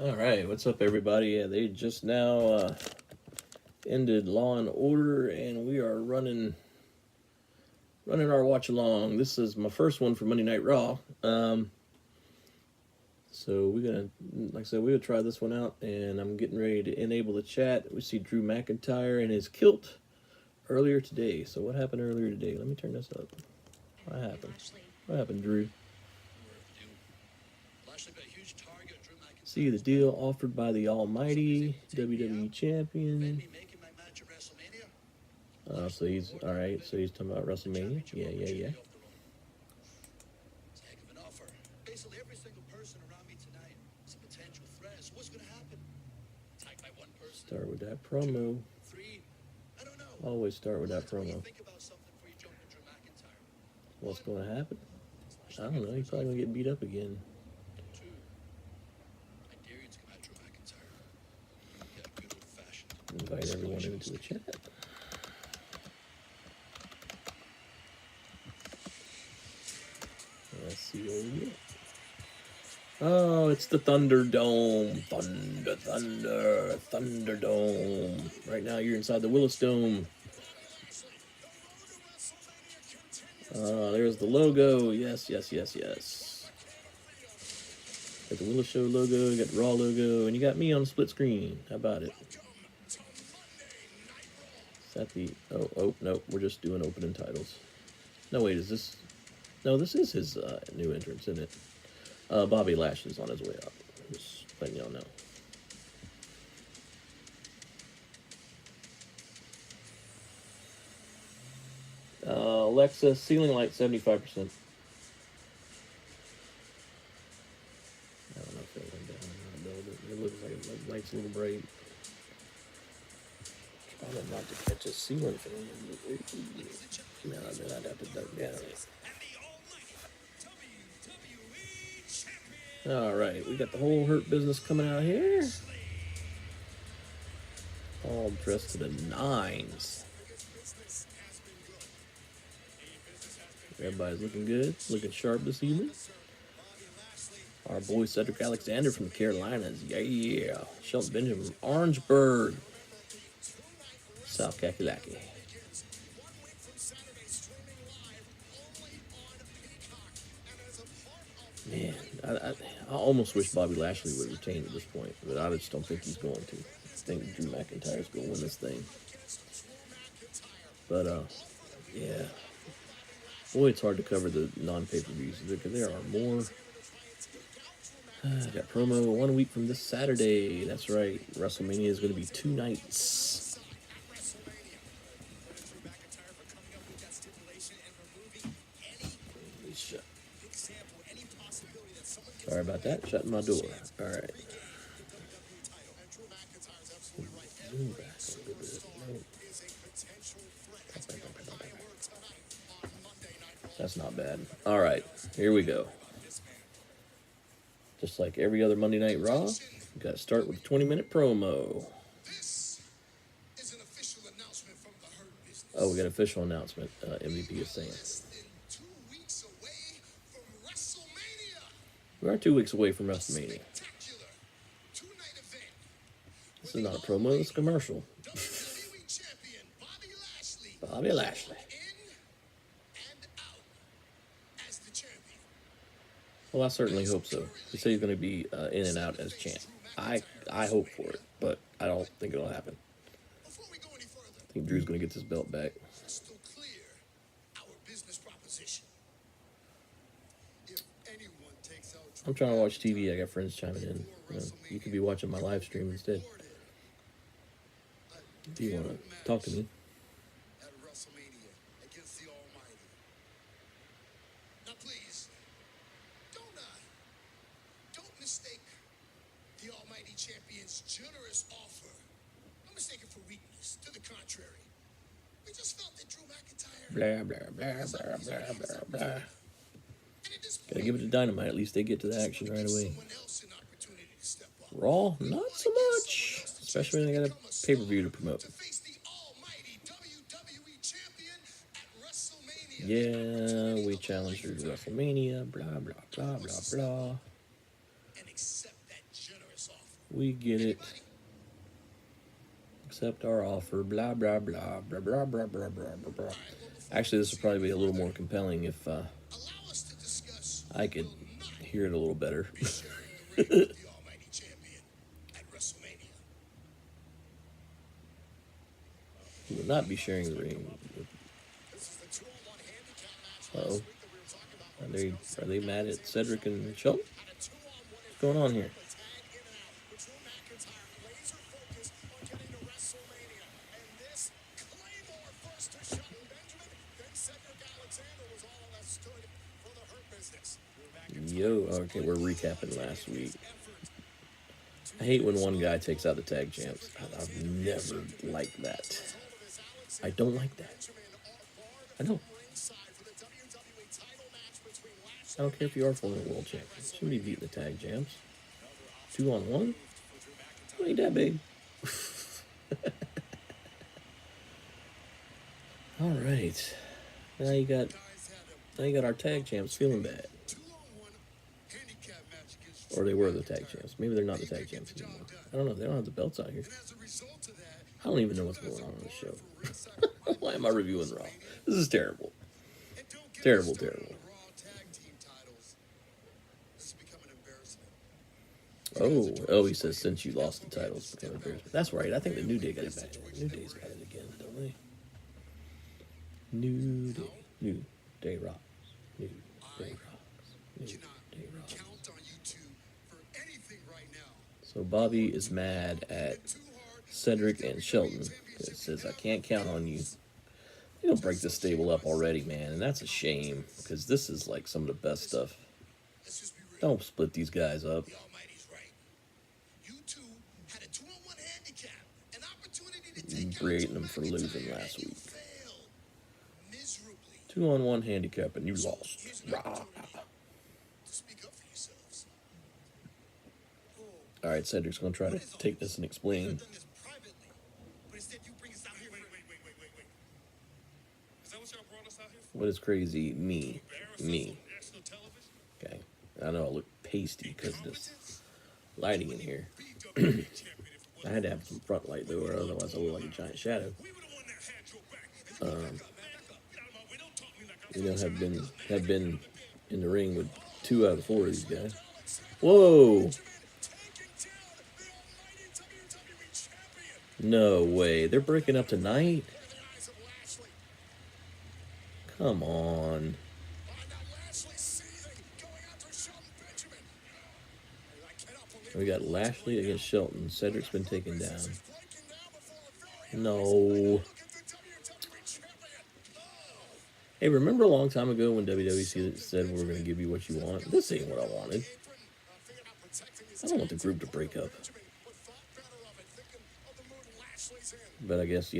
All right, what's up, everybody? Yeah, they just now ended Law and Order, and we are running our watch along. This is my first one for Monday Night Raw. So we're gonna, like I said, we're gonna try this one out, and I'm getting ready to enable the chat. We see Drew McIntyre in his kilt earlier today. So what happened earlier today? Let me turn this up. What happened? What happened, Drew? See the deal offered by the Almighty WWE Champion. So he's all right. So he's talking about WrestleMania. Yeah. Basically, every single person around me tonight is a potential threat. So what's going to happen? Attacked by one person. Start with that promo. 2, 3. I don't know. Always start with that promo. Think about something before you jump into Drew McIntyre. What's going to happen? I don't know. He's probably going to get beat up again. 2. I dare you to come at Drew McIntyre. Yeah, good old fashioned. Invite everyone into the chat. Let's see what we get. Oh, it's the Thunderdome. Thunderdome. Right now you're inside the Willis Dome. There's the logo. Yes. Got the Willis Show logo, you got the Raw logo, and you got me on the split screen. How about it? Is that the... Oh, no, we're just doing opening titles. No, wait, is this... No, this is his new entrance, isn't it? Bobby Lashley's on his way up. Just letting y'all know. Alexa, ceiling light 75%. I don't know if it went down. It looks like the light's a little bright. Trying not to catch a ceiling fan. No, then I'd have to duck down. All right, we got the whole Hurt Business coming out here. All dressed to the nines. Everybody's looking good, looking sharp this evening. Our boy Cedric Alexander from the Carolinas. Yeah. Shelton Benjamin from Orangeburg, South Kakalaki. Man, I almost wish Bobby Lashley would retain at this point, but I just don't think he's going to. I think Drew McIntyre's going to win this thing. But, yeah. Boy, it's hard to cover the non-pay-per-views because there are more. Got promo 1 week from this Saturday. That's right. WrestleMania is going to be 2 nights. Sorry about that. Shutting my door. All right. Zoom back a little bit. That's not bad. All right. Here we go. Just like every other Monday Night Raw, we got to start with a 20-minute promo. Oh, we got an official announcement. MVP is saying. We are 2 weeks away from WrestleMania. This is not a promo, it's a commercial. Bobby Lashley. Well, I certainly hope so. They say he's going to be in and out as champ. I hope for it, but I don't think it'll happen. I think Drew's going to get this belt back. I'm trying to watch TV. I got friends chiming in. You could be watching my live stream instead. If you want to talk to me. Don't mistake the Almighty Champion's generous offer. Don't mistake it for weakness. To the contrary, we just felt that Drew McIntyre. Blah. Gotta give it to Dynamite. At least they get to the action right away. Raw, not so much. Especially when they got a pay-per-view to promote. Yeah, we challenged her to WrestleMania. Blah. We get it. Accept our offer. Blah blah blah blah blah blah blah blah blah blah. Actually, this would probably be a little more compelling if Allow us to discuss I could will not hear it a little better. be sharing the ring with the almighty champion at WrestleMania. We will not be sharing the ring. This is the 2-on-1 handicap match Uh-oh. last week that we were talking about. Are they mad at Cedric and Shelton? Had a 2-on-1 What's going on here? tag in and out with Drew McIntyre laser focused on getting to WrestleMania. And this Claymore first to Shelton Benjamin, then Cedric Alexander was all that stood for the Hurt Business. Yo, okay, we're recapping last week. I hate when one guy takes out the tag champs. I've never liked that. I don't like that. I don't. I don't care if you are former world champion. You shouldn't be beating the tag champs. 2-on-1? It ain't that big. All right. Now you got our tag champs feeling bad. Or they were the tag champs. Maybe they're not the tag champs anymore. I don't know. They don't have the belts out here. I don't even know what's going on the show. Why am I reviewing Raw? This is terrible. Terrible, terrible. Oh, he says since you lost the titles, it's become embarrassment. That's right. I think the New Day got it back. New Day's got it again, don't they? New Day. New Day rocks. New Day rocks. New Day rocks. So Bobby is mad at Cedric and Shelton. It says, I can't count on you. You don't break this stable up already, man. And that's a shame, because this is like some of the best stuff. Don't split these guys up. Berating them for losing last week. 2-on-1 handicap and you lost. Rah. Alright, Cedric's going to try to take this and explain. What is crazy? Me. Okay. I know I look pasty because of this lighting in here. I had to have some front light though, or otherwise I look like a giant shadow. Have been in the ring with 2 out of 4 of these guys. Whoa! No way. They're breaking up tonight? Come on. We got Lashley against Shelton. Cedric's been taken down. No. Hey, remember a long time ago when WWE said we were going to give you what you want? This ain't what I wanted. I don't want the group to break up. But I guess,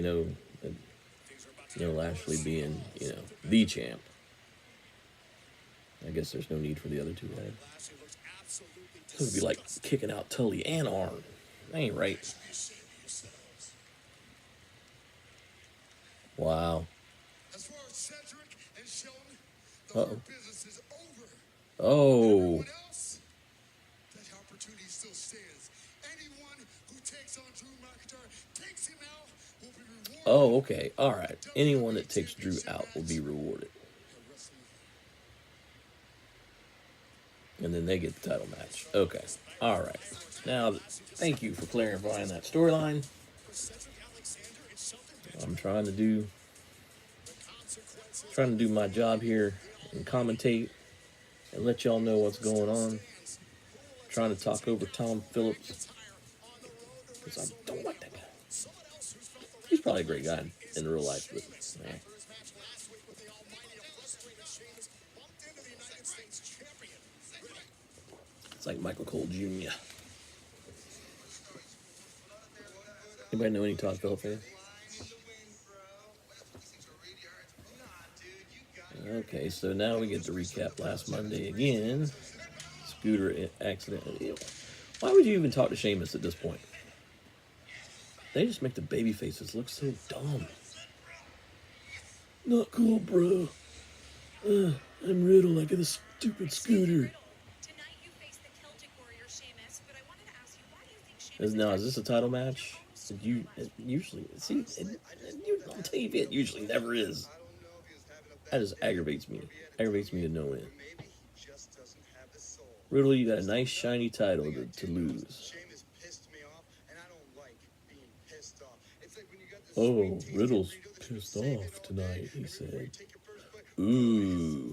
Lashley being, the champ. I guess there's no need for the other 2 guys. It would be like kicking out Tully and Arn. That ain't right. Wow. Uh-oh. Oh. Oh, okay. All right. Anyone that takes Drew out will be rewarded. And then they get the title match. Okay. All right. Now, thank you for clarifying that storyline. I'm trying to do my job here and commentate and let y'all know what's going on. Trying to talk over Tom Phillips because I don't like that guy. He's probably a great guy in real life, but man. It's like Michael Cole Jr. Anybody know any Todd Phillips fans? Okay, so now we get to recap last Monday again. Scooter accident. Why would you even talk to Sheamus at this point? They just make the baby faces look so dumb. Not cool, bro. I'm Riddle. I got a stupid scooter. Tonight you face the Celtic warrior Sheamus, but I wanted to ask you, why do you think Is this a title match? It usually see on TV. It usually never is. That just aggravates me. Aggravates me to no end. Riddle, you got a nice shiny title to lose. Oh, Riddle's pissed off tonight, he said. Ooh.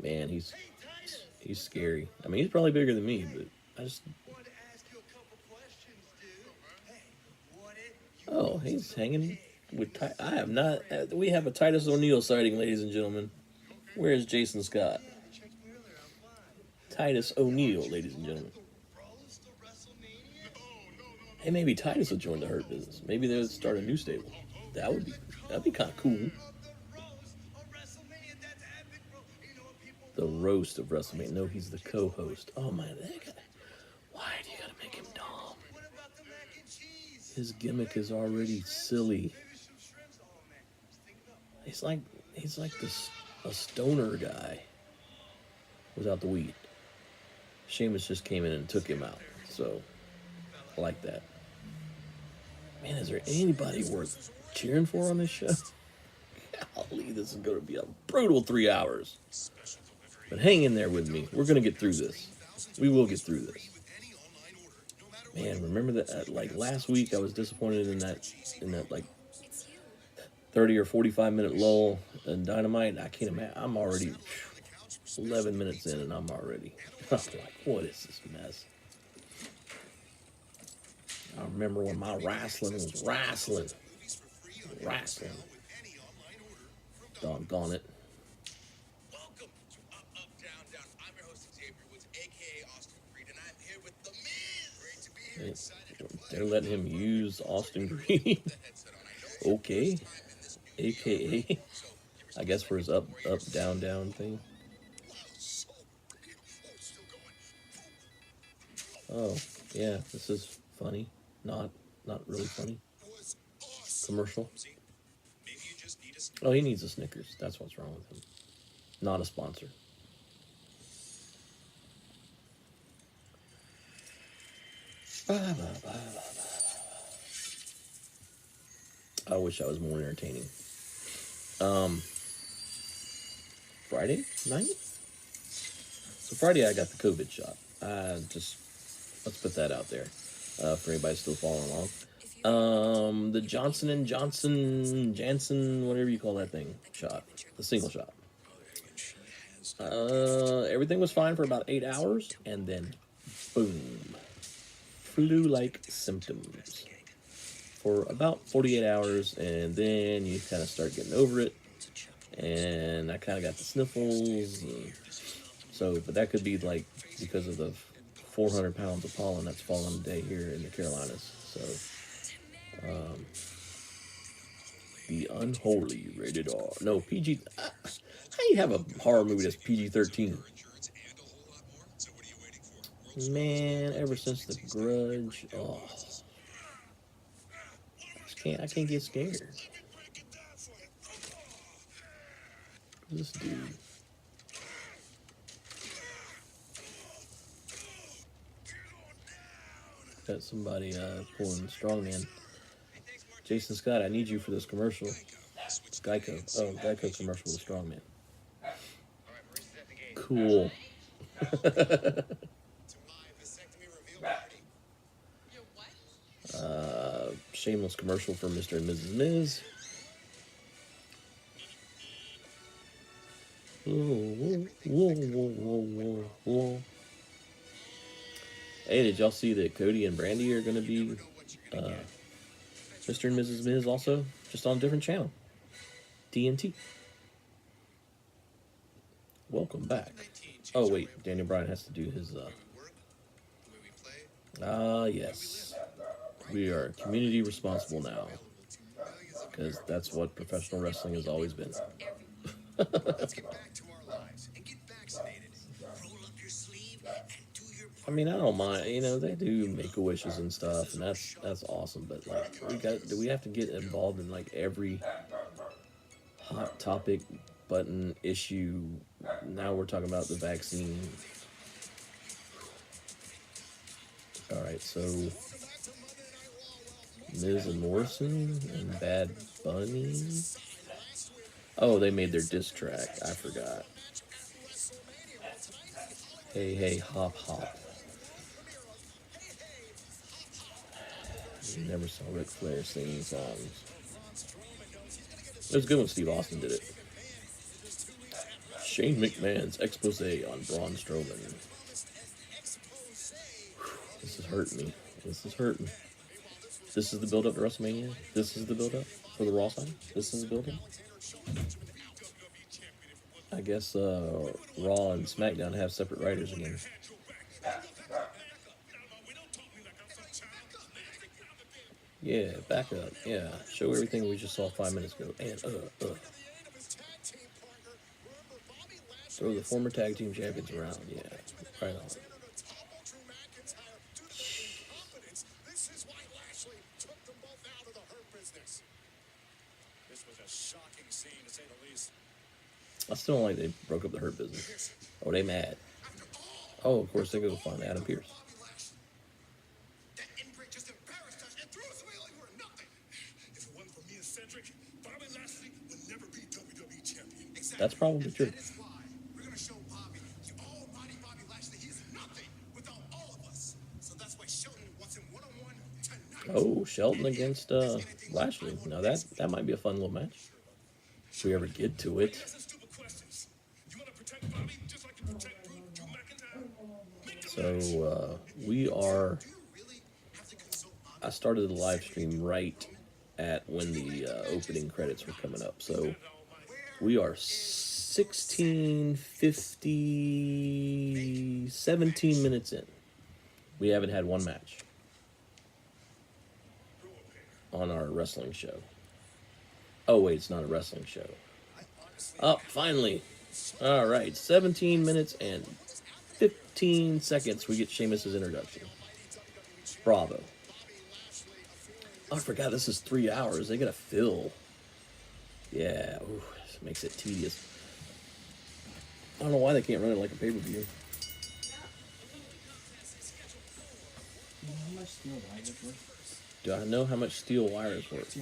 Man, he's scary. I mean, he's probably bigger than me, but I just. Oh, he's hanging with. I have not. We have a Titus O'Neil sighting, ladies and gentlemen. Where is Jason Scott? Titus O'Neil, ladies and gentlemen. Hey, maybe Titus will join the Hurt Business. Maybe they'll start a new stable. That'd be kind of cool. The roast of WrestleMania. No, he's the co-host. Oh man, that guy. Why do you gotta make him dumb? His gimmick is already silly. He's like this a stoner guy without the weed. Sheamus just came in and took him out. So I like that. Man, is there anybody worth cheering for on this show? Golly, this is going to be a brutal 3 hours. But hang in there with me. We're going to get through this. We will get through this. Man, remember that? Like last week, I was disappointed in that like 30 or 45 minute lull in Dynamite. I can't imagine. I'm already 11 minutes in, and I'm already. I'm like, what is this mess? I remember when my wrestling was wrestling. Doggone it. Welcome to Up, Up, Down, Down. I'm your host, Xavier Woods, a.k.a. Austin Creed, and I'm here with The Miz. Great to be here. They're letting him use Austin Green. Okay. AKA. I guess for his up, up, down, down thing. Oh, yeah, this is funny. Not really funny. Commercial. Oh, he needs a Snickers. That's what's wrong with him. Not a sponsor. I wish I was more entertaining. Friday night? So Friday I got the COVID shot. Let's put that out there for anybody still following along. The Johnson & Janssen, whatever you call that thing, shot. The single shot. Everything was fine for about 8 hours, and then, boom, flu-like symptoms for about 48 hours, and then you kind of start getting over it, and I kind of got the sniffles, but that could be like because of the 400 pounds of pollen that's fallen today here in the Carolinas, so, the Unholy rated R. No, PG. How you have a horror movie that's PG-13? Man, ever since The Grudge, I can't get scared. This dude. Got somebody pulling strongman. Jason Scott, I need you for this commercial. Geico. Oh, Geico commercial with a strongman. Cool. Shameless commercial for Mr. and Mrs. Miz. Whoa. Hey, did y'all see that Cody and Brandy are going to be Mr. and Mrs. Miz also? Just on a different channel. TNT. Welcome back. Oh, wait. Daniel Bryan has to do his... yes. We are community responsible now. Because that's what professional wrestling has always been. Let's get back to our lives and get vaccinated. Roll up your sleeve and do your part. I mean, I don't mind. You know, they do Make-A-Wishes and stuff, and that's awesome. But like, do we have to get involved in like every hot topic button issue? Now we're talking about the vaccine. All right, so Miz and Morrison and Bad Bunny. Oh, they made their diss track. I forgot. Hey, hey, hop, hop. Never saw Ric Flair singing songs. It was good when Steve Austin did it. Shane McMahon's expose on Braun Strowman. This is hurting me. This is hurting. This is the build up to WrestleMania. This is the build up for the Raw side. This is the build up. I guess Raw and SmackDown have separate writers again. Yeah, back up. Yeah, show everything we just saw 5 minutes ago. And throw the former tag team champions around. Yeah, right on. I still don't like they broke up the Hurt Business. Oh, they mad. Oh, of course they go find Adam Pearce. That's probably true. Oh, Shelton against Lashley. Now that might be a fun little match. If we ever get to it. So we are. I started the live stream right at when the opening credits were coming up. So we are 16:50, 17 minutes in. We haven't had one match on our wrestling show. Oh, wait, it's not a wrestling show. Oh, finally. All right, 17 minutes and 15 seconds. We get Sheamus's introduction. Bravo. Oh, I forgot this is 3 hours. They got to fill. Yeah, ooh, this makes it tedious. I don't know why they can't run it like a pay-per-view. Do I know how much steel wire is worth?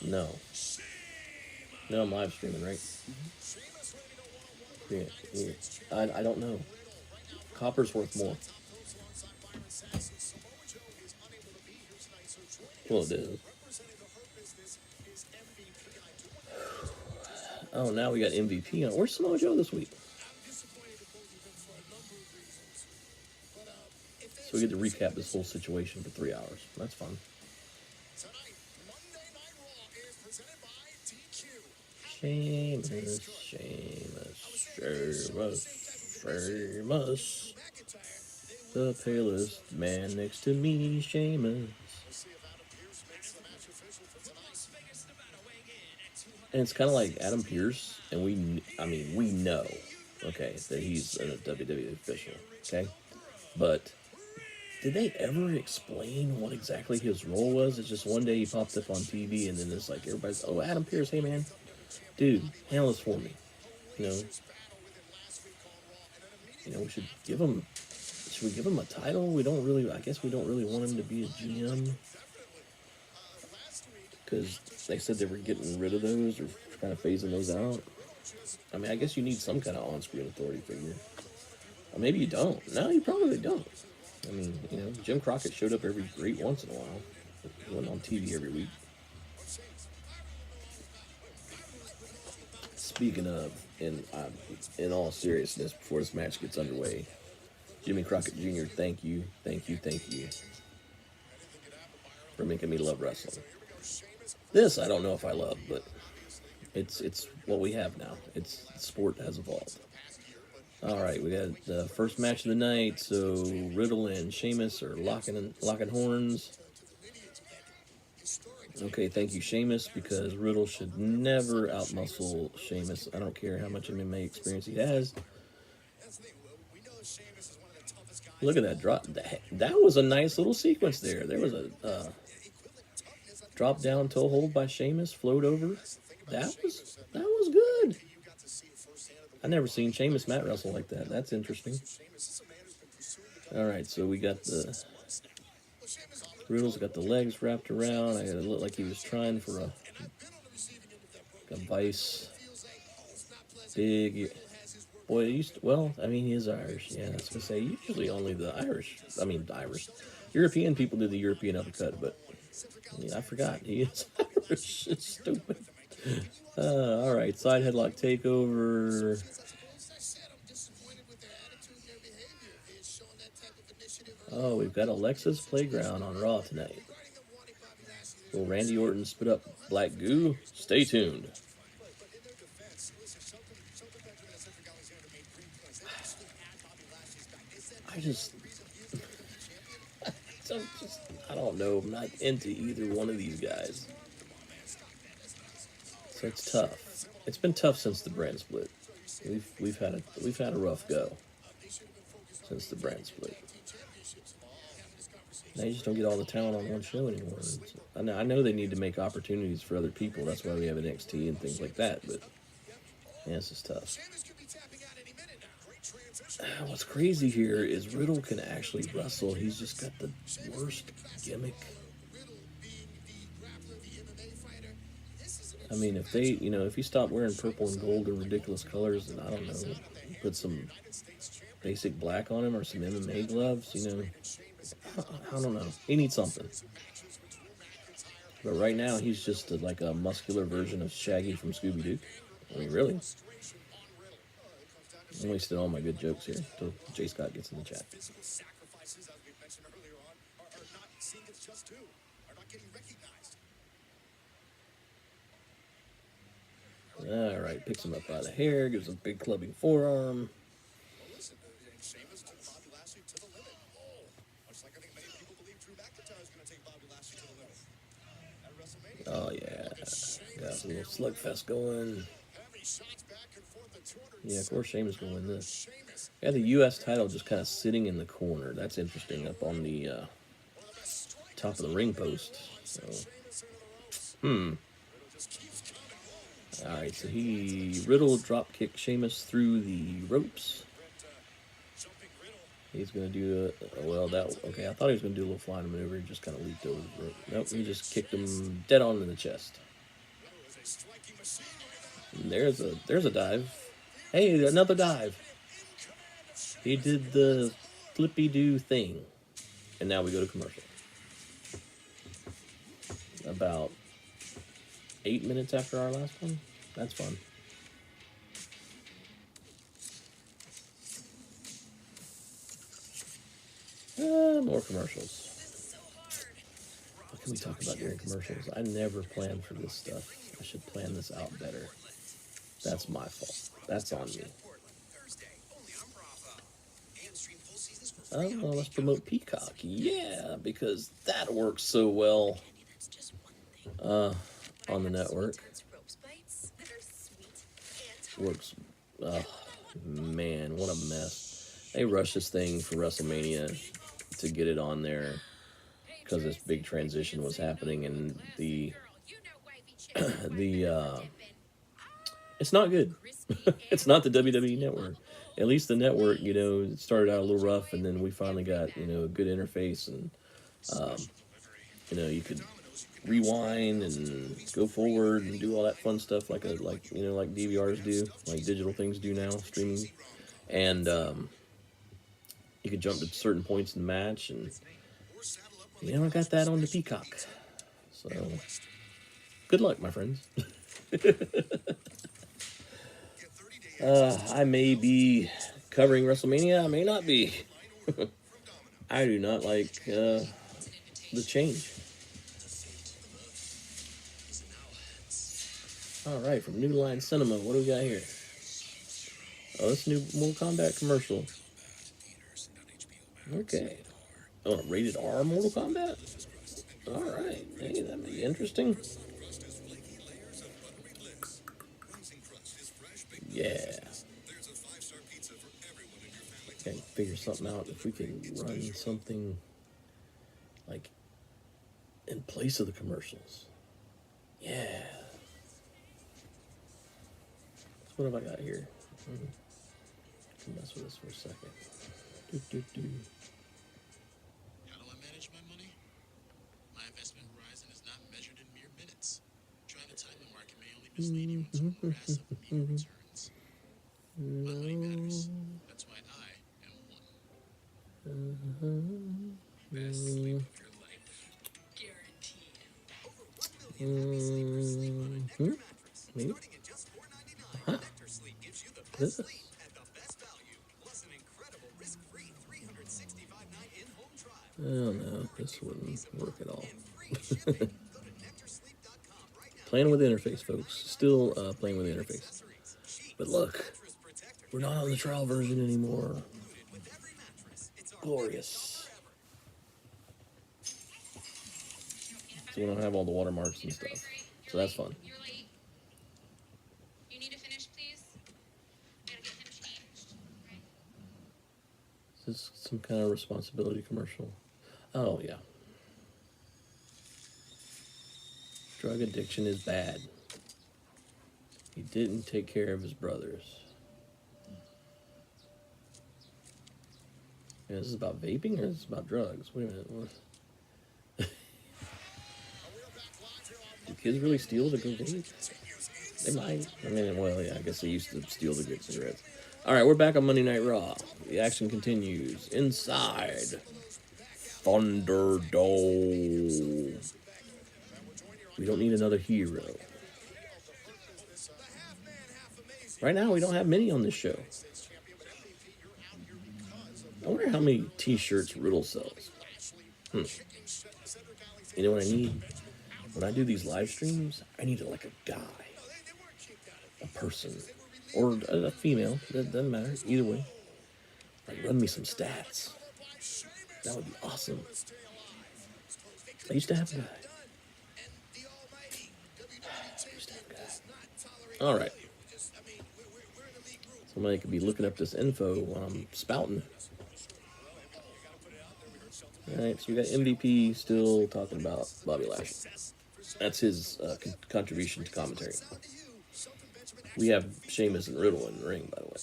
No. No, I'm live streaming, right? Yeah. I don't know. Copper's worth more. Well, it is. Oh, now we got MVP on. Where's Samoa Joe this week? So we get to recap this whole situation for 3 hours. That's fun. Sheamus. The palest man next to me, Sheamus. And it's kind of like Adam Pearce, and we know, okay, that he's a WWE official, okay? But did they ever explain what exactly his role was? It's just one day he popped up on TV, and then it's like everybody's, oh, Adam Pearce, hey man, dude, handle this for me. You know, we should give him. Should we give him a title? I guess we don't really want him to be a GM. Because they said they were getting rid of those or kind of phasing those out. I mean, I guess you need some kind of on-screen authority figure. Or maybe you don't. No, you probably don't. I mean, you know, Jim Crockett showed up every great once in a while. He went on TV every week. Speaking of, in all seriousness, before this match gets underway, Jimmy Crockett Jr., thank you for making me love wrestling. This I don't know if I love, but it's what we have now. Sport has evolved. All right, we got the first match of the night. So Riddle and Sheamus are locking horns. Okay, thank you, Sheamus, because Riddle should never outmuscle Sheamus. I don't care how much MMA experience he has. Look at that drop. That was a nice little sequence there. There was a drop down toe hold by Sheamus, float over. That was good. I never seen Sheamus mat wrestle like that. That's interesting. All right, so we got the Riddle's got the legs wrapped around. It looked like he was trying for a vice. Big boy. Well, I mean, he is Irish. Yeah, I was gonna say usually only the Irish. I mean, the Irish, European people do the European uppercut, but yeah, I forgot he is Irish. It's stupid. All right, side headlock takeover. Oh, we've got Alexa's Playground on Raw tonight. Will Randy Orton spit up black goo? Stay tuned. I just, I don't know. I'm not into either one of these guys. So it's tough. It's been tough since the brand split. We've had a rough go since the brand split. Now you just don't get all the talent on one show anymore. I know they need to make opportunities for other people. That's why we have NXT and things like that. But yeah, this is tough. What's crazy here is Riddle can actually wrestle. He's just got the worst gimmick. I mean, if he stopped wearing purple and gold and ridiculous colors, and I don't know, put some basic black on him or some MMA gloves, I don't know. He needs something. But right now, he's just like a muscular version of Shaggy from Scooby-Doo. I mean, really? I'm wasting all my good jokes here until J. Scott gets in the chat. All right, picks him up by the hair, gives him a big clubbing forearm. Oh yeah, got a little slugfest going. Yeah, of course Sheamus gonna win this. Yeah, the U.S. title just kind of sitting in the corner. That's interesting, up on the top of the ring post. So, All right, so Riddle drop kick Sheamus through the ropes. He's gonna do okay. I thought he was gonna do a little flying maneuver. He just kind of leaped over the rope. Nope, he just kicked him dead on in the chest. And there's a dive. Hey, another dive. He did the flippy do thing, and now we go to commercial. About 8 minutes after our last one. That's fun. More commercials. What can we talk about during commercials? I never plan for this stuff. I should plan this out better. That's my fault. That's on me. Oh, well, let's promote Peacock. Yeah, because that works so well on the network. Works. Oh, man, what a mess. They rushed this thing for WrestleMania to get it on there because this big transition was happening, and it's not good. It's not the WWE network. At least the network, it started out a little rough, and then we finally got, a good interface, and, you could rewind and go forward and do all that fun stuff like DVRs do, like digital things do now, streaming. And you could jump to certain points in the match, and, I got that on the Peacock. So, good luck, my friends. I may be covering WrestleMania. I may not be. I do not like the change. All right, from New Line Cinema, what do we got here? Oh, it's a new Mortal Kombat commercial. Okay. Oh, rated R Mortal Kombat? All right. Hey, that'd be interesting. Yeah. Okay, figure something out. If we can run something like in place of the commercials. Yeah. So what have I got here? Can mess with this for a second. stadium to a massive media returns. Money matters. That's why I am one. Best sleep of your life. Guaranteed. Over 1 million happy sleepers sleep on a Nectar mattress. Maybe. Starting at just $4.99, Huh? Nectar Sleep gives you the What is best this? sleep at the best value. Plus an incredible risk-free 365-night in-home trial. Oh no, this wouldn't work at all. And free shipping. Go to nectarsleep.com right now. Playing with the interface, folks. Still playing with the interface. But look, we're not on the trial version anymore. Glorious. So we don't have all the watermarks and stuff. So that's fun. You're late. You need to finish, please. Gotta get him changed. Right. Is this some kind of responsibility commercial? Oh, yeah. Drug addiction is bad. He didn't take care of his brothers. Yeah, this is about vaping or is this about drugs? Wait a minute. What? Do kids really steal to go vape? They might. I mean, well, yeah, I guess they used to steal to get cigarettes. All right, we're back on Monday Night Raw. The action continues inside Thunderdome. We don't need another hero. Right now, we don't have many on this show. I wonder how many t-shirts Riddle sells. You know what I need? When I do these live streams, I need like a guy, a person, or a female. That doesn't matter. Either way. Like, run me some stats. That would be awesome. I used to have a guy. All right. Somebody could be looking up this info while I'm spouting. All right, so we got MVP still talking about Bobby Lashley. That's his contribution to commentary. We have Sheamus and Riddle in the ring, by the way.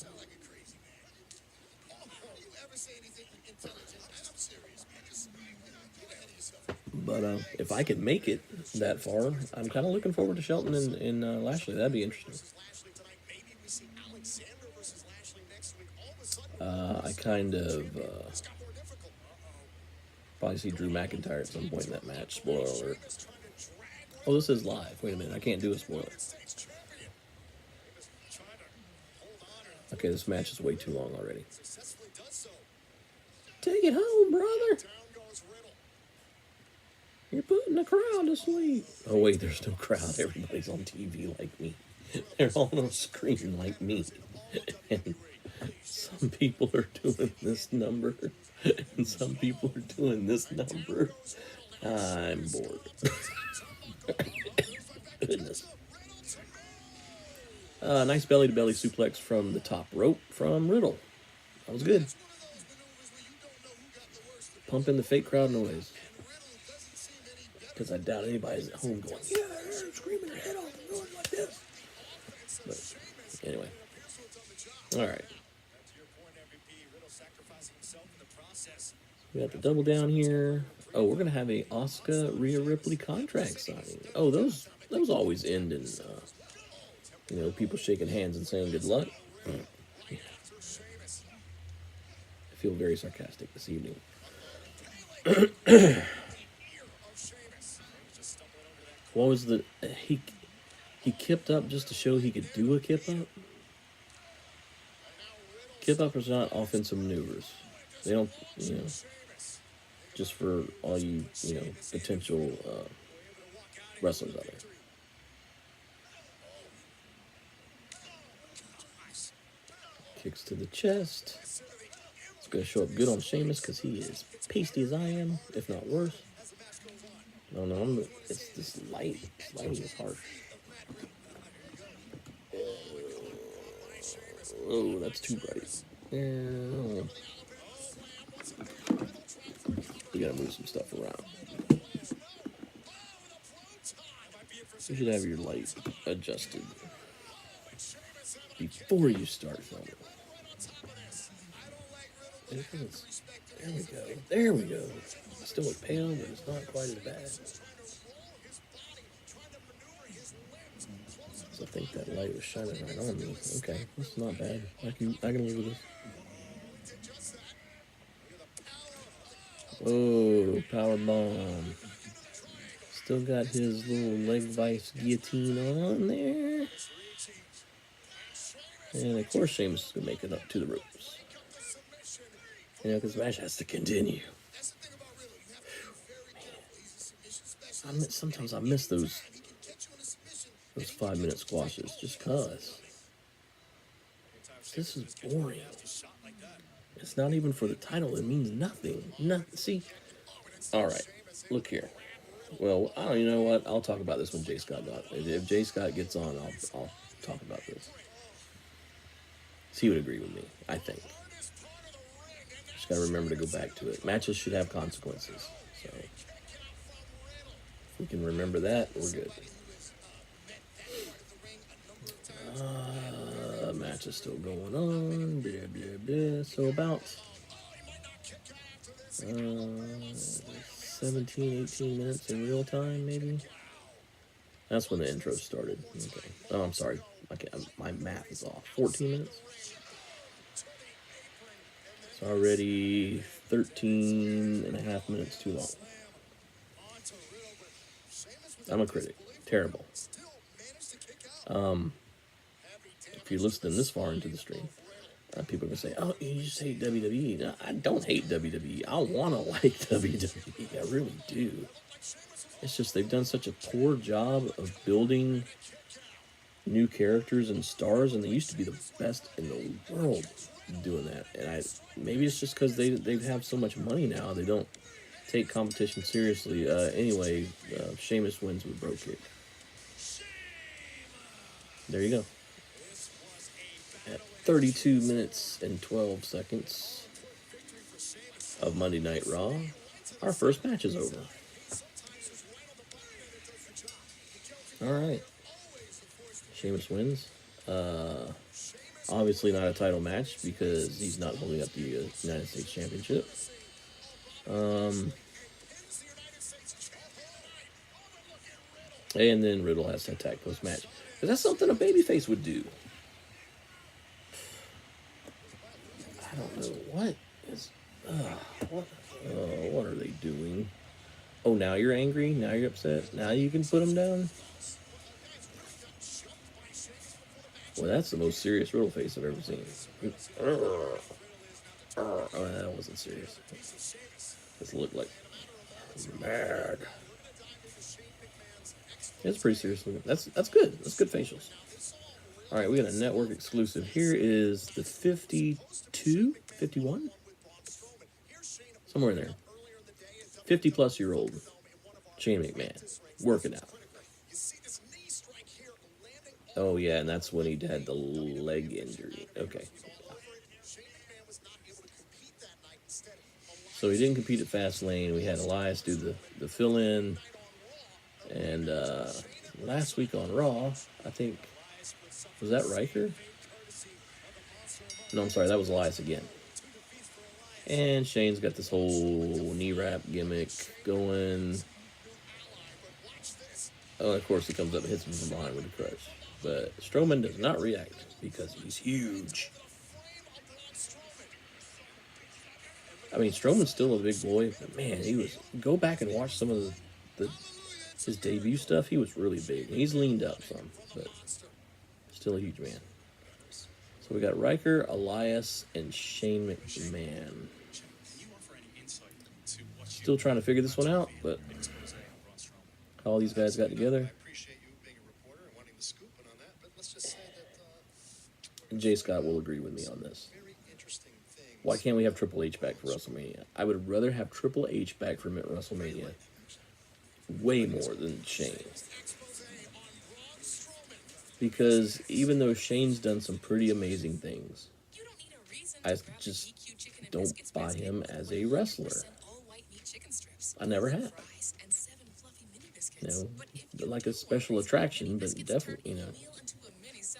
But if I could make it that far, I'm kind of looking forward to Shelton and Lashley. That'd be interesting. I kind of probably see Drew McIntyre at some point in that match. Spoiler alert. Oh, this is live. Wait a minute. I can't do a spoiler. Okay, this match is way too long already. Take it home, brother. You're putting the crowd to sleep. Oh, wait, there's no crowd. Everybody's on TV like me. They're all on a screen like me. And some people are doing this number, and some people are doing this number. I'm bored. Goodness. Nice belly-to-belly suplex from the top rope from Riddle. That was good. Pumping the fake crowd noise. Because I doubt anybody's at home going, yeah, screaming their head off and going like this. But anyway. All right. We got the double down here. Oh, we're going to have a Asuka Rhea Ripley contract signing. Oh, those always end in, people shaking hands and saying good luck. I feel very sarcastic this evening. What was the... He kipped up just to show he could do a kip up? Kip uppers are not offensive maneuvers. They don't, just for all you, potential wrestlers out there. Kicks to the chest. It's going to show up good on Sheamus because he is pasty as I am, if not worse. No, it's this light. This lighting is harsh. Oh, that's too bright. Yeah. We gotta move some stuff around. You should have your light adjusted before you start filming. There we go. There we go. I still look pale, but it's not quite as bad. I think that light was shining right on me. Okay, that's not bad. I can live with this. Oh, power bomb. Still got his little leg vice guillotine on there. And of course, Sheamus is going to make it up to the ropes. You know, because the match has to continue. Sometimes I miss those 5-minute squashes just cause. This is boring. It's not even for the title. It means nothing. Nothing. See? All right. Look here. Well, I don't. You know what? I'll talk about this when Jay Scott got. If Jay Scott gets on, I'll talk about this. He would agree with me. I think. Just gotta remember to go back to it. Matches should have consequences. So if we can remember that, we're good. Match is still going on. Blah, blah, blah. So about 17, 18 minutes in real time, maybe. That's when the intro started. Okay. Oh, I'm sorry. My math is off. 14 minutes. It's already 13 and a half minutes too long. I'm a critic. Terrible. If you're listening this far into the stream, people are going to say, oh, you just hate WWE. No, I don't hate WWE. I want to like WWE. I really do. It's just they've done such a poor job of building new characters and stars, and they used to be the best in the world doing that. And maybe it's just because they have so much money now, they don't take competition seriously. Anyway, Sheamus wins with Bro Kick. There you go. At 32 minutes and 12 seconds of Monday Night Raw, our first match is over. All right. Sheamus wins. Obviously not a title match because he's not holding up the United States Championship. And then Riddle has to attack post-match. Because that's something a babyface would do. I don't know. What are they doing? Oh, now you're angry? Now you're upset? Now you can put him down? Well, that's the most serious Riddle face I've ever seen. Oh, that wasn't serious. This looked like mad. It's pretty serious. That's good. That's good facials. All right, we got a network exclusive. Here is the 52, 51? Somewhere in there. 50-plus-year-old Shane McMahon working out. Oh, yeah, and that's when he had the leg injury. Okay. So he didn't compete at Fastlane. We had Elias do the fill-in. And last week on Raw, I think, was that Riker? No, I'm sorry, that was Elias again. And Shane's got this whole knee wrap gimmick going. Oh, and of course he comes up and hits him from behind with a crutch. But Strowman does not react because he's huge. I mean, Strowman's still a big boy, but man, go back and watch some of his debut stuff. He was really big. He's leaned up some, but still a huge man. So we got Riker, Elias, and Shane McMahon. Still trying to figure this one out, but how all these guys got together. And Jay Scott will agree with me on this. Why can't we have Triple H back for WrestleMania? I would rather have Triple H back for WrestleMania way more than Shane. Because even though Shane's done some pretty amazing things, I just don't buy him as a wrestler. I never have. You know, like a special attraction, but definitely, you know,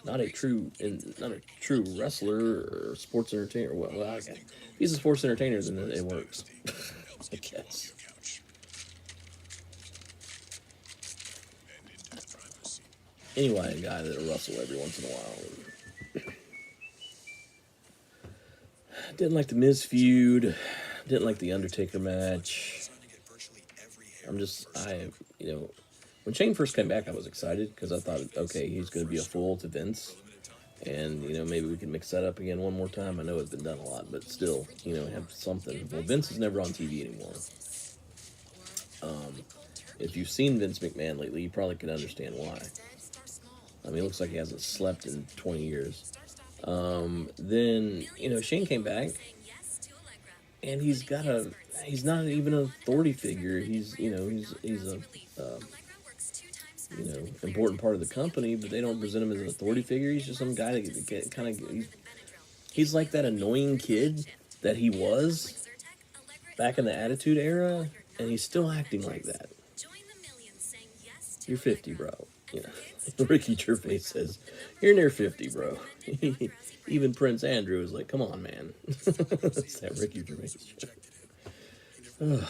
not a true wrestler or sports entertainer. Well, okay. He's a sports entertainer, then it works, I guess. Anyway, a guy that'll wrestle every once in a while. Didn't like the Miz feud. Didn't like the Undertaker match. You know, when Shane first came back, I was excited because I thought, okay, he's going to be a fool to Vince. And, maybe we can mix that up again one more time. I know it's been done a lot, but still, have something. Well, Vince is never on TV anymore. If you've seen Vince McMahon lately, you probably can understand why. I mean, it looks like he hasn't slept in 20 years. Then, Shane came back, and he's not even an authority figure. He's a, important part of the company, but they don't present him as an authority figure. He's just some guy that get kind of, he's like that annoying kid that he was back in the Attitude Era, and he's still acting like that. You're 50, bro. Ricky Gervais says, you're near 50, bro. Even Prince Andrew is like, come on, man. It's that Ricky Gervais shit. Oh,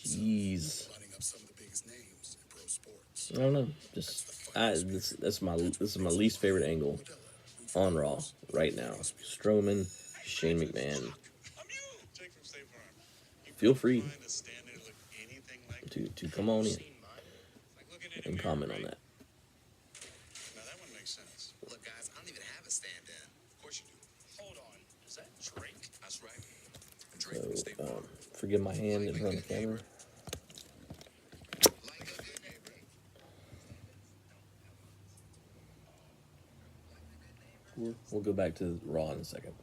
jeez. I don't know. This is my least favorite angle on Raw right now. Strowman, Shane McMahon. Feel free to come on in and comment on that. Now that one makes sense. Look, guys, I don't even have a stand-in. Of course you do. Hold on. Is that Drake? That's right. Drake from State Farm. Forgive my hand in front of the camera. We'll go back to Raw in a second.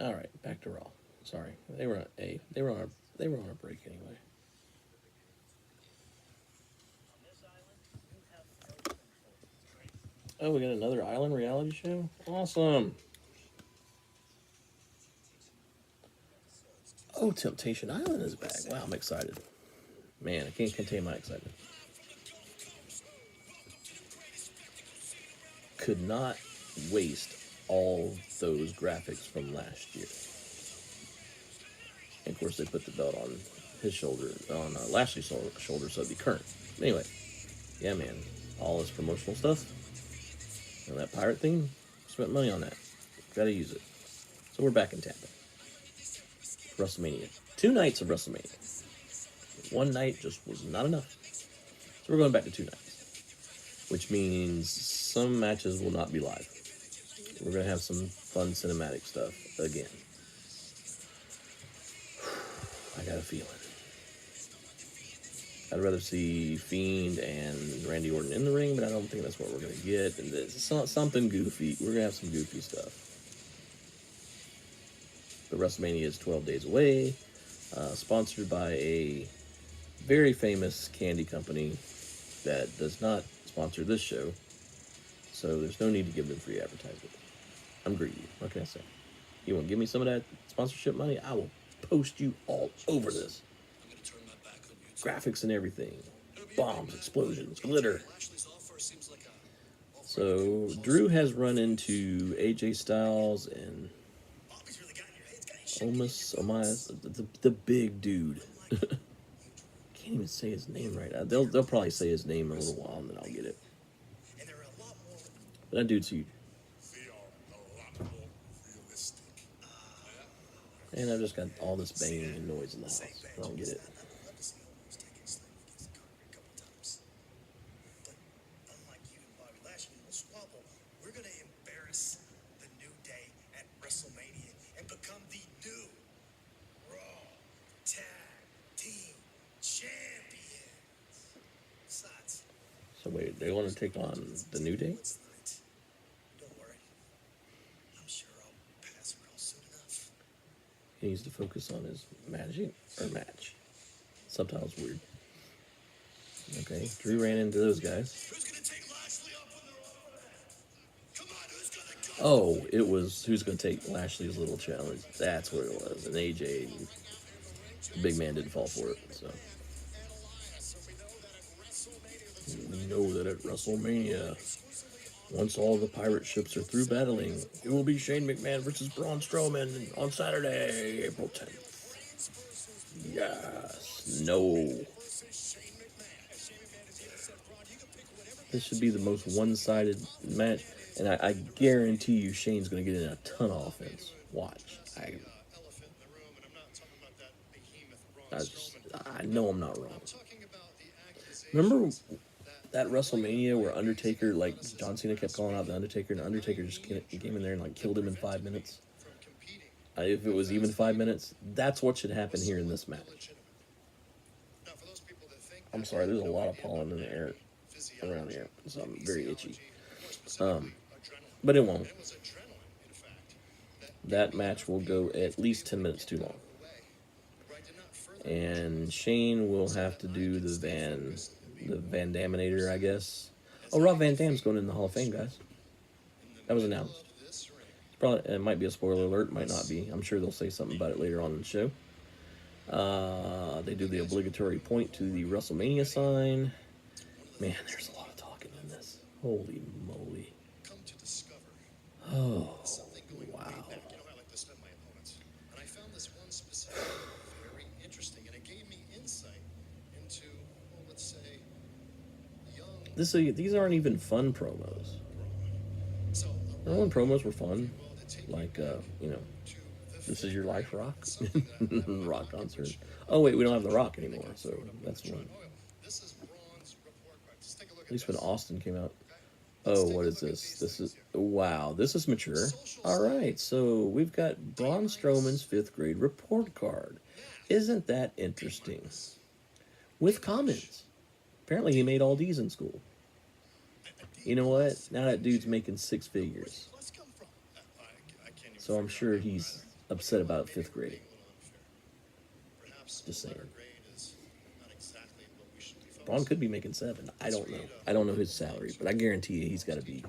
All right, back to Raw. Sorry, they were on a break anyway. Oh, we got another island reality show. Awesome. Oh, Temptation Island is back. Wow, I'm excited. Man, I can't contain my excitement. Could not waste all those graphics from last year. And of course, they put the belt on his shoulder, on Lashley's shoulder, so it'd be current. Anyway, yeah, man, all this promotional stuff, and that pirate theme, spent money on that. Gotta use it. So we're back in Tampa. WrestleMania. 2 nights of WrestleMania. 1 night just was not enough. So we're going back to 2 nights. Which means some matches will not be live. We're going to have some fun cinematic stuff again. I got a feeling. I'd rather see Fiend and Randy Orton in the ring, but I don't think that's what we're going to get. And it's something goofy. We're going to have some goofy stuff. But WrestleMania is 12 days away. Sponsored by a very famous candy company that does not sponsor this show. So there's no need to give them free advertisement. I'm greedy. What can I say? You want to give me some of that sponsorship money? I will post you all over this. Graphics and everything. Bombs, explosions, glitter. So Drew has run into AJ Styles and Omos, the big dude. Can't even say his name right. They'll probably say his name in a little while and then I'll get it. But that dude's huge. And I've just got all this banging and noise in the house. I don't get it. We're going to embarrass the New Day at WrestleMania and become the new Raw Tag Team Champions. Besides, So wait, they want to take on the New Day? don't worry. I'm sure I'll pass real soon enough. He needs to focus on his match. Subtitles weird. Okay, Drew ran into those guys. Who's gonna take Lashley up when they're all that? Come on, who's gonna go? Oh, it was who's going to take Lashley's little challenge. That's what it was. And AJ, the big man, didn't fall for it. So we know that at WrestleMania, once all the pirate ships are through battling, it will be Shane McMahon versus Braun Strowman on Saturday, April 10th. Yes. No. This should be the most one-sided match, and I guarantee you Shane's going to get in a ton of offense. Watch. I know I'm not wrong. Remember that WrestleMania where Undertaker, like John Cena kept calling out the Undertaker, and the Undertaker just came in there and like killed him in 5 minutes? If it was even 5 minutes, that's what should happen here in this match. I'm sorry, there's a lot of pollen in the air around here, so I'm very itchy. But it won't. That match will go at least 10 minutes too long. And Shane will have to do the Van Daminator, I guess. Oh, Rob Van Dam's going in the Hall of Fame, guys. That was announced. It might be a spoiler alert, might not be. I'm sure they'll say something about it later on in the show. They do the obligatory point to the WrestleMania sign. Man, there's a lot of talking in this. Holy moly. Oh, wow. These aren't even fun promos. Remember when promos were fun? Like, This Is Your Life Rock? Rock concert. Oh, wait, we don't have The Rock anymore, so that's one. At least when Austin came out. Oh, what is this? Wow, this is mature. All right, so we've got Braun Strowman's 5th grade report card. Isn't that interesting? With comments. Apparently he made all D's in school. You know what? Now that dude's making 6 figures. So I'm sure he's upset about 5th grade. Just saying. Braun could be making 7. I don't know. I don't know his salary, but I guarantee you he's got to be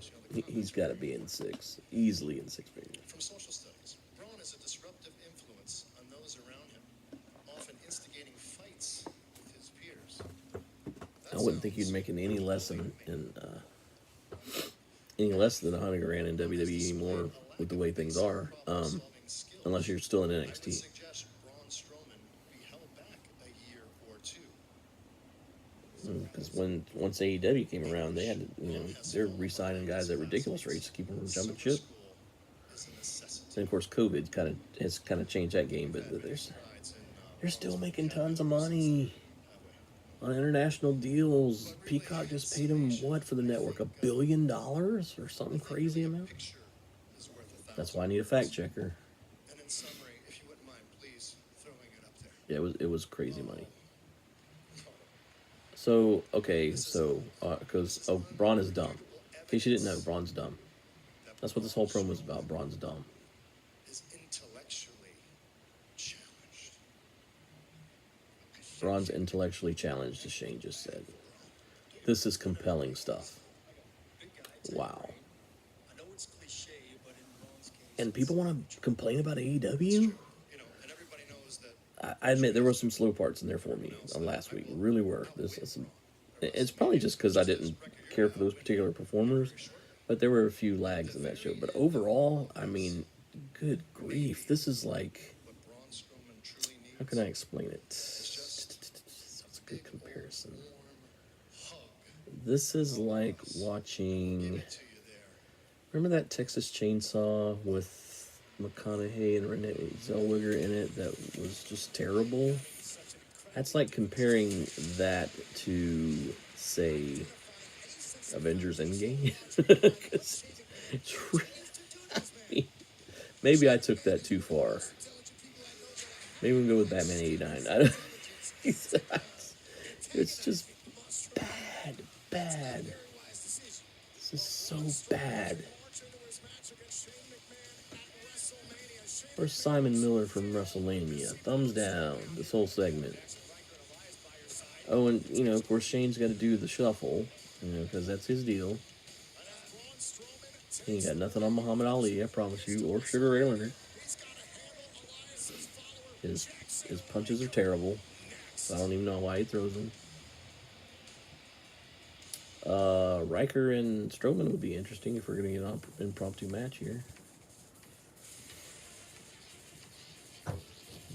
in 6, easily in 6 figures. From social studies, Braun is a disruptive influence on those around him, often instigating fights with his peers. I wouldn't think you'd make it any less than $100 grand in WWE anymore with the way things are, unless you're still in NXT. Because once AEW came around, they had they're re-signing guys at ridiculous rates to keep them from jumping ship. And of course, COVID has changed that game, but they're still making tons of money on international deals. Peacock just paid him what for the network? $1 billion or something crazy amount. That's why I need a fact checker. Yeah, it was crazy money. So, okay, because Braun is dumb. In case you didn't know, Braun's dumb. That's what this whole promo is about. Braun's dumb. Braun's intellectually challenged, as Shane just said. This is compelling stuff. Wow. And people want to complain about AEW? I admit there were some slow parts in there for me last week. Really were. It's probably just because I didn't care for those particular performers, but there were a few lags in that show. But overall, I mean, good grief. This is like, how can I explain it? That's a good comparison. This is like watching, remember that Texas Chainsaw with McConaughey and Renee Zellweger in it that was just terrible? That's like comparing that to, say, Avengers Endgame. Maybe I took that too far. Maybe we can go with Batman 89. It's just bad. This is so bad. Where's Simon Miller from WrestleMania? Thumbs down, this whole segment. Oh, and you know, of course, Shane's got to do the shuffle, you know, because that's his deal. He ain't got nothing on Muhammad Ali, I promise you, or Sugar Ray Leonard. His his punches are terrible. So I don't even know why he throws them. Riker and Strowman would be interesting if we're gonna get an impromptu match here.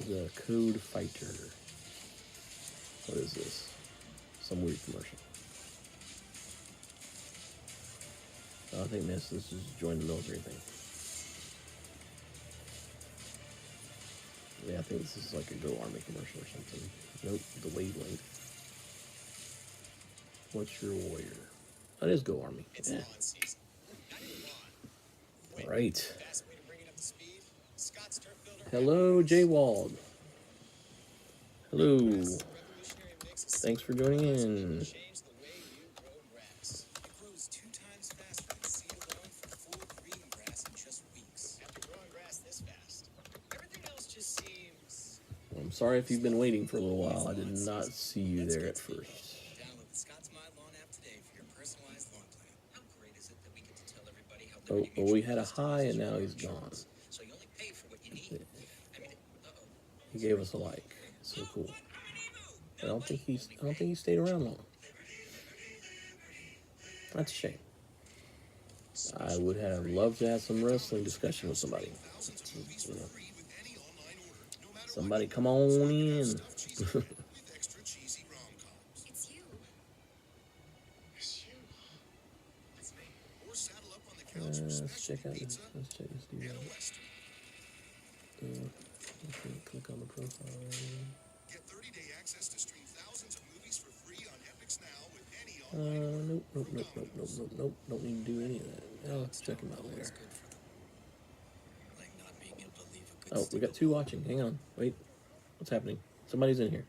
The Code Fighter. What is this? Some weird commercial. I think this is join the military thing. Yeah, I think this is like a Go Army commercial or something. Nope, the wavelength. What's your warrior? That is Go Army. Yeah. All right. Hello, Jay Wald. Hello. Thanks for joining in. I'm sorry if you've been waiting for a little while. I did not see you there at first. Oh, well, we had a high and now he's gone. He gave us a like. So cool. I don't think he stayed around long. That's a shame. I would have loved to have some wrestling discussion with somebody. You know. Somebody come on in. Let's check out this. Let's check this dude out. Click on the profile. Get 30-day access to stream thousands of movies for free on Epix Now with any Nope. Don't need to do any of that. Oh, let's check him out later. Oh, we got two watching. Hang on. Wait. What's happening? Somebody's in here.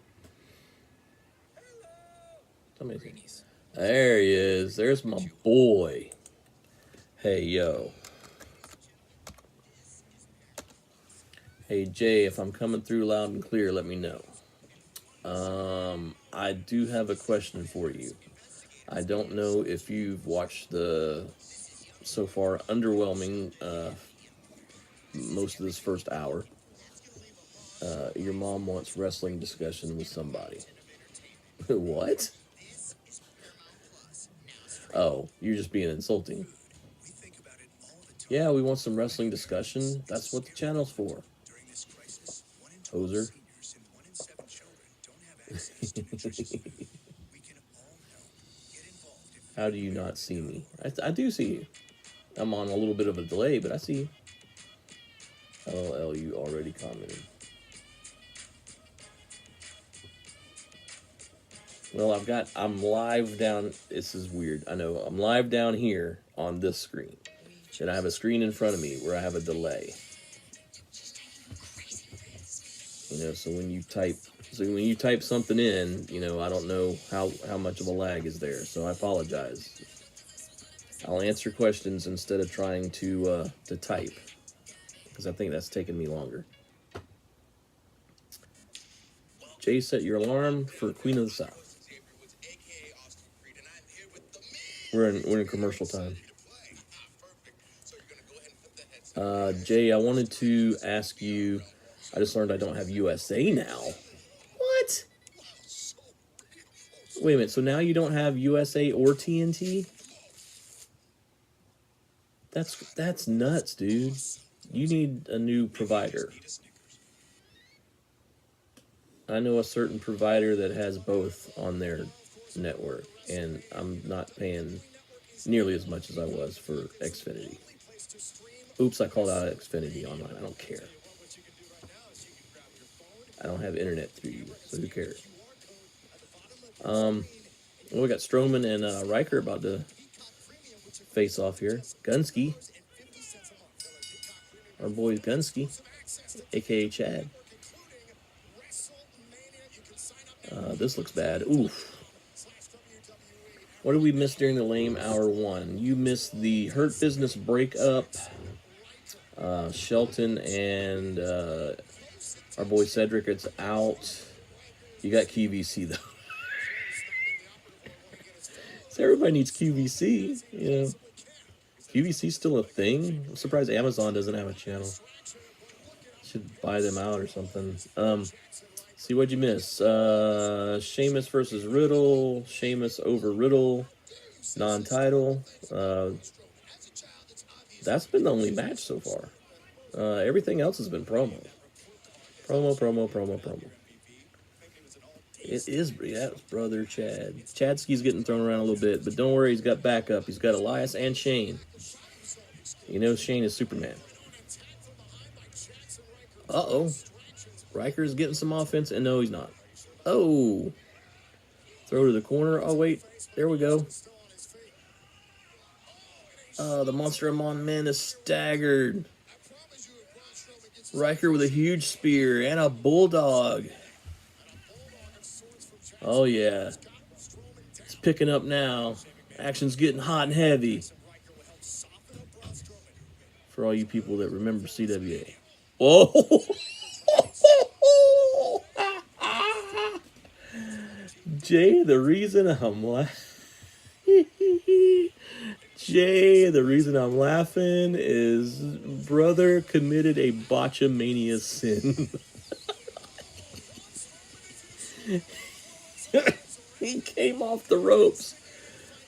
Somebody's in here. There he is. There's my boy. Hey, yo. Hey, Jay, if I'm coming through loud and clear, let me know. I do have a question for you. I don't know if you've watched the so far underwhelming most of this first hour. Your mom wants wrestling discussion with somebody. What? Oh, you're just being insulting. Yeah, we want some wrestling discussion. That's what the channel's for. Hoser. How do you not see me? I do see you. I'm on a little bit of a delay, but I see you. LOL, you already commented. Well, I'm live down, this is weird, I know, I'm live down here on this screen. And I have a screen in front of me where I have a delay. You know, so when you type something in, you know, I don't know how much of a lag is there, so I apologize. I'll answer questions instead of trying to type, because I think that's taking me longer. Jay, set your alarm for Queen of the South. We're in commercial time. Jay, I wanted to ask you, I just learned I don't have USA now. What? Wait a minute, so now you don't have USA or TNT? That's nuts, dude. You need a new provider. I know a certain provider that has both on their network, and I'm not paying nearly as much as I was for Xfinity. Oops, I called out Xfinity online. I don't care. I don't have internet through you, so who cares? Well, we got Strowman and Riker about to face off here. Gunsky. Our boy Gunsky, a.k.a. Chad. This looks bad. Oof. What did we miss during the lame hour one? You missed the Hurt Business breakup. Shelton and our boy Cedric, it's out. You got QVC, though. So everybody needs QVC. You know, QVC's still a thing. I'm surprised Amazon doesn't have a channel. Should buy them out or something. See what'd you miss? Sheamus versus Riddle. Sheamus over Riddle. Non-title. That's been the only match so far. Everything else has been promo. Promo. It is, yeah, it's brother Chad. Chadski's getting thrown around a little bit, but don't worry, he's got backup. He's got Elias and Shane. You know Shane is Superman. Uh-oh. Riker's getting some offense, and no, he's not. Oh. Throw to the corner. Oh, wait. There we go. The Monster Among Men is staggered. Riker with a huge spear and a bulldog. Oh, yeah. It's picking up now. Action's getting hot and heavy. For all you people that remember CWA. Oh! Jay, the reason I'm Jay, the reason I'm laughing is brother committed a botchamania sin. He came off the ropes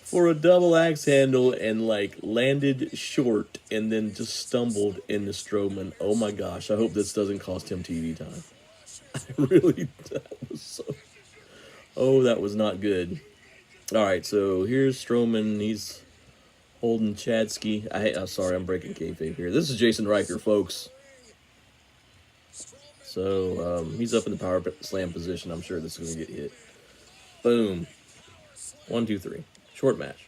for a double axe handle and like landed short and then just stumbled into Strowman. Oh my gosh, I hope this doesn't cost him TV time. I really, that was so... Oh, that was not good. Alright, so here's Strowman. He's holding Chadski. I'm sorry, I'm breaking kayfabe here. This is Jason Riker, folks. So, he's up in the power slam position. I'm sure this is going to get hit. Boom. 1, 2, 3. Short match.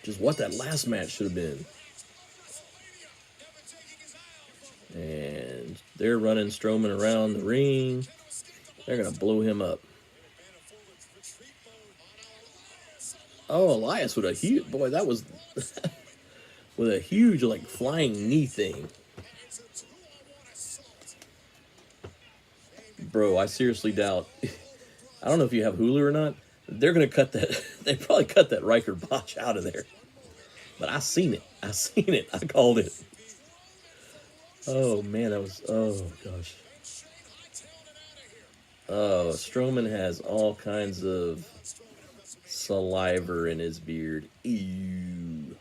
Just what that last match should have been. And they're running Strowman around the ring. They're going to blow him up. Oh, Elias with a huge... Boy, that was... with a huge, like, flying knee thing. Bro, I seriously doubt... I don't know if you have Hulu or not. They're going to cut that... They probably cut that Riker botch out of there. But I seen it. I called it. Oh, man, that was... Oh, gosh. Oh, Strowman has all kinds of saliva in his beard. Ew.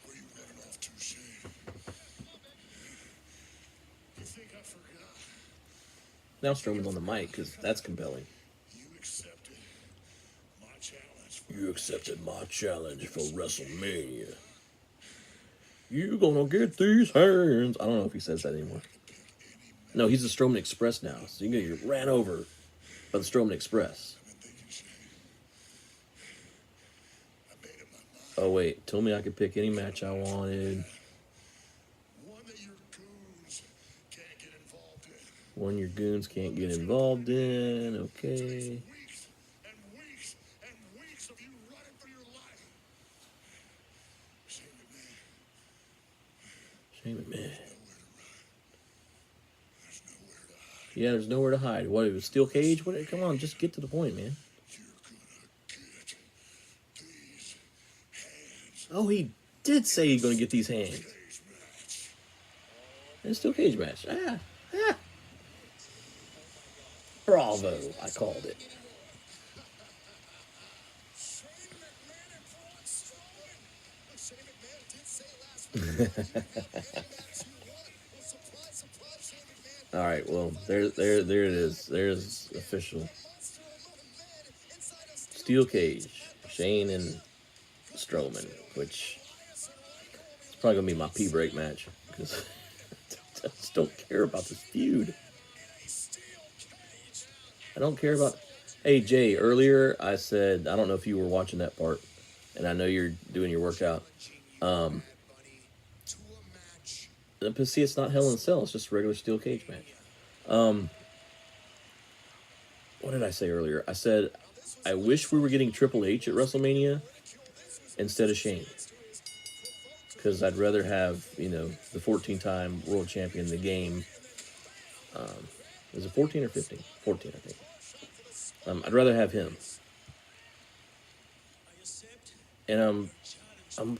Where you running off to, Shane? You think I forgot? Now Strowman's on the mic, because that's compelling. You accepted my challenge. You accepted my challenge for WrestleMania. You gonna get these hands. I don't know if he says that anymore. No, he's the Strowman Express now. So you're gonna get ran over by the Strowman Express. I've been thinking, Shane. I made up my mind. Oh wait, told me I could pick any match I wanted. One that your goons can't get involved in. One your goons can't get involved in. Okay. Weeks and weeks and weeks of you running for your life. Shane McMahon. Shame it, man. There's nowhere to hide. Yeah, there's nowhere to hide. What, it was steel cage? What? Come on, just get to the point, man. You're gonna get these hands. Oh, he did say he's gonna get these hands. Cage match. It's still cage match. Bravo, I called it. Shane McMahon and Braun Strowman. Shane McMahon did say last week. Surprise, surprise, Shane McMahon. All right, well, there it is. There's official steel cage, Shane and Strowman, which is probably gonna be my pee break match because I just don't care about this feud. I don't care about. Hey Jay, earlier I said I don't know if you were watching that part, and I know you're doing your workout. But see, it's not Hell in a Cell. It's just a regular steel cage match. What did I say earlier? I said I wish we were getting Triple H at WrestleMania instead of Shane, because I'd rather have the 14-time world champion in the game. Is it 14 or 15? 14, I think. I'd rather have him. And I'm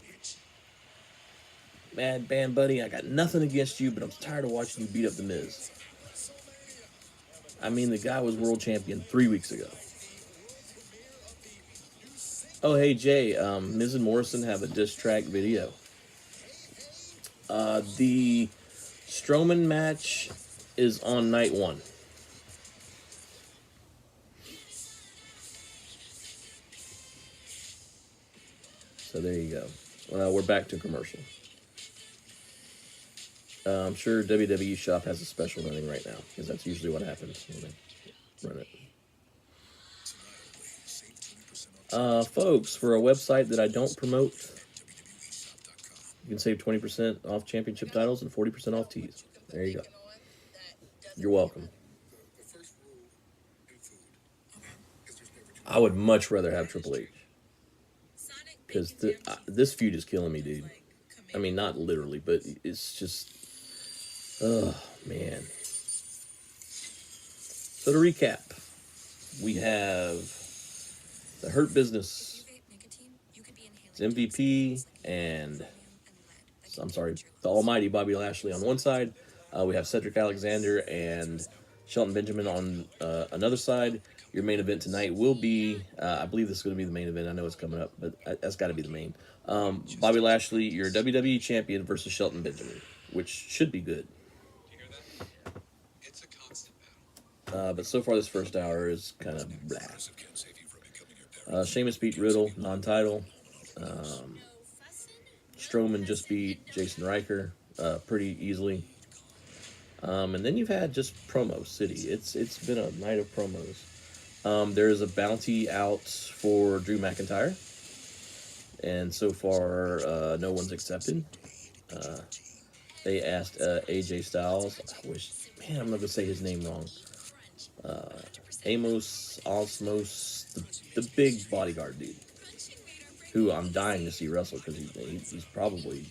mad, Band Buddy. I got nothing against you, but I'm tired of watching you beat up the Miz. I mean, the guy was world champion 3 weeks ago. Oh, hey Jay, Miz and Morrison have a diss track video. The Strowman match is on night 1. So there you go. We're back to commercial. I'm sure WWE Shop has a special running right now, because that's usually what happens when they run it. Folks, for a website that I don't promote, you can save 20% off championship titles and 40% off tees. There you go. You're welcome. I would much rather have Triple H, because this feud is killing me, dude. I mean, not literally, but it's just, oh man. So to recap, we have the Hurt Business, it's MVP, and I'm sorry, the Almighty Bobby Lashley on one side. We have Cedric Alexander and Shelton Benjamin on another side. Your main event tonight will be, I believe this is going to be the main event. I know it's coming up, but that's got to be the main. Bobby Lashley, your WWE champion, versus Shelton Benjamin, which should be good. But so far, this first hour is kind of blah. Sheamus beat Riddle, non-title. Strowman just beat Jason Riker pretty easily. And then you've had just promo city. It's been a night of promos. There is a bounty out for Drew McIntyre, and so far no one's accepted. They asked AJ Styles. I'm not gonna say his name wrong. Amos Osmos, the big bodyguard dude, who I'm dying to see wrestle, because he's probably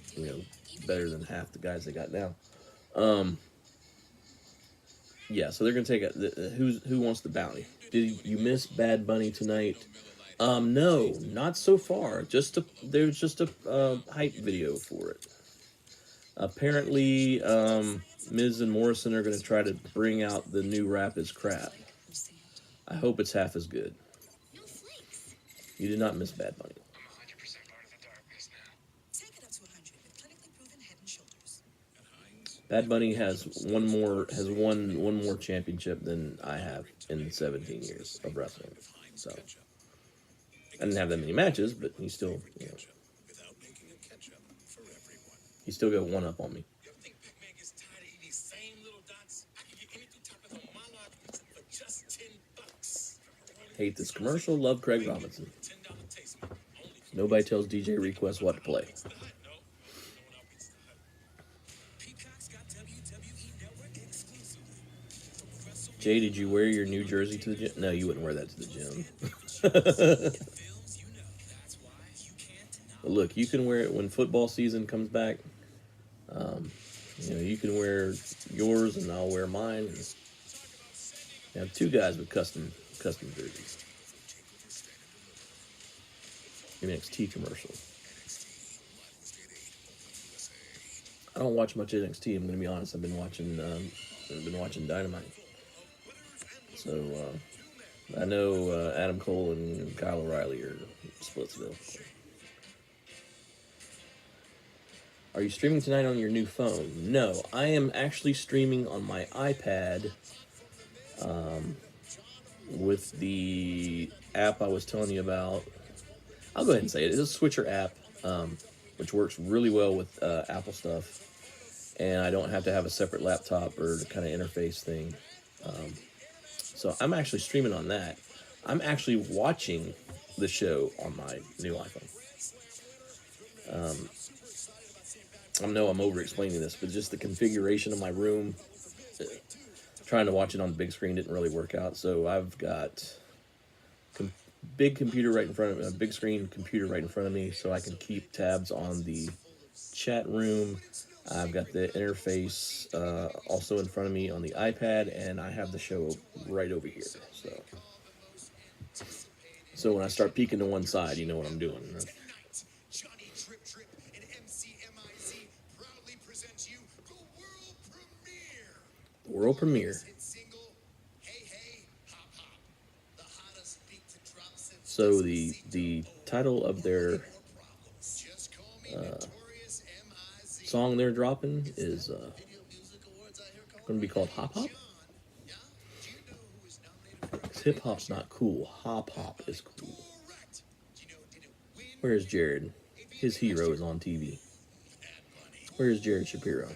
better than half the guys they got now. Yeah, so they're gonna take who wants the bounty. Did you miss Bad Bunny tonight? No, not so far. There's just a hype video for it. Apparently, Miz and Morrison are gonna try to bring out the new Rap is Crap. I hope it's half as good. You did not miss Bad Bunny. Bad Bunny has won one more championship than I have in 17 years of wrestling. So I didn't have that many matches, but he still got one up on me. Hate this commercial. Love Craig Robinson. Nobody tells DJ Request what to play. Jay, did you wear your new jersey to the gym? No, you wouldn't wear that to the gym. But look, you can wear it when football season comes back. You can wear yours, and I'll wear mine. And you have two guys with custom jerseys. NXT commercial. I don't watch much NXT. I'm gonna be honest. I've been watching Dynamite. So I know Adam Cole and Kyle O'Reilly are Splitsville. Are you streaming tonight on your new phone? No, I am actually streaming on my iPad with the app I was telling you about. I'll go ahead and say it. It's a Switcher app, which works really well with Apple stuff. And I don't have to have a separate laptop or the kind of interface thing. So I'm actually streaming on that. I'm actually watching the show on my new iPhone. I know I'm over-explaining this, but just the configuration of my room, trying to watch it on the big screen didn't really work out. So I've got big computer right in front of me, a big screen computer right in front of me, so I can keep tabs on the chat room. I've got the interface also in front of me on the iPad, and I have the show right over here. So So when I start peeking to one side, you know what I'm doing. Tonight, Johnny Drip Drip and MCMIZ proudly present you the world premiere. World premiere. Hit single, Hey Hey Hop Hop. The hottest beat to drop since So the title of their Just call me Notorious M.I.Z. song they're dropping is Video Music Awards I hear called going to be called Hop Hop. John. Yeah? Do you know who is nominated for Hip hop's not cool. Hop hop is cool. Correct. Do you know, did it win? Where's Jared? His hero is on TV. Where's Jared Shapiro?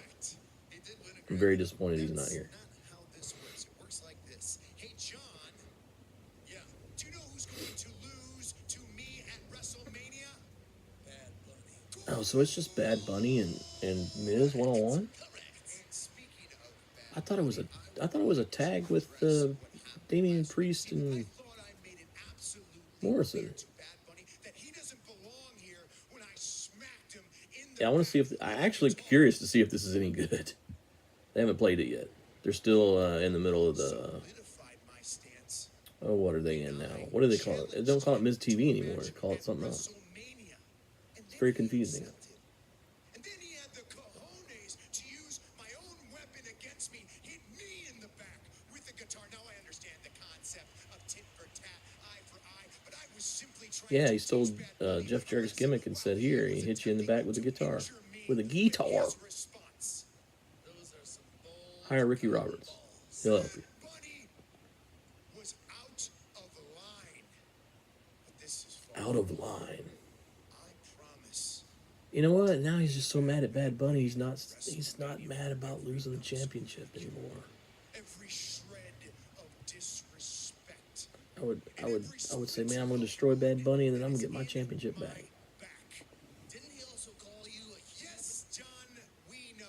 It did win a I'm very disappointed he's not here. Not how this works. It works like this. Hey, John. Yeah. Do you know who's going to lose to me at WrestleMania? Bad Bunny. Oh, so it's just Bad Bunny and Miz 101? Correct. And speaking of Bad I thought it was a tag with Damian Priest and I thought I made it absolutely Morrison. clear to Bad Bunny that he doesn't belong here when I smacked him in the Yeah, I want to see if I'm actually curious to see if this is any good. They haven't played it yet. They're still in the middle of the solidified my stance. oh, what are they in now? What do they call it? They don't call it Miz TV anymore. They call it something else. WrestleMania. And It's very then he confusing. accepted. And then he had the cojones to use my own weapon against me, hit me in the back with the guitar. Now I understand the concept of tit for tat, eye for eye, but I was simply trying Yeah, to he stole teach Bad Bunny Jeff that Jarrett's wrestling gimmick and said, "Here," he hit you in the back with a guitar, injure me with a guitar. his response. Those are some bold Hire Ricky Roberts. He'll help you. Bunny was out of line. But this is far. Out of line. I promise. You know what? Now he's just so mad at Bad Bunny. He's not mad about losing the championship anymore. Every shred of disrespect. I would say, man, I'm gonna destroy Bad Bunny and then I'm gonna get my championship back. Back. Didn't he also call you a yes, John? We know.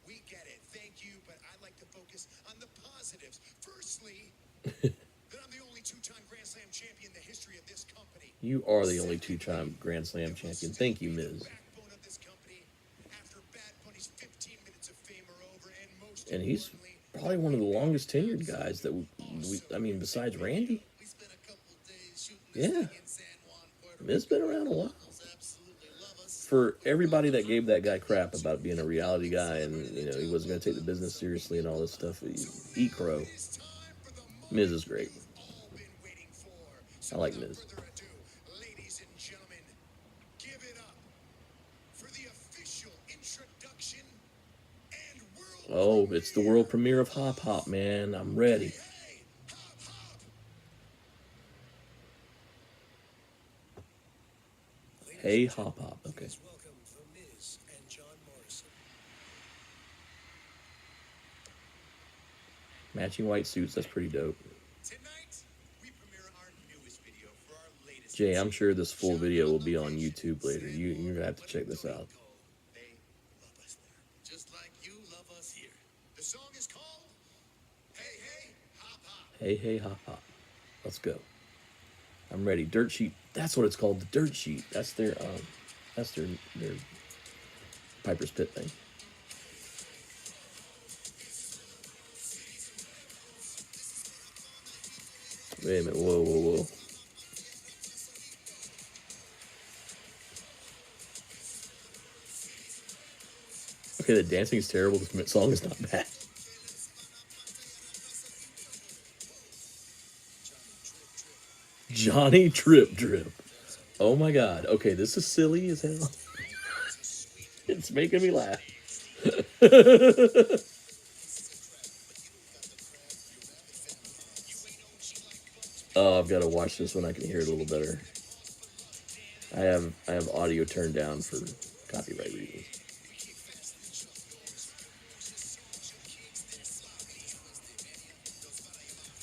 We get it. Thank you, but I'd like to focus on the positives. Firstly, that I'm the only two-time Grand Slam champion in the history of this company. You are the only two-time Grand Slam champion. Thank you, Miz. Backbone of this company after Bad Bunny's 15 minutes of fame are over, and most And he's importantly, probably one of the longest tenured guys that I mean, besides Randy. we spent a couple days shooting this Yeah. thing in San Juan, Puerto Miz been around a while. Rico. Absolutely love us. For everybody that gave that guy crap about being a reality guy and, you know, he wasn't going to take the business seriously and all this stuff, eat crow. It's time for the moment Miz is great. we've all been waiting for. I like without Miz. further ado, ladies and gentlemen, give it up for the official introduction and world Oh, it's the world premiere of Hop Hop, man. I'm ready. Hey, hop, hop. Hey, Hop Hop. Okay. Please welcome The Miz and John Morrison. Matching white suits. That's pretty dope. Tonight, we premiere our newest video for our latest. Jay, I'm sure this full video will be on YouTube later. You're going to have to check this out. They love us there, just like you love us here. The song is called Hey Hey Hop Hop. Hey, hey, Hop Hop. Let's go. I'm ready. Dirt Sheet. That's what it's called. The Dirt Sheet. That's their Piper's Pit thing. Wait a minute. Whoa, whoa, whoa. Okay, the dancing is terrible. This song is not bad. Johnny Drip Drip. Oh my god. Okay, this is silly as hell. It's making me laugh. Oh, I've got to watch this when I can hear it a little better. I have audio turned down for copyright reasons.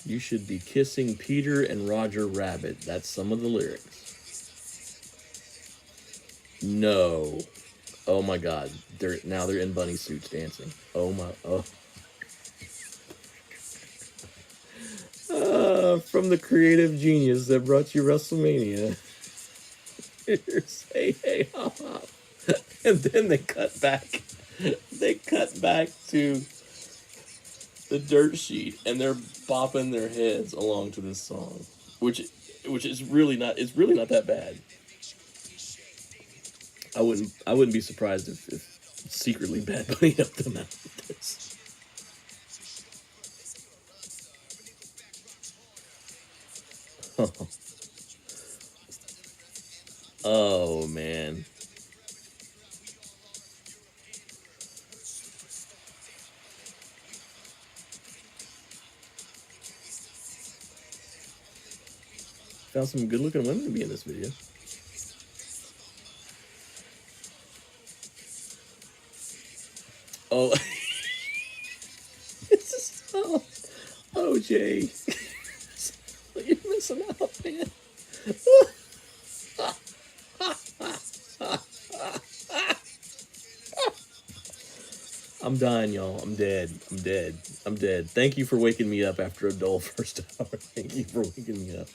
You should be kissing Peter and Roger Rabbit. That's some of the lyrics. No. Oh my god. They're in bunny suits dancing. Oh my from the creative genius that brought you WrestleMania. Here's Hey Hey Hop Hop. And then they cut back. They cut back to the Dirt Sheet and they're bopping their heads along to this song, which which is really not. It's really not that bad. I wouldn't be surprised if secretly Bad Bunny helped them out with this. Oh man, found some good-looking women to be in this video. Oh, it's just oh Jay, you're missing out, man. I'm dying, y'all. I'm dead. I'm dead. I'm dead. Thank you for waking me up after a dull first hour. Thank you for waking me up.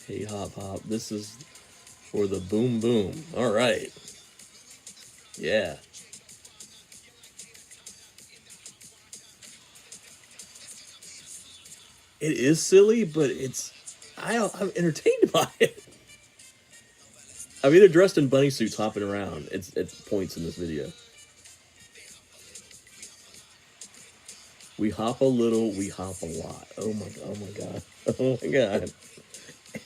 Hey, hop, hop. This is for the boom, boom. All right. Yeah. It is silly, but I'm entertained by it. I'm either dressed in bunny suits hopping around. It's at points in this video. We hop a little, we hop a lot. Oh my god. Oh my god.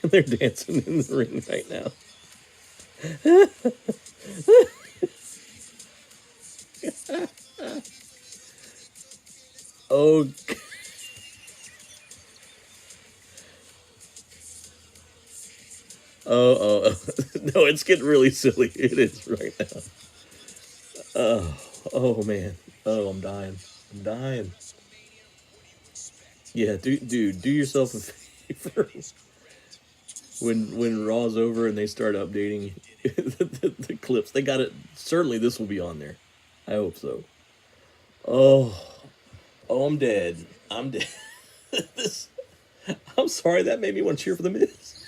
And they're dancing in the ring right now. Oh, oh. No, it's getting really silly. It is right now. Oh man. Oh, I'm dying. I'm dying. Yeah, dude, do yourself a favor. When Raw's over and they start updating the clips, they got it. Certainly, this will be on there. I hope so. Oh, oh, I'm dead. I'm dead. this, I'm sorry. That made me want to cheer for the Miz.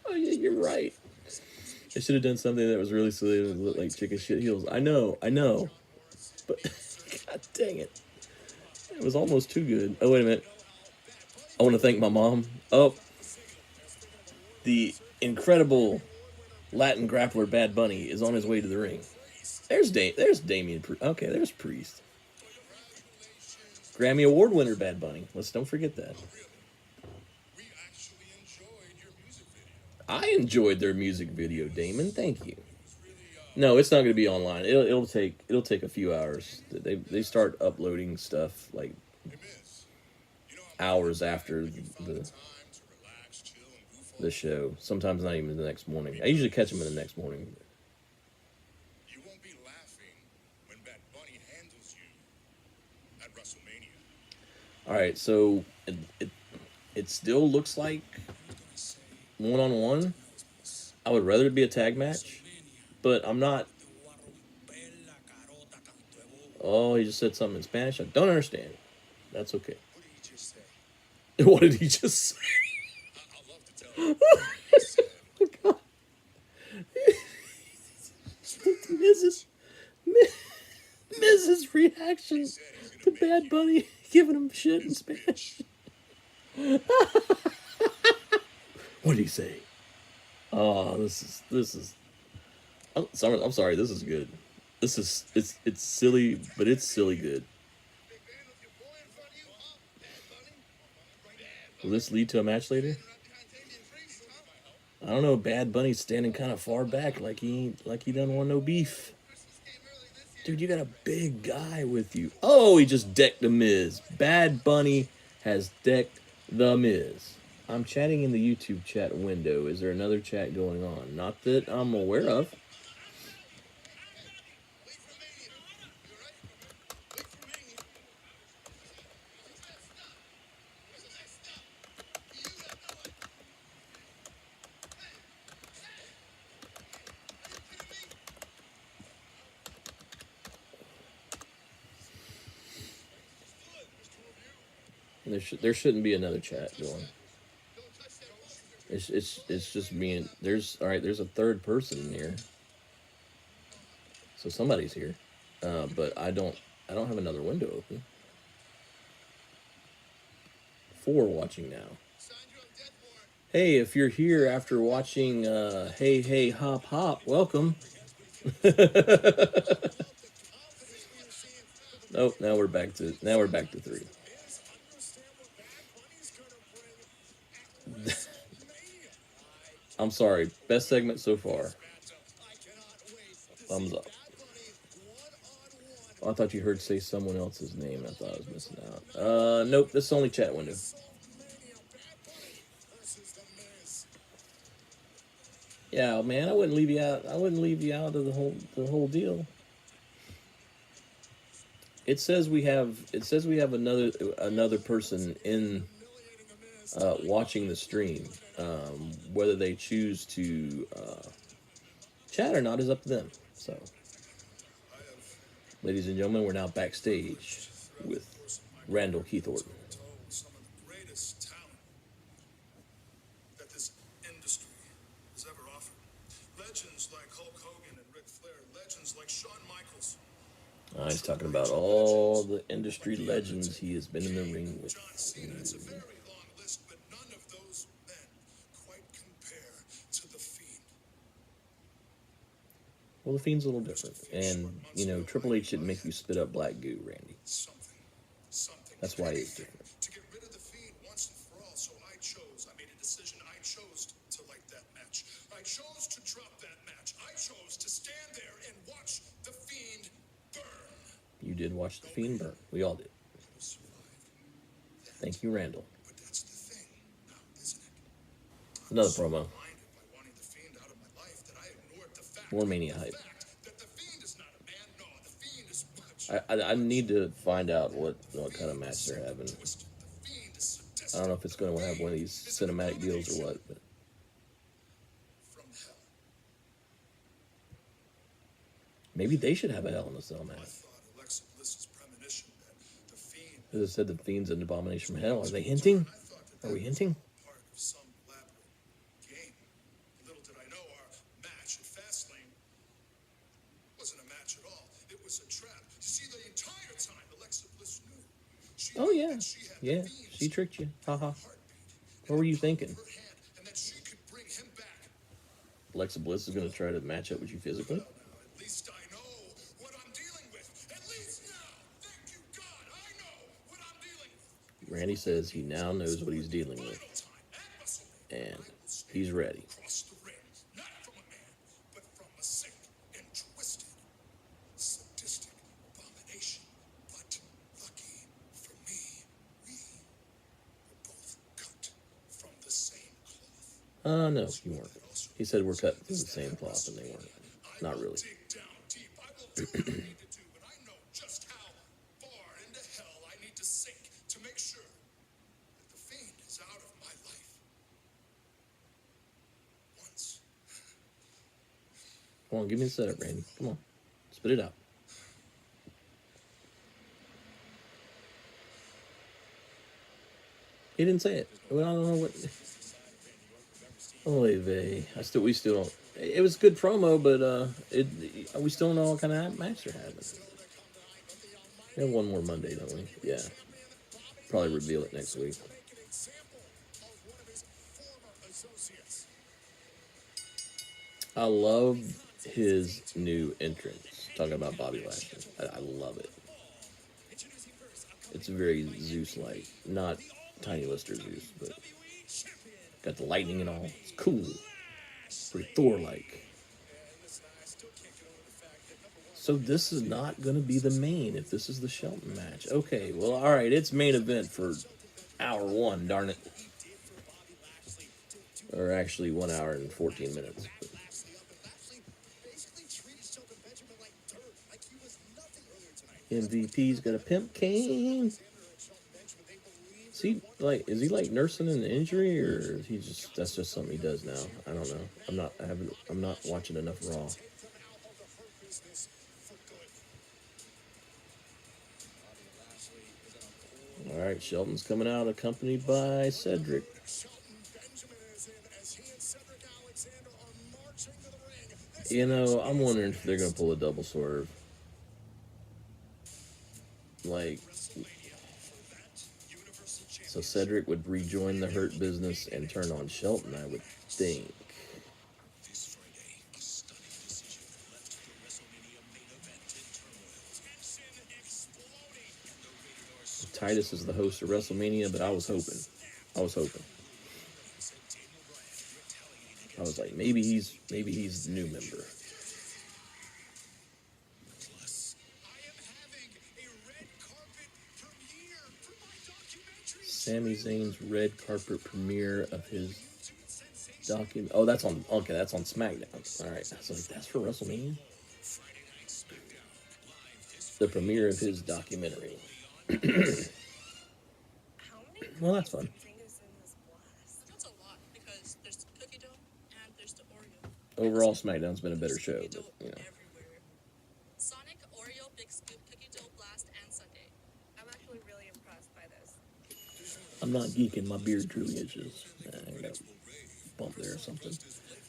Oh yeah, you're right. They should have done something that was really silly and looked like chicken shit heels. I know, but god dang it, it was almost too good. Oh wait a minute. I want to thank my mom. Oh, the incredible Latin grappler Bad Bunny is on his way to the ring. There's Damien. Okay, there's Priest. Grammy Award winner Bad Bunny. Let's don't forget that. We actually enjoyed your music video. I enjoyed their music video, Damon. Thank you. It was really, No, it's not going to be online. It'll take a few hours. They start uploading stuff like hey, Miz, you know I'm hours after you find the the time to relax, chill, and goof off. the show. Sometimes not even the next morning. I usually catch them in the next morning. You won't be laughing when Bad Bunny handles you at WrestleMania. All right, so it still looks like one on one. I would rather it be a tag match, but I'm not. Oh, he just said something in Spanish. I don't understand. That's okay. What did he just say? What did he just say? I'd love to tell you. He said, Mrs. Mrs. reaction to Bad Bunny giving him shit in Spanish. What did he say? Oh, this is. I'm sorry. This is good. This is it's silly, but it's silly good. big man with your boy in front of you, huh? Bad Bunny? Will this lead to a match later? You're not behind Damien Priest, huh? I don't know. Bad Bunny's standing kind of far back, like he doesn't want no beef. Christmas game early this year. Dude, you got a big guy with you. Oh, he just decked the Miz. Bad Bunny has decked the Miz. I'm chatting in the YouTube chat window. Is there another chat going on? Not that I'm aware of. Wait for Mania. You alright? Wait for Mania. This is messed up. You have no idea. Are you kidding me? There shouldn't be another chat going. Don't touch that ball. It's just me and there's a third person in here. So somebody's here. But I don't have another window open. before watching now. Hey, if you're here after watching Hey Hey Hop Hop, welcome. Nope, now we're back to 3. I'm sorry, best segment so far. Thumbs up. Oh, I thought you heard say someone else's name. I thought I was missing out. Nope, this is only chat window. Yeah, man, I wouldn't leave you out. I wouldn't leave you out of the whole deal. It says we have another person in watching the stream. Whether they choose to chat or not is up to them. So, ladies and gentlemen, we're now backstage with Randall Keith Orton. Some of the greatest talent that this industry has ever offered. Legends like Hulk Hogan and Ric Flair, legends like Shawn Michaels. He's talking about all the industry legends he has been in the ring with. John Cena, it's a very long list, but none of those men quite compare to The Fiend. Well, the Fiend's a little different, and Triple H didn't make you spit up black goo, Randy. Something. That's why he's different. To get rid of The Fiend once and for all, so I made a decision. I chose to like that match. I chose to drop that match. I chose to stand there and watch The Fiend burn. You did watch the Fiend burn. We all did. Thank you, Randall. But that's the thing now, isn't it? Another promo. Blinded by wanting The Fiend out of my life that I ignored the fact More Mania hype. that The Fiend is not a man. No, The Fiend is much. I need to find out what kind of match they're having. Twisted. The Fiend is sadistic. I don't know if it's going to have one of these cinematic deals or what, but From hell. maybe they should have a Hell in a Cell I match. thought Alexa Bliss's premonition that The Fiend As I said, the Fiend's an abomination from hell. Are they hinting? I thought that Are we that hinting? was part of some elaborate game. Little did I know our match at Fastlane wasn't a match at all. It was a trap. You see, the entire time Alexa Bliss knew. She Oh, knew yeah. that she had Yeah, the Fiend's she tricked you. Haha. heartbeat What were you in the palm of thinking? her hand, and that she could bring him back. Alexa Bliss is going to try to match up with you physically? At least I know what I'm dealing with. At least now, thank you God, I know what I'm dealing with. Randy says he now knows what he's dealing with, Final time at WrestleMania. and he's ready. Across the ring, not from a man, but from a sick and twisted, sadistic abomination. But lucky for me, we were both cut from the same cloth. No, you weren't. He said we're cut from the same cloth, and they weren't. Not really. Dig down deep. I will do what I need to do, but I know just how far into hell I need to sink to make sure that The Fiend is out of my life. Once. Come on, give me the setup, Randy. Come on. Spit it out. He didn't say it. Well, I don't know what. Oy vey. We still don't. It was a good promo, but we still don't know what kind of match they're having. We have one more Monday, don't we? Yeah. Probably reveal it next week. Make an example of one of his former associates. I love his new entrance. Talking about Bobby Lashley. I love it. It's very Zeus-like. Not Tiny Lister Zeus, but got the lightning and all. It's cool. Pretty Thor-like. So this is not going to be the main if this is the Shelton match. Okay, well, all right. It's main event for hour 1, darn it. Or actually 1 hour and 14 minutes. But MVP's got a pimp cane. Is he like nursing an injury, or is he that's just something he does now? I don't know. I'm not watching enough Raw. All right, Shelton's coming out accompanied by Cedric. I'm wondering if they're gonna pull a double swerve. Like, So Cedric would rejoin the Hurt Business and turn on Shelton, I would think. This Friday, a stunning decision left the WrestleMania main event in turmoil. Tension exploding. The Rated R Titus is the host of WrestleMania, but I was hoping. I was hoping. said Daniel Bryan retaliating I was like, maybe he's the new member. Plus, I am having a red carpet premiere for my documentary. Sami Zayn's red carpet premiere of his document. Oh, that's on. Okay, that's on SmackDown. All right, so like that's for WrestleMania. Friday Night SmackDown live this The premiere of his documentary. How many Well, that's fun. fingers in this blast? That's a lot because there's the cookie dough and there's the Oreo. Overall, SmackDown's been a better show, Cookie but dough you know. everywhere. Sonic, Oreo, Big Scoop, cookie dough, blast, and sundae. I'm actually really impressed by this. I'm not geeking. My beard truly itches. I got a bump there or something.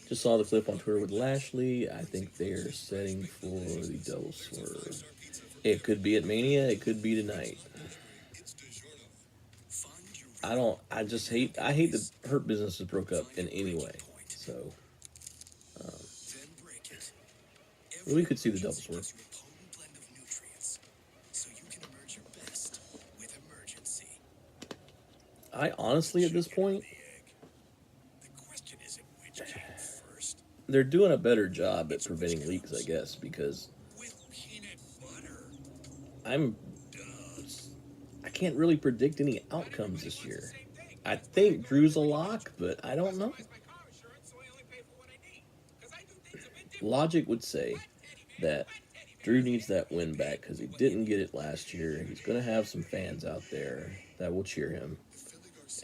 Just saw the clip on Twitter with Lashley. I think they're setting for the double swerve. It could be at Mania. It could be tonight. I just hate. I hate the Hurt Business is broke up in any way. So we could see the double swerve. potent blend of nutrients, so you can emerge your best with emergency. I honestly, at this point, The question isn't which came first. they're doing a better job at preventing leaks, I guess, because With peanut butter. I can't really predict any outcomes this year. I think Drew's a lock, but I don't know. Logic would say that Drew needs that win back because he didn't get it last year. He's going to have some fans out there that will cheer him,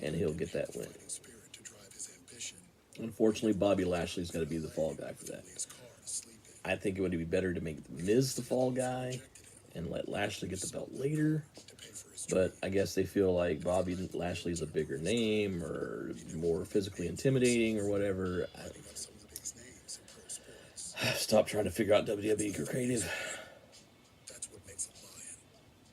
and he'll get that win. Spirit to drive his ambition. Unfortunately, Bobby Lashley's going to be the fall guy for that. His car to sleep in. I think it would be better to make The Miz the fall guy and let Lashley get the belt later. But I guess they feel like Bobby Lashley's a bigger name or more physically intimidating or whatever. Some of the biggest names in pro sports. Stop trying to figure out WWE creative. That's what makes a lion.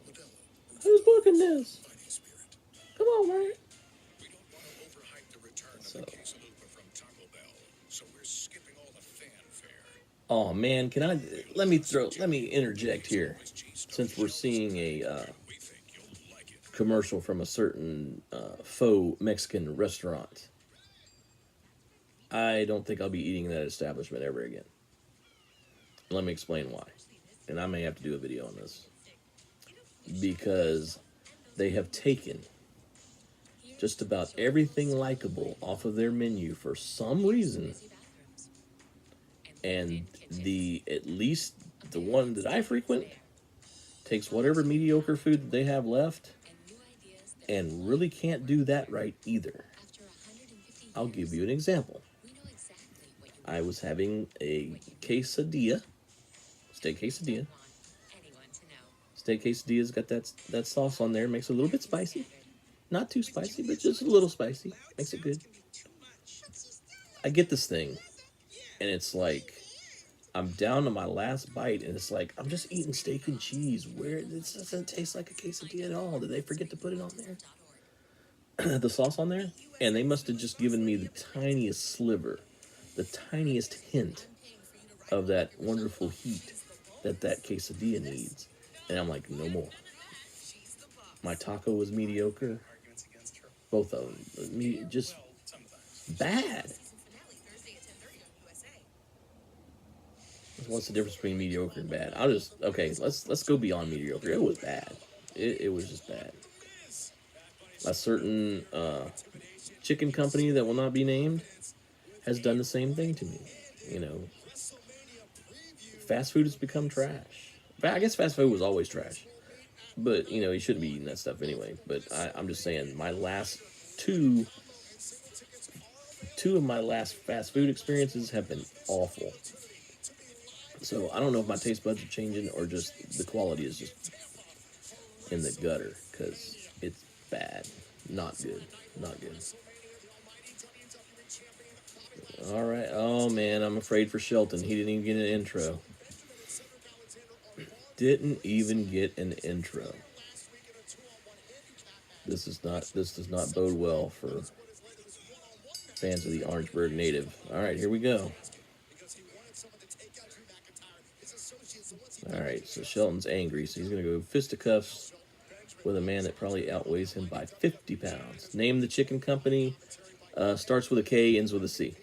Modelo. Who's booking this? Fighting spirit. Come on, man. We don't want to overhype the return of So. the quesadilla from Taco Bell, so we're skipping all the fanfare. Oh man, let me interject here, since we're seeing a We think you'll like it. commercial from a certain faux Mexican restaurant. I don't think I'll be eating in that establishment ever again. Let me explain why. And I may have to do a video on this. Because they have taken just about everything likable off of their menu for some reason. And at least the one that I frequent takes whatever mediocre food that they have left and really can't do that right either. I'll give you an example. I was having a quesadilla, steak quesadilla. Steak quesadilla's got that sauce on there, makes it a little bit spicy. Not too spicy, but just a little spicy. Makes it good. I get this thing, and it's like, I'm down to my last bite, and it's like, I'm just eating steak and cheese. This doesn't taste like a quesadilla at all. Did they forget to put it on there? The sauce on there? And they must have just given me the tiniest sliver, the tiniest hint of that wonderful heat that quesadilla needs. And I'm like, no more. My taco was mediocre. Both of them. Just bad. What's the difference between mediocre and bad? Let's go beyond mediocre. It was bad. It was just bad. A certain chicken company that will not be named has done the same thing to me. You know, fast food has become trash. I guess fast food was always trash. But, you know, you shouldn't be eating that stuff anyway. But I'm just saying, my last two of my last fast food experiences have been awful. So I don't know if my taste buds are changing or just the quality is just in the gutter, because it's bad. Not good. Not good. All right. Oh, man, I'm afraid for Shelton. He didn't even get an intro. Didn't even get an intro. This does not bode well for fans of the Orangeburg native. All right, here we go. All right, so Shelton's angry, so he's going to go fisticuffs with a man that probably outweighs him by 50 pounds. Name the chicken company. Starts with a K, ends with a C.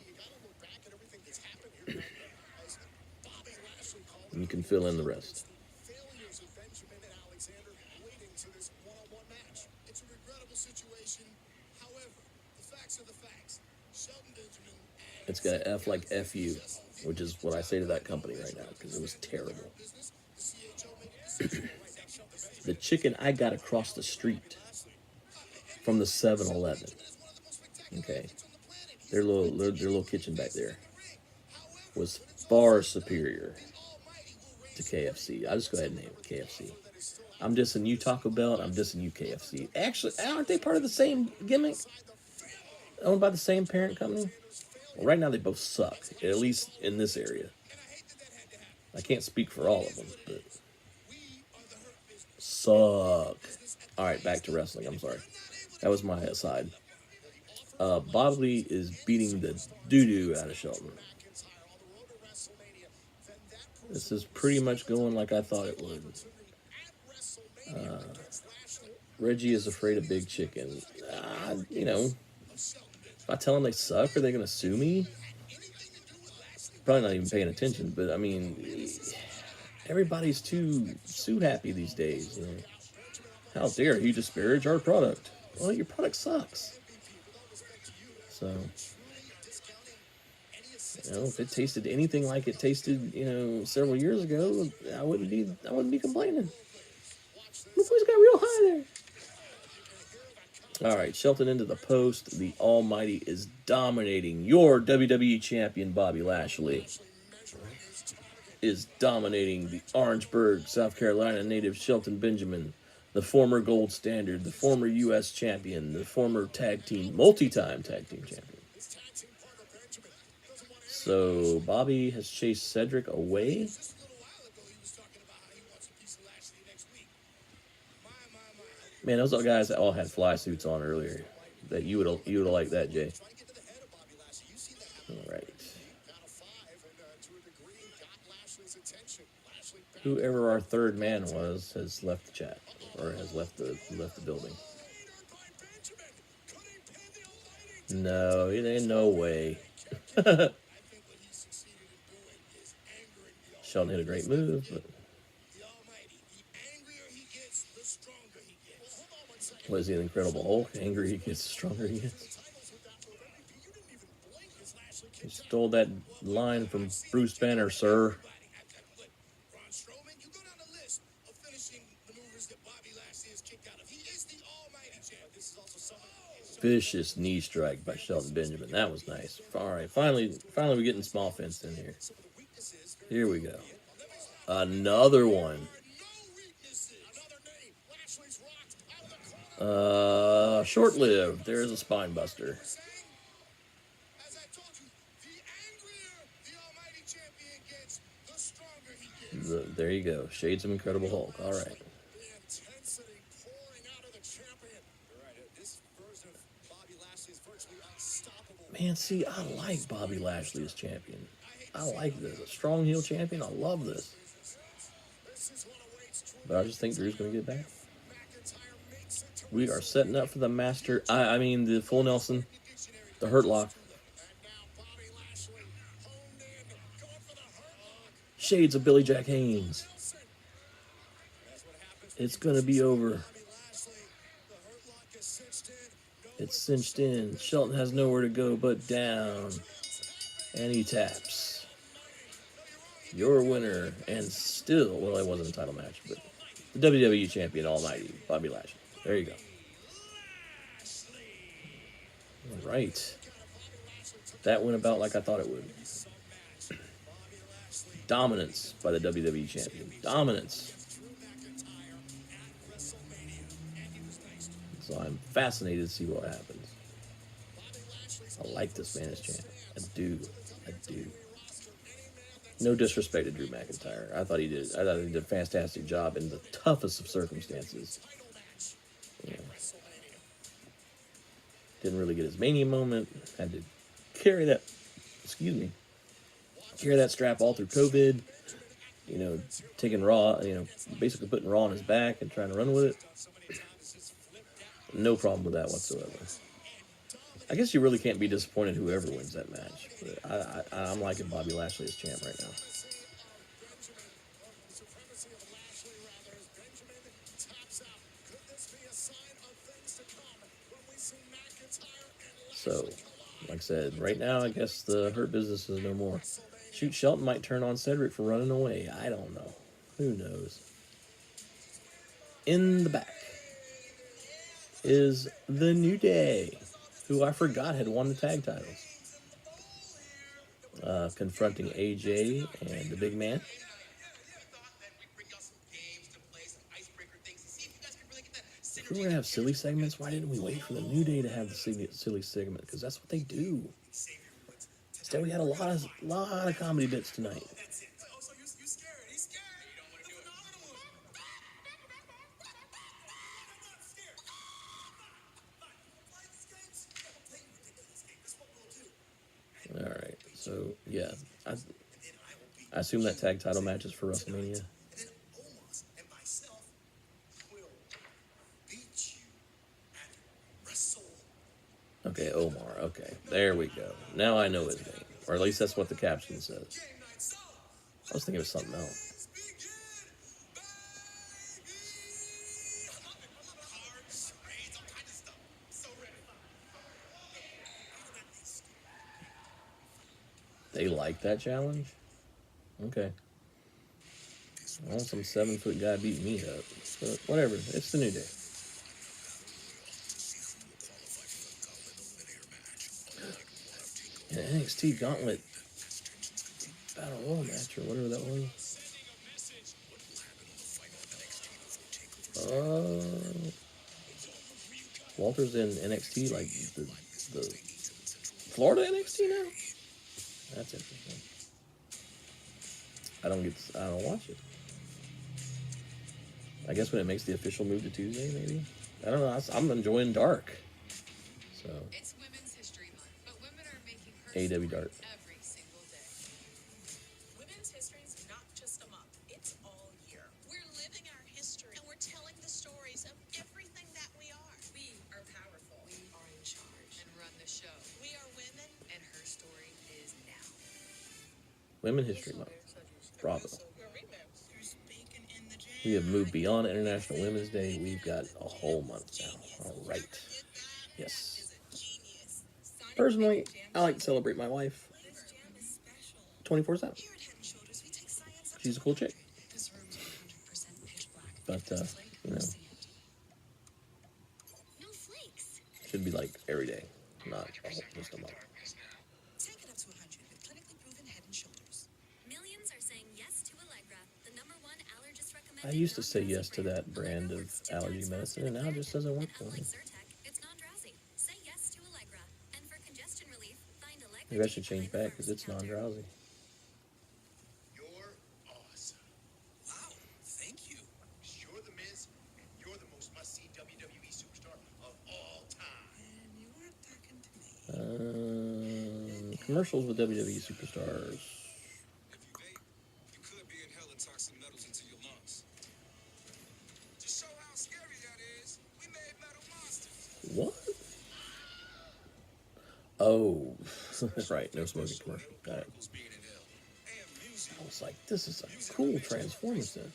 You can fill in the rest. Failures of Benjamin and Alexander leading to this one-on-one match. It's a regrettable situation. However, the facts are the facts. Shelton Benjamin and It's got F like FU, which is what I say to that company right now because it was terrible. The chicken I got across the street from the 7-Eleven. Okay, their little kitchen back there was far superior to KFC. I'll just go ahead and name it KFC. I'm dissing you Taco Bell. I'm dissing you KFC. Actually, aren't they part of the same gimmick? Owned by the same parent company? Well, right now they both suck, at least in this area. I can't speak for all of them, but suck. All right, back to wrestling. I'm sorry. That was my aside. Bobby is beating the doo-doo out of Shelton. This is pretty much going like I thought it would. Reggie is afraid of Big Chicken. If I tell them they suck, are they going to sue me? Probably not even paying attention, but I mean, everybody's too sue-happy these days. How dare he disparage our product? Well, your product sucks. So, if it tasted anything like it tasted, several years ago, I wouldn't be complaining. The voice got real high there. All right, Shelton into the post. The Almighty is dominating. Your WWE champion, Bobby Lashley, is dominating the Orangeburg, South Carolina native Shelton Benjamin, the former gold standard, the former U.S. champion, the former multi-time tag team champion. So Bobby has chased Cedric away. Man, those are guys that all had fly suits on earlier. That you would have liked that, Jay. All right. Whoever our third man was has left the chat or has left the building. No, ain't no way. Sheldon hit a great move, but was he an Incredible Hulk? Angry he gets, the stronger he gets. He stole that line from Bruce Banner, sir. Vicious knee strike by Shelton Benjamin. That was nice. All right, finally we're getting small fenced in here. Here we go. Another one. Short-lived. There's a spine buster. There you go. Shades of Incredible Hulk. All right. Man, see, I like Bobby Lashley as champion. I like this. A strong heel champion. I love this. But I just think Drew's going to get back. We are setting up for the master. The full Nelson. The Hurt Lock. Shades of Billy Jack Haynes. It's going to be over. It's cinched in. Shelton has nowhere to go but down. And he taps. Your winner. And still, well, it wasn't a title match, but the WWE champion almighty, Bobby Lashley. There you go. All right. That went about like I thought it would. Dominance by the WWE champion. Dominance. So I'm fascinated to see what happens. I like this man as champ. I do. No disrespect to Drew McIntyre. I thought he did a fantastic job in the toughest of circumstances. Didn't really get his Mania moment. Had to carry that, excuse me, carry that strap all through COVID. You know, taking Raw, you know, basically putting Raw on his back and trying to run with it. No problem with that whatsoever. I guess you really can't be disappointed whoever wins that match. But I'm liking Bobby Lashley as champ right now. Supremacy of Lashley, rather, as Benjamin taps out. Could this be a sign of things to come when we see McIntyre and So, Lashley collide? like I said, right now I guess the Hurt Business is no more. Shoot, Shelton might turn on Cedric for running away. I don't know. Who knows? In the back is the New Day, who I forgot had won the tag titles. Confronting AJ and the big man. If we were going to have silly segments, why didn't we wait for the New Day to have the silly segment? Because that's what they do. Instead, we had a lot of comedy bits tonight. All right, so yeah, I assume that tag title match is for WrestleMania. Okay, Omar. Okay, there we go. Now I know his name, or at least that's what the caption says. I was thinking it was something else. They like that challenge? Okay. Well, some 7-foot guy beat me up. But whatever. It's the New Day. An NXT Gauntlet Battle Royal match or whatever that was. Walter's in NXT, like the Florida NXT now? That's interesting. I don't watch it. I guess when it makes the official move to Tuesday, maybe? I don't know. I'm enjoying Dark. So. It's Women's History Month, but women are making her AEW story Dark. every single day. Women's history is not just a month, it's all year. We're living our history and we're telling the stories of everything that we are. We are powerful. We are in charge and run the show. We are women. And her story is now. Women History Month. Bravo. We're women. There's bacon in the jam. We have moved beyond International Women's Day. We've got a whole month now. All right. Yes. Personally, I like to celebrate my wife 24/7. She's a cool chick. This room's 100% pitch black. But, you know, No flakes. should be like every day, not just a month. Take it up to 100 with clinically proven Head and Shoulders. Millions are saying yes to Allegra, the #1 allergist recommended. I used to say yes to that brand of allergy medicine, and now it just doesn't work for me. It's non-drowsy. Say yes to Allegra. And for congestion relief, find Allegra. Maybe I should change back because it's non-drowsy. You're awesome. Wow, thank you. You're the Miz, and you're the most must-see WWE superstar of all time. And you weren't talking to me. Commercials with WWE superstars. If you vape, you could be inhaling toxic metals into your lungs. To show how scary that is, we made metal monsters. What? Oh, right. No smoking commercial. Got it. Being inhaled. And music. I was like, this is a cool Transformers then.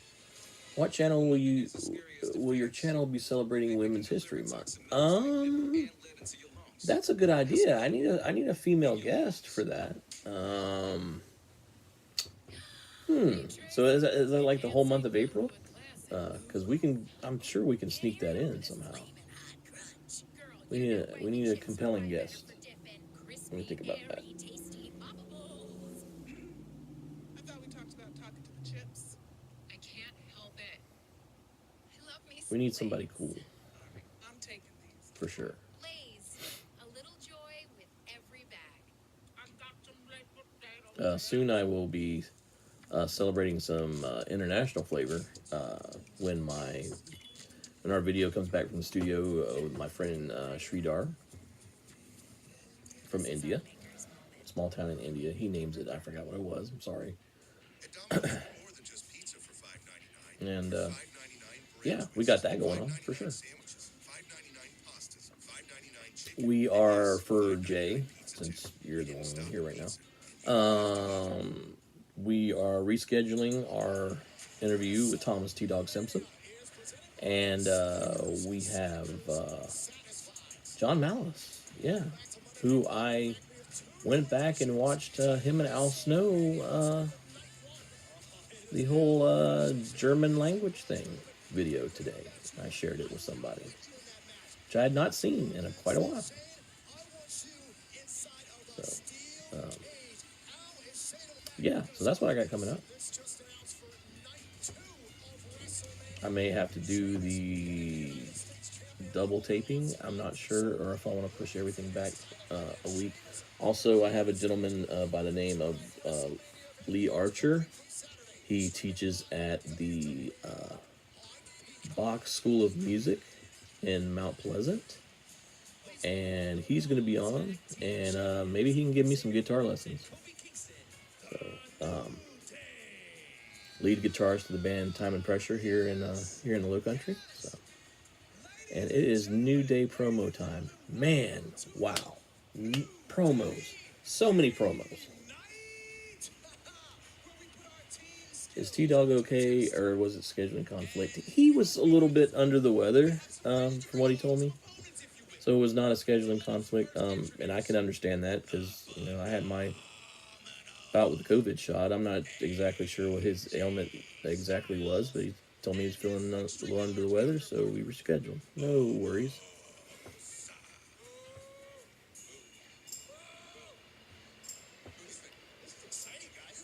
What channel will your channel be celebrating Women's History Month? And led into your lungs. That's a good idea. I need a female guest for that. So is that like the whole month of April? Because I'm sure we can sneak that in somehow. We need a compelling guest. Let me think about that. I thought we talked about talking to the chips. I can't help it. I love me We need somebody cool I'm taking these. for sure. Lay's. A little joy with every bag. I got some baked potatoes. Soon I will be celebrating some international flavor when our video comes back from the studio with my friend Sridhar. from India, small town in India. He names it. I forgot what it was. I'm sorry. At Domino's, more than just pizza for $5.99. And $5.99 yeah, we got that going on for sure. sandwiches, $5.99 pastas, $5.99 chicken. We are for Jay, since you're the only one here right now. We are rescheduling our interview with Thomas T. Dog Simpson, and we have John Malice, yeah, who I went back and watched him and Al Snow the whole German language thing video today. I shared it with somebody, which I had not seen in quite a while. So, yeah, so that's what I got coming up. I may have to do the double taping. I'm not sure, or if I want to push everything back a week. Also, I have a gentleman by the name of Lee Archer. He teaches at the Bach School of Music in Mount Pleasant, and he's going to be on, and maybe he can give me some guitar lessons. So, lead guitarist to the band Time and Pressure here in the Low Country. So, and it is New Day promo time. Man, wow, promos, so many promos. Is T-Dog okay, or was it scheduling conflict? He was a little bit under the weather, from what he told me. So it was not a scheduling conflict, and I can understand that because, you know, I had my bout with the COVID shot. I'm not exactly sure what his ailment exactly was, but he told me he was feeling a little under the weather, so we rescheduled. No worries.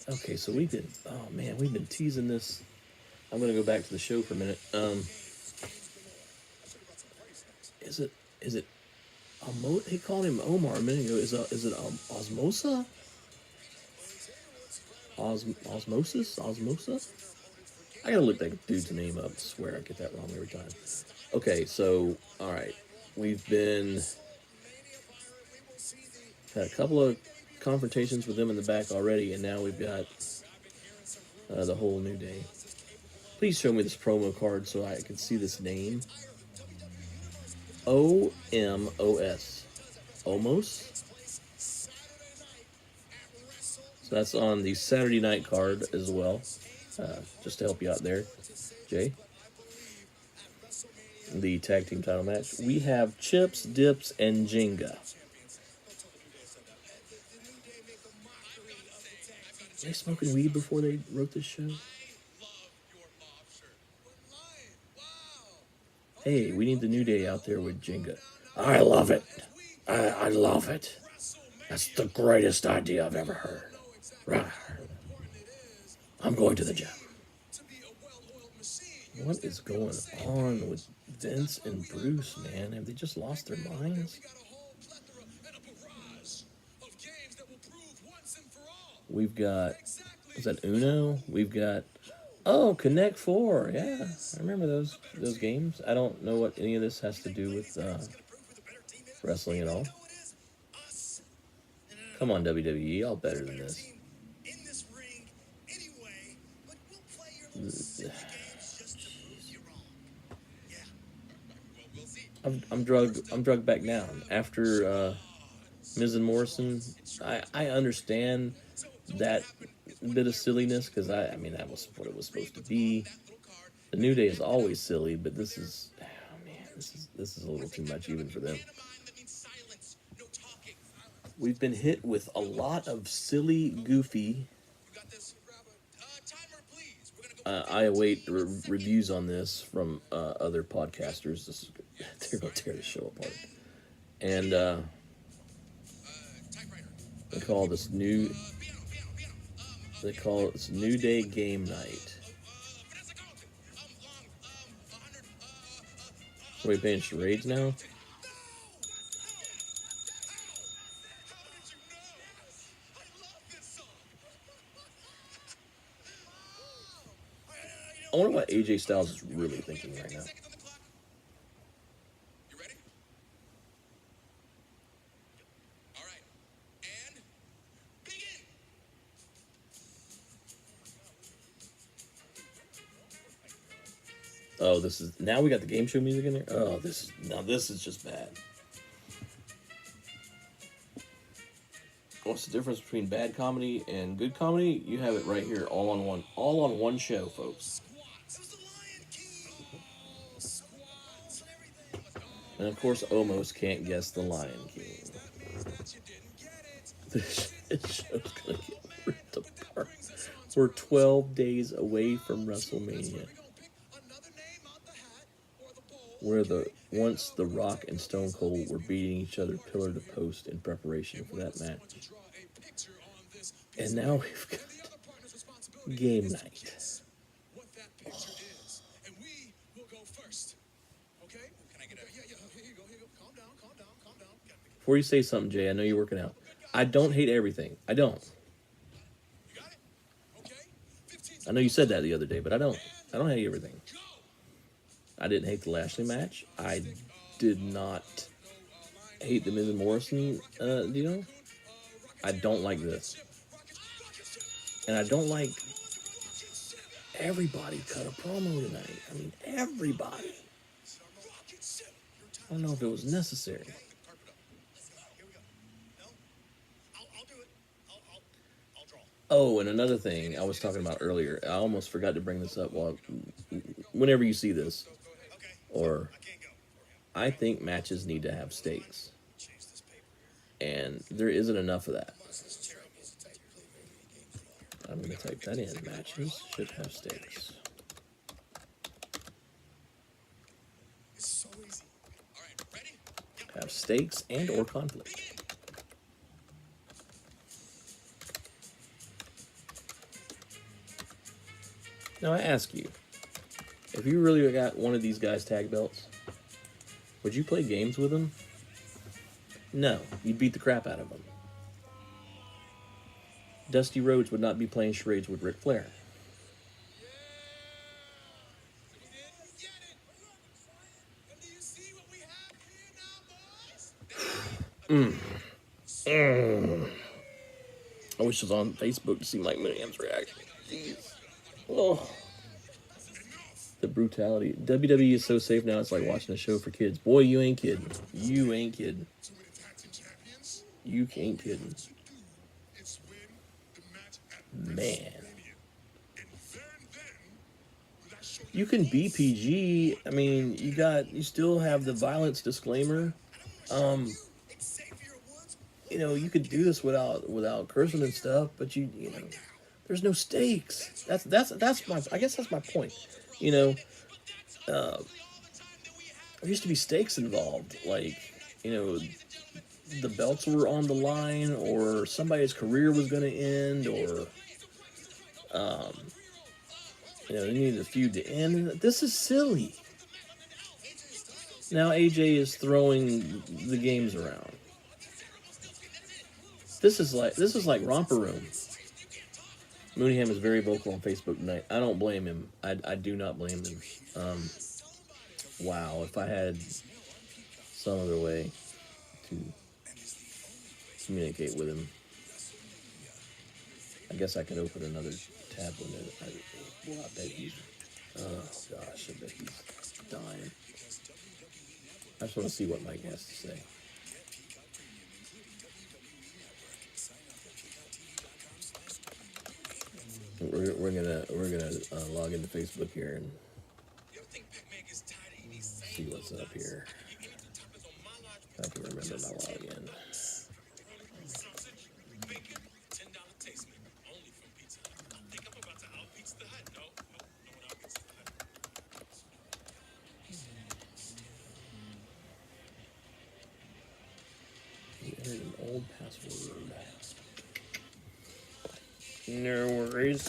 Okay, so we've been teasing this. I'm gonna go back to the show for a minute. Is it he called him Omar a minute ago. Is it Osmosa? Osmosa? I gotta look that dude's name up. I swear I get that wrong every time. Okay, so all right, we've had a couple of confrontations with them in the back already, and now we've got the whole New Day. Please show me this promo card so I can see this name. OMOS. Omos? So that's on the Saturday night card as well. Just to help you out there, Jay. The tag team title match. We have Chips, Dips, and Jenga. Were they smoking weed before they wrote this show? Hey, we need the New Day out there with Jenga. I love it. I love it. That's the greatest idea I've ever heard. Right. I'm going to the gym. What is going on with Vince and Bruce, man? Have they just lost their minds? We've got, is that Uno? We've got, Connect Four. Yeah, I remember those games. I don't know what any of this has to do with wrestling at all. Come on, WWE, y'all better than this. I'm drugged back down after Miz and Morrison. I understand that bit of silliness because I mean that was what it was supposed to be. The New Day is always silly, but this is this is a little too much even for them. We've been hit with a lot of silly, goofy. I await reviews on this from other podcasters. They're going to tear the show apart. And they call this New Day Game Night. Are we playing charades now? I wonder what AJ Styles is really thinking right now. You ready? All right. Oh, this is now we got the game show music in there. Oh, this is just bad. What's the difference between bad comedy and good comedy? You have it right here, all on one show, folks. Squats. It was the Lion King. Oh, squats and everything. And of course, Omos can't guess the Lion King. That means that you didn't get it. This show's gonna get ripped apart. We're 12 days away from WrestleMania, where once The Rock and Stone Cold were beating each other pillar to post in preparation for that match. And now we've got game night. What that picture is. And we will go first. Okay? Can I get a... Yeah, here you go. Calm down. Before you say something, Jay, I know you're working out. I don't hate everything. I don't. You got it? Okay? 15 I know you said that the other day, but I don't hate everything. I didn't hate the Lashley match. I did not hate the Miz and Morrison deal. I don't like this. And I don't like everybody cut a promo tonight. I mean, everybody. I don't know if it was necessary. Here we go. No? I'll do it. I'll draw. Oh, and another thing I was talking about earlier. I almost forgot to bring this up whenever you see this. Okay. Or I can't go. I think matches need to have stakes. Change this paper here. And there isn't enough of that. I'm going to type that in. Matches should have stakes. It's so easy. All right, ready? Have stakes and or conflict. Now I ask you, if you really got one of these guys' tag belts, would you play games with them? No, you'd beat the crap out of them. Dusty Rhodes would not be playing charades with Ric Flair. We didn't get it. And do you see what we have here now, boys? I wish it was on Facebook to see Mike Miniham's reaction. Jeez. Oh. The brutality. WWE is so safe now, it's like watching a show for kids. Boy, you ain't kidding. You ain't kidding. So when it's acting champions, You ain't kidding. it's win the match at Man. And then that show You can be PG. I mean, you still have the violence disclaimer. it's Xavier Woods. You know, you could do this without cursing and stuff, but you know, there's no stakes. That's my, I guess that's my point. You know, there used to be stakes involved, like, you know, the belts were on the line, or somebody's career was going to end, or you know, they needed a feud to end. This is silly. Now AJ is throwing the games around. This is like Romper Room. Mooneyham is very vocal on Facebook tonight. I don't blame him. I do not blame him. Wow, if I had some other way to communicate with him, I guess I could open another tab with it. I bet he's, oh gosh, I bet he's dying. I just want to see what Mike has to say. We're gonna log into Facebook here and see what's up here. I can remember my login. You entered an old password. No worries.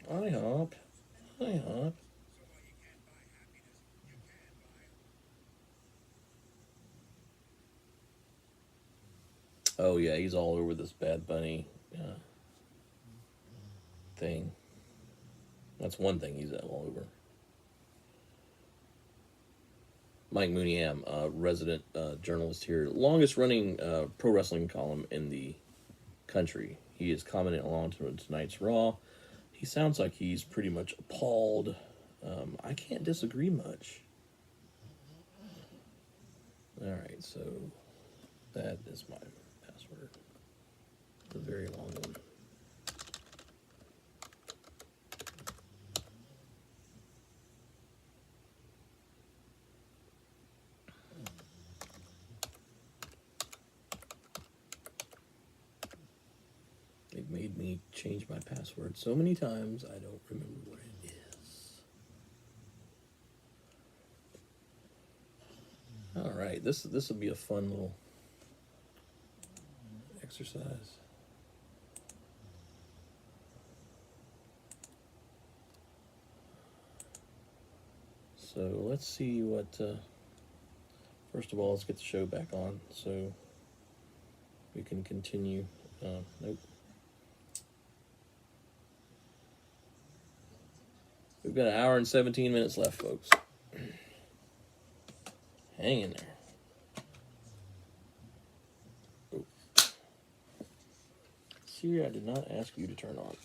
I hop. Oh yeah, he's all over this Bad Bunny thing. That's one thing he's all over. Mike Mooneyham, resident journalist here, longest running pro wrestling column in the country. He is commenting along to tonight's Raw. He sounds like he's pretty much appalled. I can't disagree much. Alright, so that is my password. It's a very long one. They've made me change my password so many times, I don't remember what it is. Alright, this will be a fun little exercise. So let's see what, first of all, let's get the show back on so we can continue. Nope. We've got 1 hour and 17 minutes left, folks. Hang in there. Oh. Siri, I did not ask you to turn on.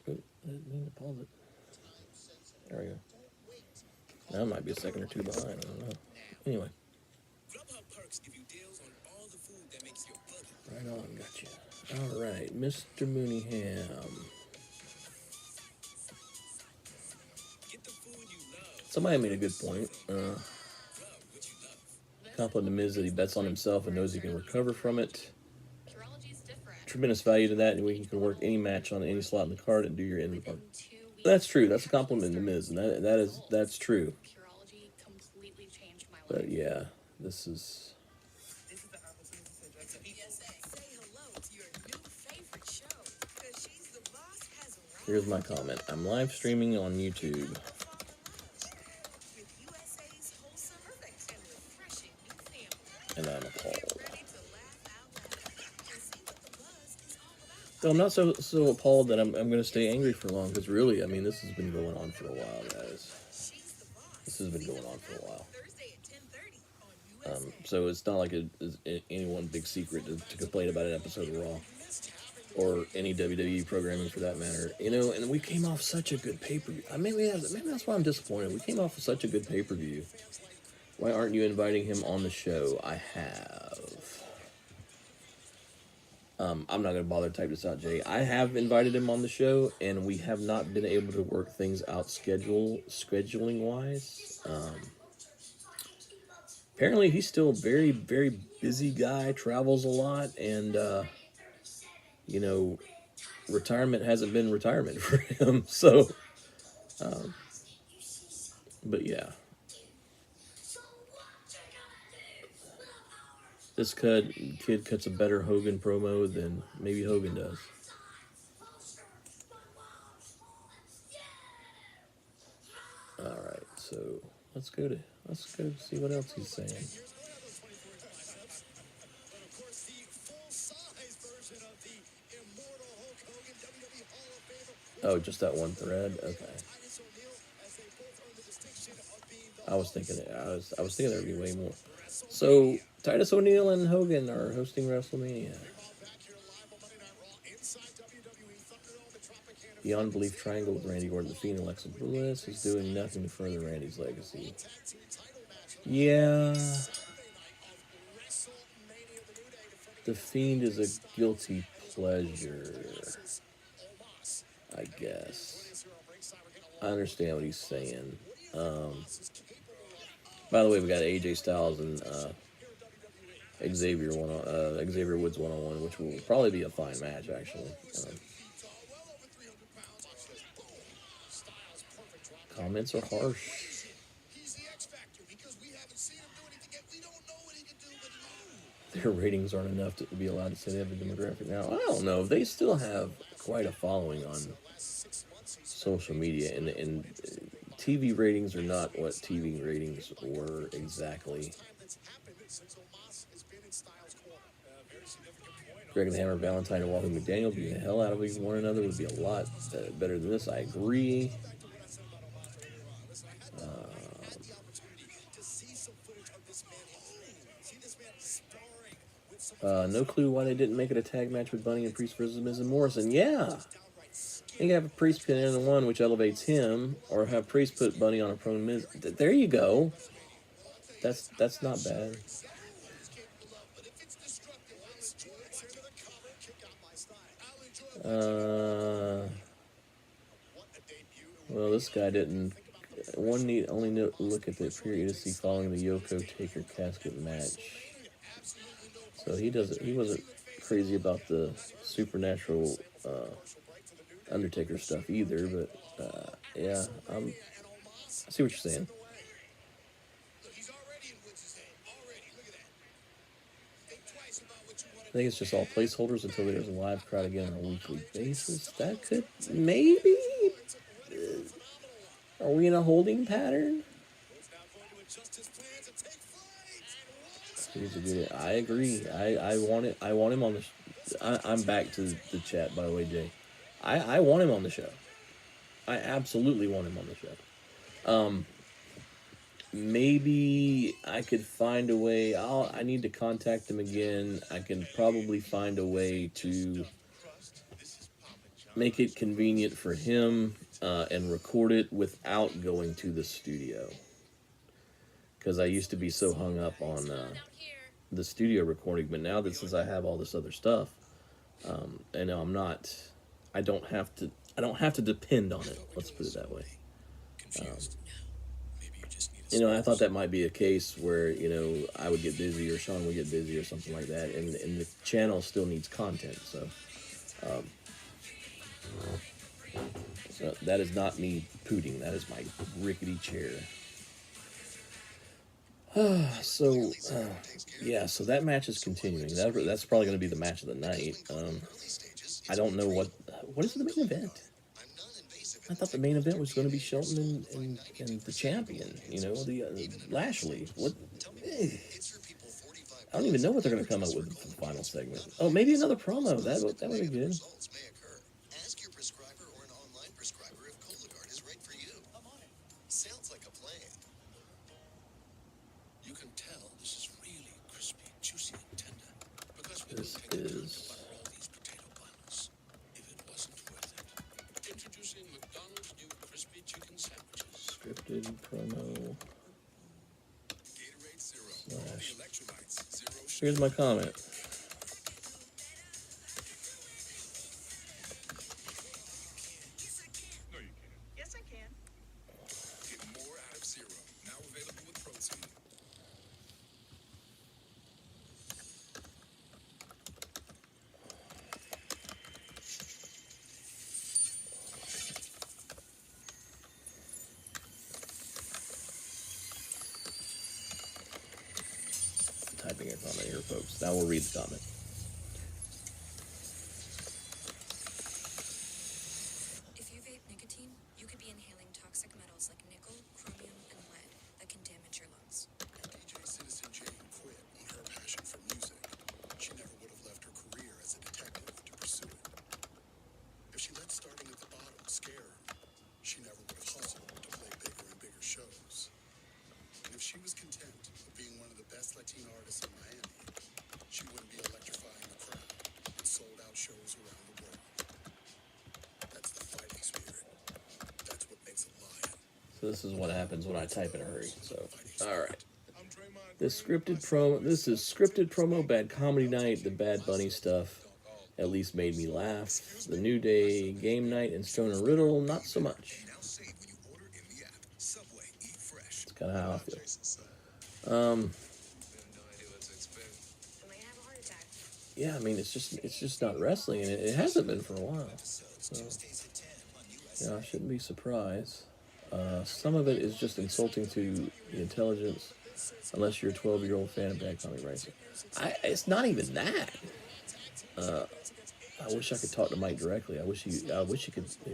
Oh, I didn't mean to pause it. There we go. That might be a second or two behind. I don't know. Anyway. Right on, gotcha. All right, Mr. Mooneyham. Somebody made a good point. Compliment the Miz that he bets on himself and knows he can recover from it. Tremendous value to that, and you can work any match on any slot in the card and do your end part. That's true. That's a compliment to Miz, and that's true. But yeah, this is. Here's my comment. I'm live streaming on YouTube. And I'm appalled. So I'm not so appalled that I'm going to stay angry for long, because really, I mean, this has been going on for a while, guys. This has been going on for a while. So it's not like it's any one big secret to complain about an episode of Raw. Or any WWE programming for that matter. You know, and we came off such a good pay-per-view. Maybe that's why I'm disappointed. We came off with such a good pay-per-view. Why aren't you inviting him on the show? I have. I'm not going to bother to type this out, Jay. I have invited him on the show, and we have not been able to work things out scheduling-wise. Apparently, he's still a very, very busy guy, travels a lot, and, you know, retirement hasn't been retirement for him. So, but yeah. This kid cuts a better Hogan promo than maybe Hogan does. Alright, so let's go see what else he's saying. Oh, just that one thread? Okay. I was thinking there'd be way more. So Titus O'Neil and Hogan are hosting WrestleMania. Beyond Belief Triangle with Randy Orton, The Fiend, and Alexa Bliss is doing nothing to further Randy's legacy. Yeah. The Fiend is a guilty pleasure, I guess. I understand what he's saying. By the way, we got AJ Styles and Xavier Woods 1-on-1, which will probably be a fine match, actually. Comments are harsh. Their ratings aren't enough to be allowed to say they have a demographic now. I don't know. They still have quite a following on social media, and TV ratings are not what TV ratings were exactly. Greg the Hammer, Valentine, and Walking McDaniel beating the hell out of one another would be a lot better than this. I agree. No clue why they didn't make it a tag match with Bunny and Priest versus Miz and Morrison. Yeah, you can have a Priest pin in the one, which elevates him, or have Priest put Bunny on a prone Miz. There you go. That's not bad. Well, this guy didn't. One need only look at the periodicity following the Yoko Taker casket match. So he doesn't. He wasn't crazy about the supernatural Undertaker stuff either. But yeah, I see what you're saying. I think it's just all placeholders until there's a live crowd again on a weekly basis. That could maybe. Are we in a holding pattern? Here's a good. I agree. I want it. I want him on the. I'm back to the chat, by the way, Jay. I want him on the show. I absolutely want him on the show. Maybe I could find a way. I need to contact him again. I can probably find a way to make it convenient for him and record it without going to the studio. Because I used to be so hung up on the studio recording, but now that since I have all this other stuff, and now I'm not. I don't have to depend on it. Let's put it that way. I thought that might be a case where, I would get busy or Sean would get busy or something like that, and the channel still needs content. So that is not me pooting. That is my rickety chair. So that match is continuing. That's probably going to be the match of the night. I don't know what is the main event. I thought the main event was going to be Shelton and the champion, the Lashley. What? I don't even know what they're going to come up with for the final segment. Oh, maybe another promo. That would be good. Ask your prescriber or an online prescriber if Cologuard is right for you. I'm on it. Sounds like a plan. You can tell this is really crispy, juicy, and tender. Because we This don't take the time to is butter all these potato buns. If it wasn't worth it. Introducing McDonald's new crispy chicken sandwiches. scripted promo. Gatorade Zero. Slash. The electrolytes. Zero sugar. Here's my comment. No, you can't. Yes, I can. Get more out of Zero. Now available with protein. Typing a comment here, folks. Now we'll read the comment. If you vape nicotine, you could be inhaling toxic metals like nickel, chromium, and lead that can damage your lungs. DJ Citizen Jane quit on her passion for music. She never would have left her career as a detective to pursue it. If she let starting at the bottom scare her, she never would have hustled to play bigger and bigger shows. And if she was content with being one of the best Latino artists in Miami, she wouldn't be electrifying the crowd and sold out shows around the world. That's the fighting spirit. That's what makes a lion. So this is what happens when I type in a hurry. So, all right. I'm Draymond This is scripted promo, bad comedy night. The Bad Bunny stuff at least made me laugh. The New Day game night and Stoner Riddle, not so much. Now save when you order in the app. Subway, eat fresh. It's kind of how I feel. I have no idea what to expect. I might have a heart attack. Yeah, I mean it's just not wrestling, and it hasn't been for a while. So, yeah, I shouldn't be surprised. Some of it is just insulting to the intelligence, unless you're a 12-year-old fan of bad comedy writing. It's not even that. I wish I could talk to Mike directly. I wish he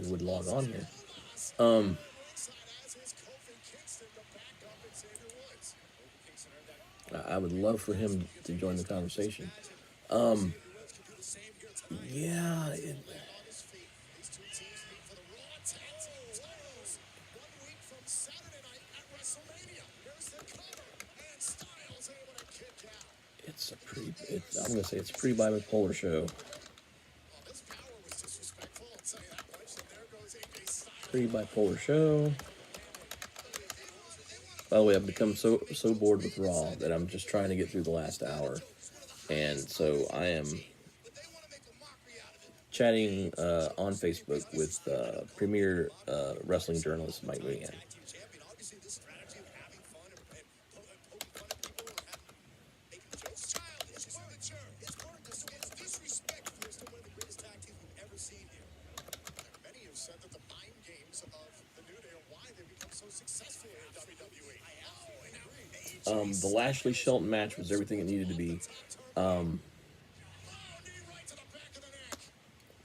would log on here. I would love for him to join the conversation. Yeah. It's a pretty. I'm gonna say it's a pretty bipolar show. This power was disrespectful, I'll tell you that much. And there goes AJ Styles. Pretty bipolar show. By the way, I've become so bored with Raw that I'm just trying to get through the last hour, and so I am chatting on Facebook with premier wrestling journalist Mike Leanne. Champion, obviously, this strategy of having fun and poking fun at people and making jokes. Childish, it's immature. It's worthless. It's disrespectful. They're still one of the greatest tag teams we've ever seen here. Many have said that the mind games of the New Day are why they've become so successful in WWE. The Lashley Shelton match was everything it needed to be. But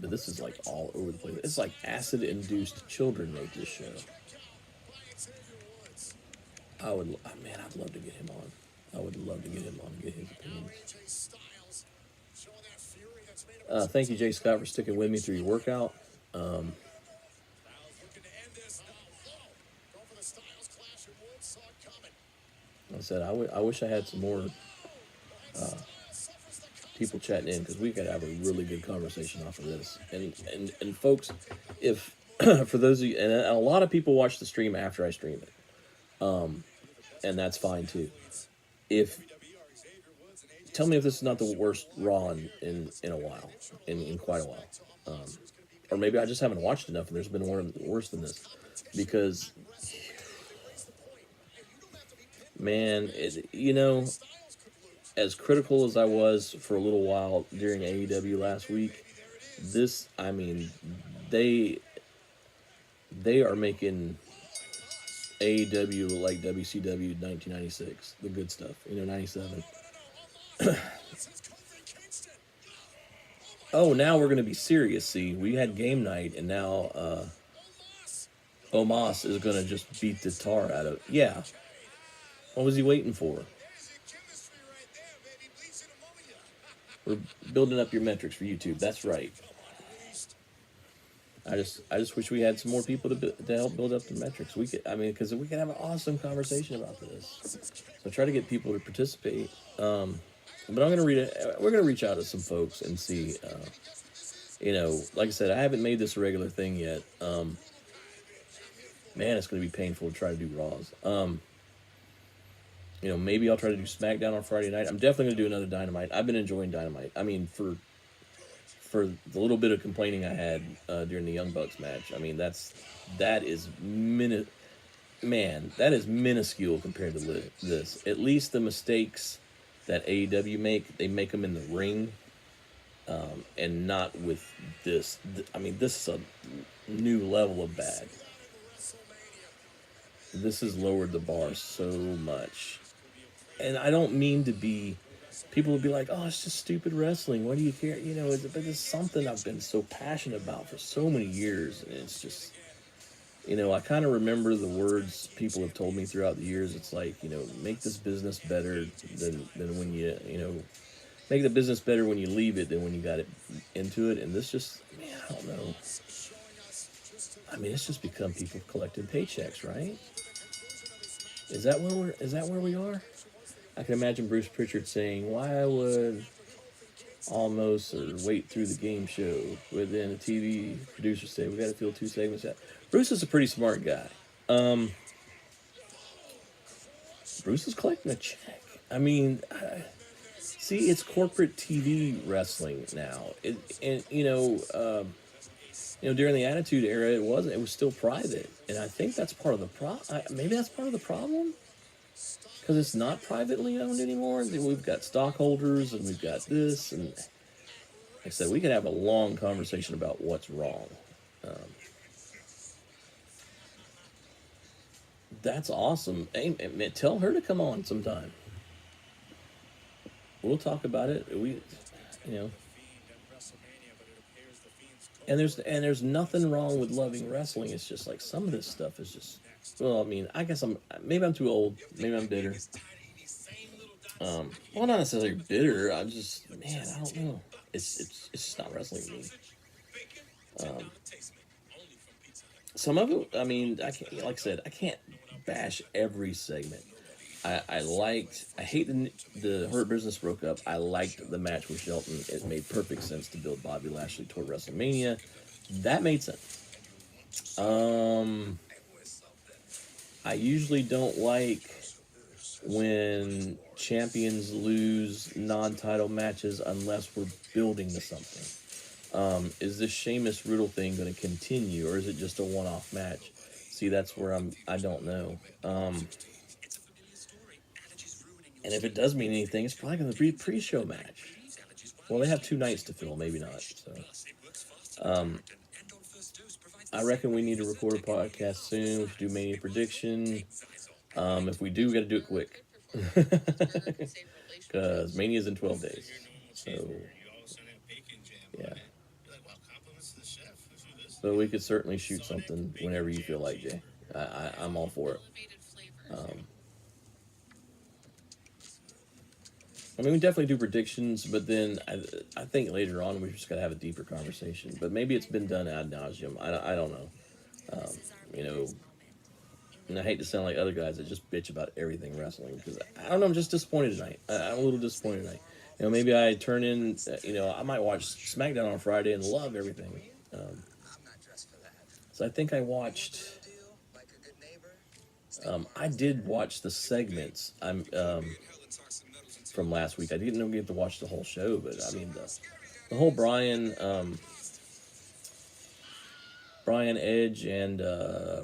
this is like all over the place. It's like acid-induced children make this show. I'd love to get him on. I would love to get him on and get his opinion. Thank you, Jay Scott, for sticking with me through your workout. Like I said, I wish I had some more people chatting in because we could have a really good conversation off of this. And folks, if for those of you, and a lot of people watch the stream after I stream it, and that's fine too. Tell me if this is not the worst Raw in a while, in quite a while, or maybe I just haven't watched enough and there's been one worse than this, because man, as critical as I was for a little while during AEW last week, they are making AEW like WCW 1996, the good stuff, 97. Oh, now we're going to be serious, see, we had game night, and now Omos is going to just beat the tar out of, yeah. What was he waiting for? We're building up your metrics for YouTube. That's right. I just wish we had some more people to help build up the metrics. Because we could have an awesome conversation about this. So try to get people to participate. But I'm gonna read it. We're gonna reach out to some folks and see. Like I said, I haven't made this a regular thing yet. Man, it's gonna be painful to try to do Raws. Maybe I'll try to do SmackDown on Friday night. I'm definitely going to do another Dynamite. I've been enjoying Dynamite. I mean, for the little bit of complaining I had during the Young Bucks match, I mean, that is minuscule compared to this. At least the mistakes that AEW they make them in the ring, and not with this. This is a new level of bad. This has lowered the bar so much. And I don't mean to be, people will be like, oh, it's just stupid wrestling. Why do you care? But it's something I've been so passionate about for so many years. And it's just, I kind of remember the words people have told me throughout the years. It's like, make this business better than when make the business better when you leave it than when you got it into it. And this just, man, I don't know. It's just become people collecting paychecks, right? Is that where we are? I can imagine Bruce Pritchard saying, why would almost or wait through the game show within a TV producer say, we got to fill 2 segments out. Bruce is a pretty smart guy. Bruce is collecting a check. See, it's corporate TV wrestling now. During the Attitude Era, it wasn't. It was still private, and I think that's part of the maybe that's part of the problem, because it's not privately owned anymore. We've got stockholders, and we've got this, and like I said, we could have a long conversation about what's wrong. That's awesome. Hey, tell her to come on sometime. We'll talk about it. And there's nothing wrong with loving wrestling. It's just like some of this stuff is just. Well, I guess maybe I'm too old. Maybe I'm bitter. Well, not necessarily bitter. I'm just, man, I don't know. It's just not wrestling to me. Some of it, I can't, like I said, I can't bash every segment. I hate the Hurt Business broke up. I liked the match with Shelton. It made perfect sense to build Bobby Lashley toward WrestleMania. That made sense. I usually don't like when champions lose non-title matches unless we're building to something. Is this Sheamus Riddle thing going to continue, or is it just a one-off match? See, that's where I don't know. And if it does mean anything, it's probably going to be a pre-show match. Well, they have 2 nights to fill, maybe not. So, I reckon we need to record a podcast soon. We should do Mania prediction. If we do, we got to do it quick. Because Mania's in 12 days. So, yeah. But we could certainly shoot something whenever you feel like, Jay. I'm all for it. I mean, we definitely do predictions, but then I think later on we just got to have a deeper conversation. But maybe it's been done ad nauseum. I don't know. You know, and I hate to sound like other guys that just bitch about everything wrestling because I don't know. I'm just disappointed tonight. I'm a little disappointed tonight. You know, maybe I turn in. You know, I might watch SmackDown on Friday and love everything. So I think I watched. I did watch the segments. From last week. I didn't get to watch the whole show, but I mean the whole Brian Edge and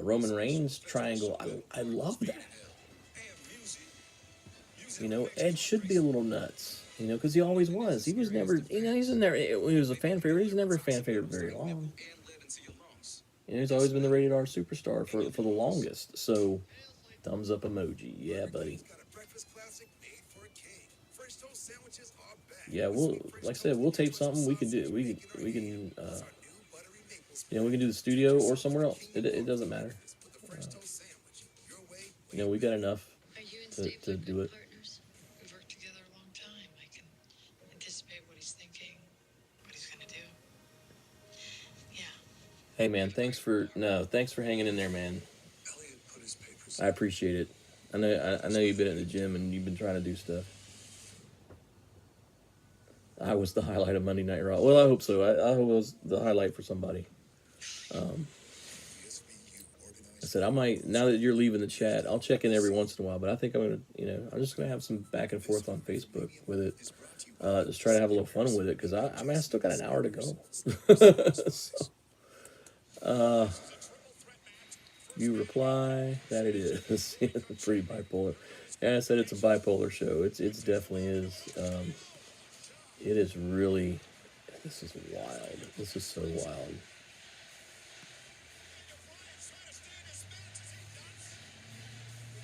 Roman Reigns triangle. I love that. You know, Edge should be a little nuts. You know, because he always was. He was never. You know, he's in there. He was a fan favorite. He's never a fan favorite very long. You know, he's always been the rated R superstar for the longest. So, thumbs up emoji. Yeah, buddy. Yeah, we'll like I said, we'll tape something. We can do. We can. You know, we can do the studio or somewhere else. It doesn't matter. You know, we got enough to do it. Partners. We've worked together a long time. I can anticipate what he's thinking, what he's gonna do. Yeah. Hey man, thanks for hanging in there, man. I appreciate it. I know you've been at the gym and you've been trying to do stuff. I was the highlight of Monday Night Raw. Well, I hope so. I hope it was the highlight for somebody. I said I might, now that you're leaving the chat, I'll check in every once in a while. But I think I'm gonna, I'm just gonna have some back and forth on Facebook with it. Just try to have a little fun with it because I mean I still got an hour to go. So, you reply that it is pretty bipolar. Yeah, I said it's a bipolar show. It's definitely is. It is really. This is wild. This is so wild.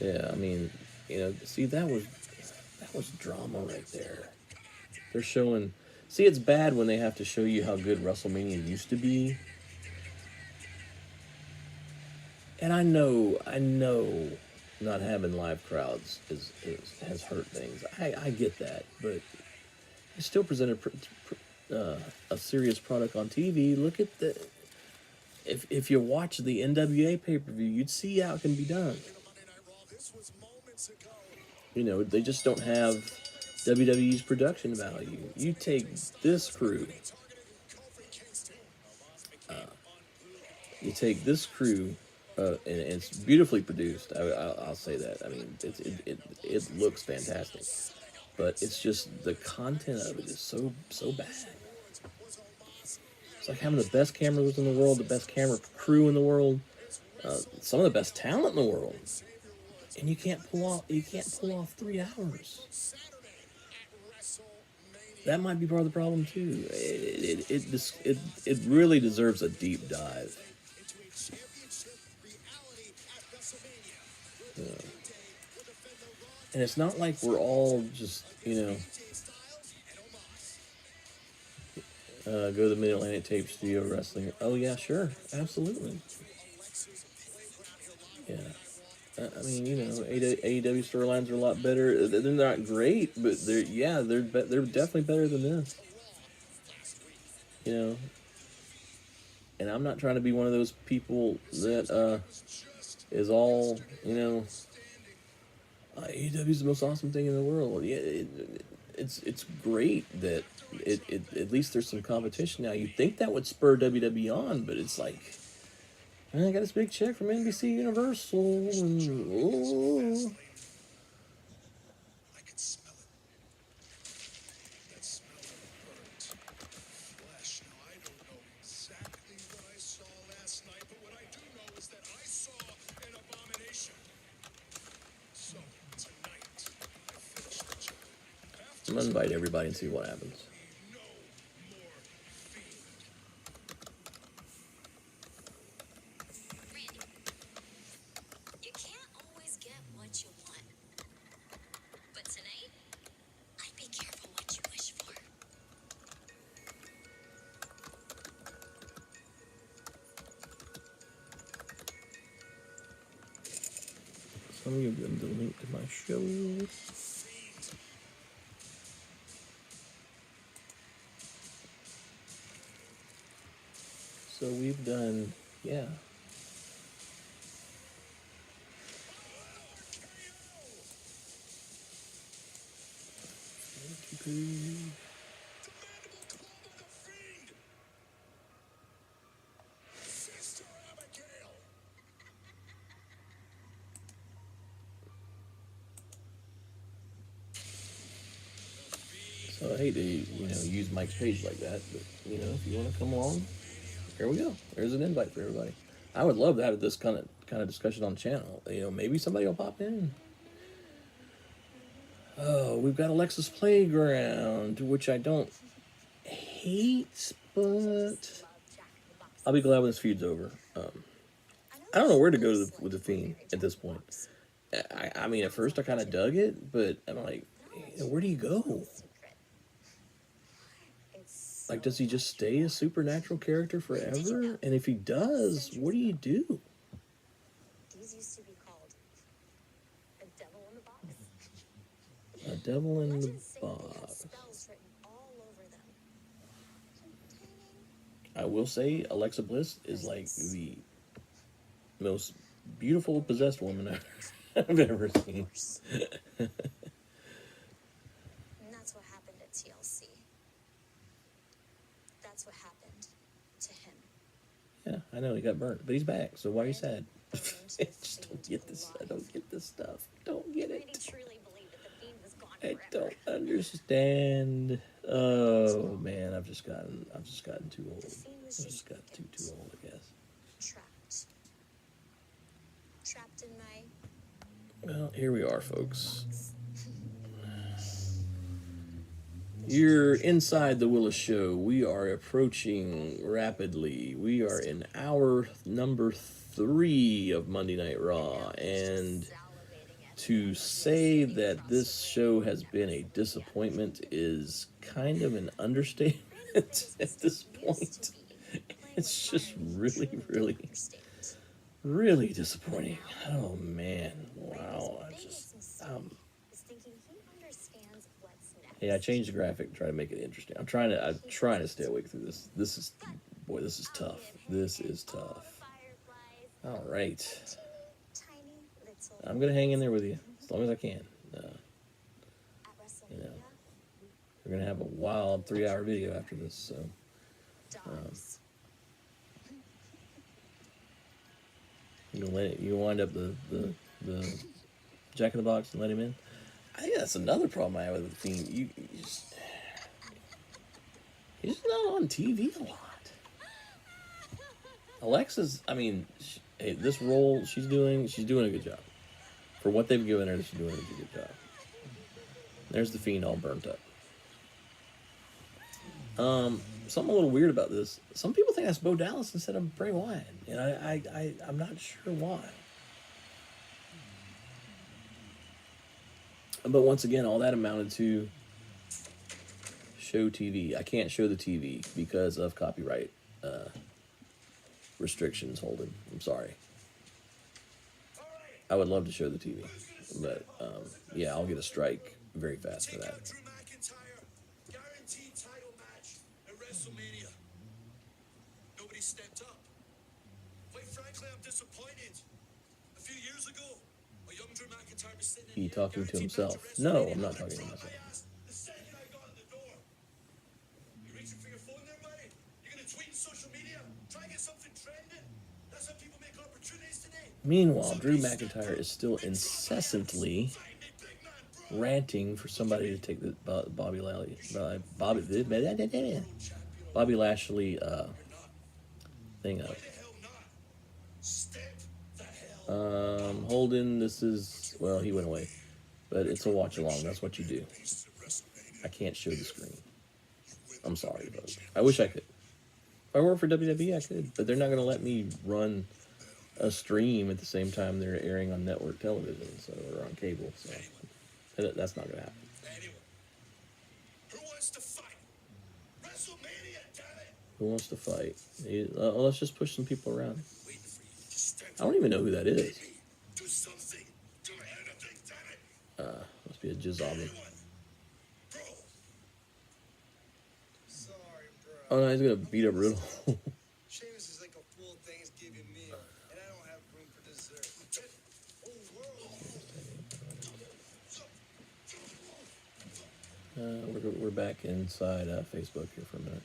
Yeah, I mean, see that was drama right there. They're showing. See, it's bad when they have to show you how good WrestleMania used to be. And I know, not having live crowds has hurt things. I get that, but it still presented a serious product on TV. Look at the. If you watch the NWA pay-per-view, you'd see how it can be done. They just don't have WWE's production value. You take this crew. And it's beautifully produced. I'll say that. I mean, it looks fantastic, but it's just the content of it is so bad. It's like having the best cameras in the world, the best camera crew in the world, some of the best talent in the world, and you can't pull off 3 hours. That might be part of the problem too. It really deserves a deep dive. And it's not like we're all just, go to the Mid-Atlantic Tape Studio Wrestling. Oh, yeah, sure. Absolutely. Yeah. I mean, AEW storylines are a lot better. They're not great, but they're definitely better than this. And I'm not trying to be one of those people that is all, AEW is the most awesome thing in the world. Yeah, it's great that it at least there's some competition now. You'd think that would spur WWE on, but it's like, I got this big check from NBC Universal, and oh. I could smell it. That smell of burnt flesh. Now, I don't know exactly what I saw last night, but what I do know is that I saw an abomination. So, tonight, I finished the job. I'm gonna invite everybody and see what happens. No more fiend. Randy, you can't always get what you want. But tonight, I'd be careful what you wish for. So I'm gonna give them the link to my show. So we've done, yeah. Mandible claw of the fiend. Sister Abigail. So I hate to, use Mike's page like that, but if you want to come along, here we go. There's an invite for everybody. I would love to have this kind of discussion on the channel. Maybe somebody will pop in. Oh, we've got Alexa's Playground, which I don't hate, but I'll be glad when this feud's over. I don't know where to go with the Fiend at this point. I mean, at first I kind of dug it, but I'm like, where do you go? Like, does he just stay a supernatural character forever? And if he does, what do you do? These used to be called a devil in the box. A devil in the Legends say they had box. spells written all over them. I will say, Alexa Bliss is like the most beautiful possessed woman I've ever seen. And that's what happened at TLC. That's what happened to him. Yeah, I know he got burnt, but he's back. So why are you sad? I just don't get this. I don't get this stuff. Don't get Really it. truly believed that the fiend was gone I forever. don't understand. Oh man, I've just gotten too old. The fiend was I've just just got too old, I guess. trapped. Trapped in my Well, here we are, folks. You're inside the Willis Show. We are approaching rapidly. We are in hour number 3 of Monday Night Raw, and to say that this show has been a disappointment is kind of an understatement at this point. It's just really, really, really disappointing. Oh man, wow! is thinking he understands what's next. Yeah, I changed the graphic to try to make it interesting. I'm trying to stay awake through this. This is tough. This is tough. All right, Tiny little I'm gonna hang in there with you as long as I can. at You know. WrestleMania. We're gonna have a wild 3-hour video after this, so Dogs. you wind up the Jack in the Box and let him in. I think that's another problem I have with the Fiend. He's just not on TV a lot. Alexa's, I mean, hey, this role she's doing a good job. For what they've given her, she's doing a good job. There's the Fiend all burnt up. Something a little weird about this. Some people think that's Bo Dallas instead of Bray Wyatt, and I'm not sure why. But once again, all that amounted to show TV. I can't show the TV because of copyright restrictions holding. I'm sorry. I would love to show the TV, but yeah, I'll get a strike very fast for Take that. out Drew McIntyre. Guaranteed title match at WrestleMania. Nobody stepped up. Quite frankly, I'm disappointed. A few years ago, Or young Drew McIntyre be sitting in He here talking to guaranteed himself. match at No, WrestleMania. I'm not I'ma talking to drop myself. my ass the second I got in the door. You reaching for your phone there, buddy? You're gonna tweet on social media? Try and get something trending? That's how people make opportunities today. Meanwhile, Drew McIntyre is still incessantly ranting for somebody to take the Bobby Lashley thing up. Holden, this is, well, he went away, but it's a watch along. That's what you do. I can't show the screen. I'm sorry, folks. I wish I could. If I worked for WWE, I could, but they're not going to let me run a stream at the same time they're airing on network television, so, or on cable. So that's not going to happen. Who wants to fight? WrestleMania, damn it! Who wants to fight? Let's just push some people around. Waiting for you to step I don't even know who that is. do something. Do anything, damn it! Must be a Jizzabi. Anyone. Bro. Sorry, bro. Oh no, he's gonna beat up Riddle. Sheamus is like a full Thanksgiving meal, and I don't have room for dessert. We're back inside Facebook here for a minute.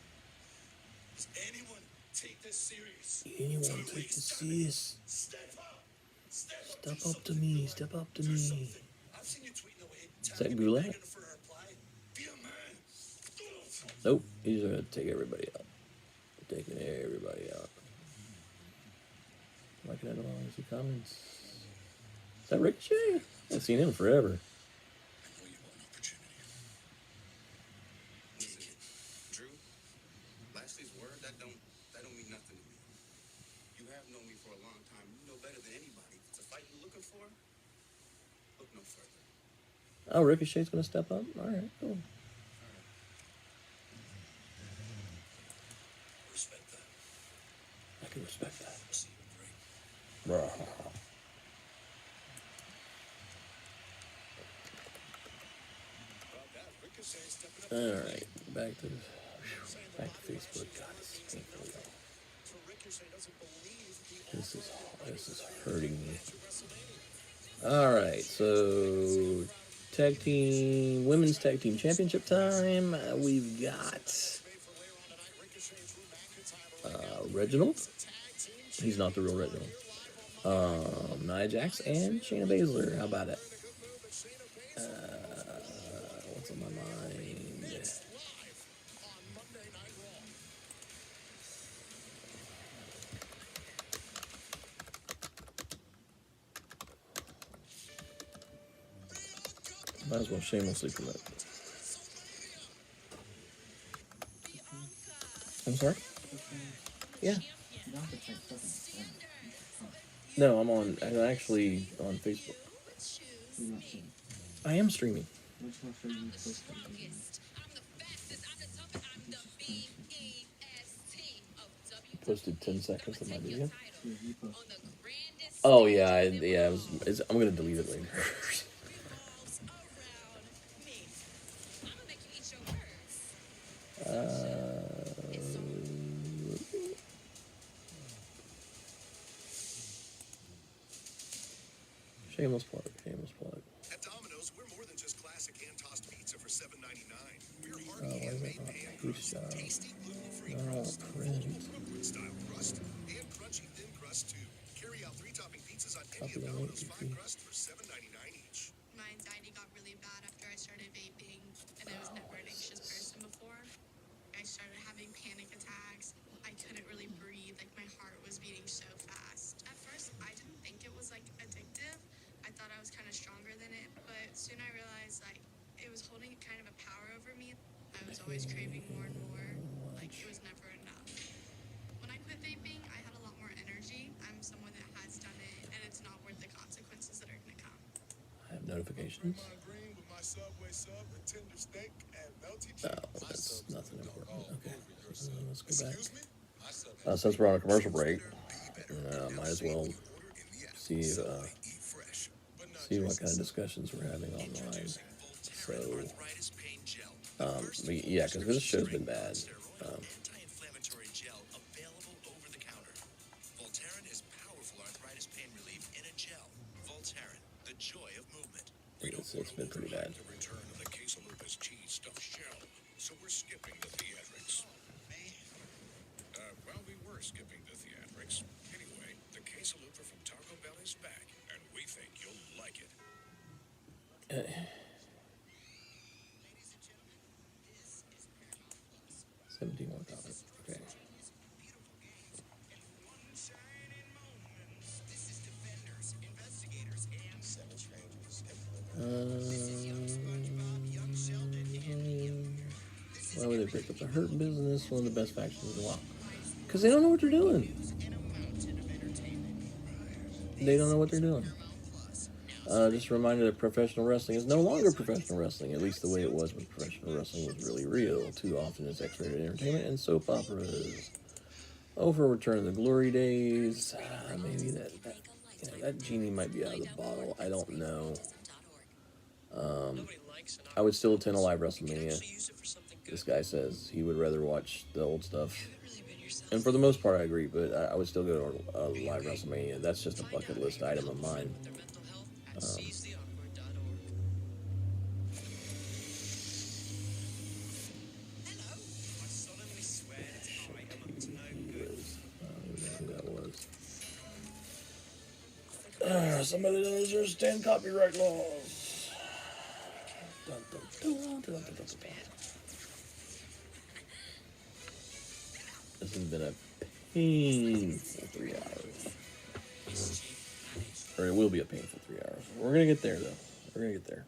Does anyone take this serious? Anyone take this serious? Step up. Step up to me. Step up to me. I've seen you tweeting away. Is that Goulet? For a reply. Be a man. Nope. He's gonna take everybody out. Taking everybody out. Liking it all. See comments. Is that Ricochet? I haven't seen him in forever. I know you want an opportunity. Take it. Drew, Lashley's word, that don't mean nothing to me. You have known me for a long time. You know better than anybody. If it's a fight you're looking for, look no further. Oh, Ricochet's gonna step up? Alright, cool. Respect that. I can respect that. See you in ring. Bruh. Alright, back to Facebook. God, this is painful, y'all. This is hurting me. Alright, so women's tag team championship time. We've got Reginald. He's not the real Reginald. Nia Jax and Shayna Baszler. How about it? What's on my mind? Might as well shamelessly promote. I'm sorry? Yeah. No, I'm actually on Facebook. I am streaming. Posted 10 seconds of my video. Oh yeah, I'm gonna delete it later. Shameless plug. At Domino's, we're more than just classic hand-tossed pizza for $7.99. We're Oh, hearty why is handmade that not pan huge crust, style? tasty gluten-free Oh, crust, print. Brooklyn-style crust, and crunchy thin crust too. Carry out 3-topping pizzas on any Copy of the link, Domino's goofy. 5 crust for $7.99 each. My anxiety got really bad after I started vaping, and I was never an anxious person before. I started having panic attacks. I couldn't really breathe, like my heart was beating so fast. At first, I didn't think it was like addictive. I thought I was kind of stronger than it, but soon I realized like it was holding kind of a power over me. I was always craving more and more, like it was never enough. When I quit vaping, I had a lot more energy. I'm someone that has done it, and it's not worth the consequences that are gonna come. I have notifications. Green with my Subway sub, a tender steak, and melty cheese. Oh, that's nothing important. Okay, let's go back. Excuse me? Since we're on a commercial break, might as well see what kind of discussions we're having online. So, yeah, because this show's been bad. Anti-inflammatory gel available over the counter. Voltaren is powerful arthritis pain relief in a gel. Voltaren, the joy of movement. It's been pretty bad. The return of the quesalupus cheese stuffed shell, so we're skipping the theatrics. Well, we were skipping the theatrics. Anyway, the quesalupa from Taco Bell is back, and we think you'll like it. 17 more comments. Okay. Why would they break up the Hurt Business? One of the best factions in a while. Because they don't know what they're doing. They don't know what they're doing. Just a reminder that professional wrestling is no longer professional wrestling, at least the way it was when professional wrestling was really real. Too often it's X-rated entertainment and soap operas. Oh, for Return of the Glory days. Maybe that genie might be out of the bottle. I don't know. I would still attend a live WrestleMania. This guy says he would rather watch the old stuff. And for the most part, I agree, but I would still go to a live WrestleMania. That's just a bucket list item of mine. Somebody doesn't understand copyright laws. Dun, dun, dun, dun, dun, dun, dun. This has been a painful 3 hours. Or it will be a painful 3 hours. We're going to get there, though. We're going to get there.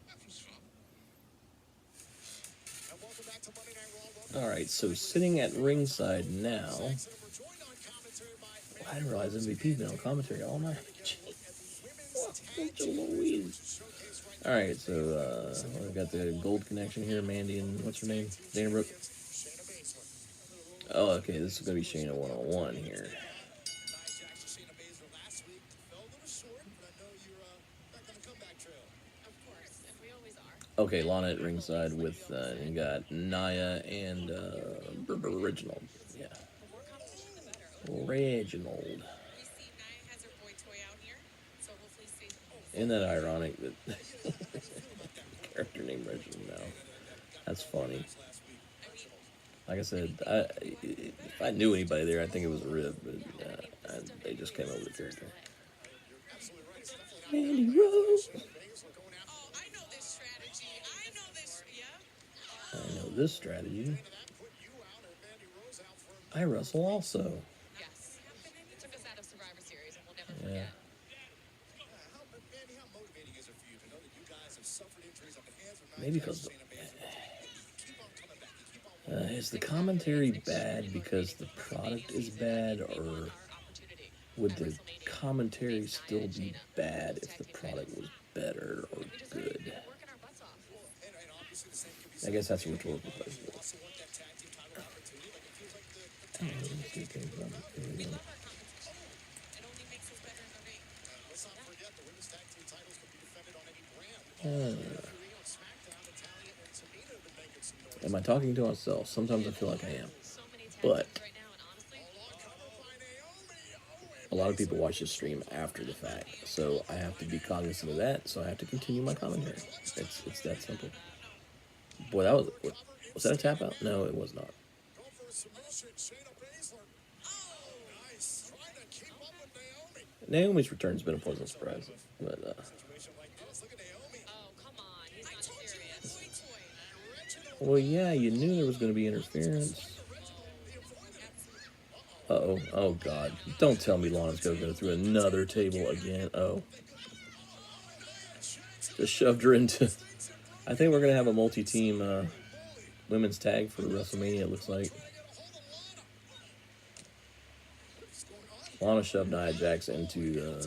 Alright, so sitting at ringside now. Well, I didn't realize MVP's been on commentary all night. Alright, so we've got the gold connection here. Mandy and what's her name? Dana Brooke. Oh, okay, this is going to be Shayna 101 here. Okay, Lana at ringside with, you got Naya and Reginald. Yeah. Reginald. Isn't that ironic that character named Reginald now? That's funny. Like I said, if I knew anybody there, I think it was a rib, but they just came over the character. Mandy Rose. I know this strategy. I wrestle also. Yes. Took us out of Survivor Series, and we'll never forget. Yeah. Maybe because is the commentary bad because the product is bad, or would the commentary still be bad if the product was better or good? I guess that's a rhetorical question. Am I talking to myself? Sometimes I feel like I am. But a lot of people watch this stream after the fact, so I have to be cognizant of that, so I have to continue my commentary. It's that simple. Boy, was that a tap out? No, it was not. Naomi's return's been a pleasant surprise, but well, yeah, you knew there was going to be interference. Uh-oh. Oh, God. Don't tell me Lana's going to go through another table again. Oh. Just shoved her into... I think we're going to have a multi-team women's tag for WrestleMania, it looks like. Lana shoved Nia Jax into...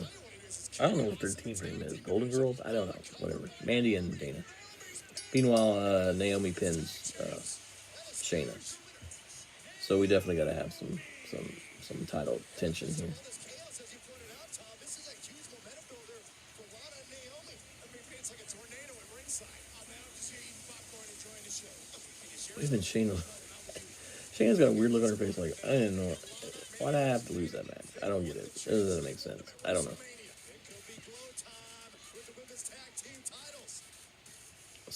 I don't know what their team name is. Golden Girls? I don't know. Whatever. Mandy and Dana. Meanwhile, Naomi pins Shayna. So we definitely got to have some title tension here. Even Shayna's got a weird look on her face. Like, I didn't know. Why'd I have to lose that match? I don't get it. It doesn't make sense. I don't know.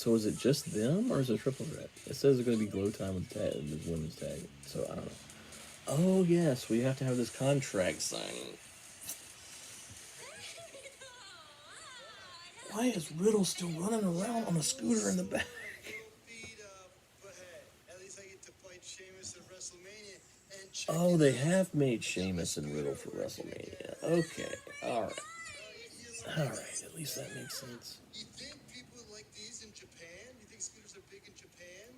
So is it just them or is it triple threat? It says it's going to be glow time with tag, with women's tag. So I don't know. Oh yes, we have to have this contract signing. Why is Riddle still running around on a scooter in the back? Beat up, but hey, at least I get to fight Sheamus at WrestleMania and check Oh, it they out. have made Sheamus and Riddle for WrestleMania. Okay, all right, all right. At least that makes sense. You think people like these in Japan? You think scooters are big in Japan?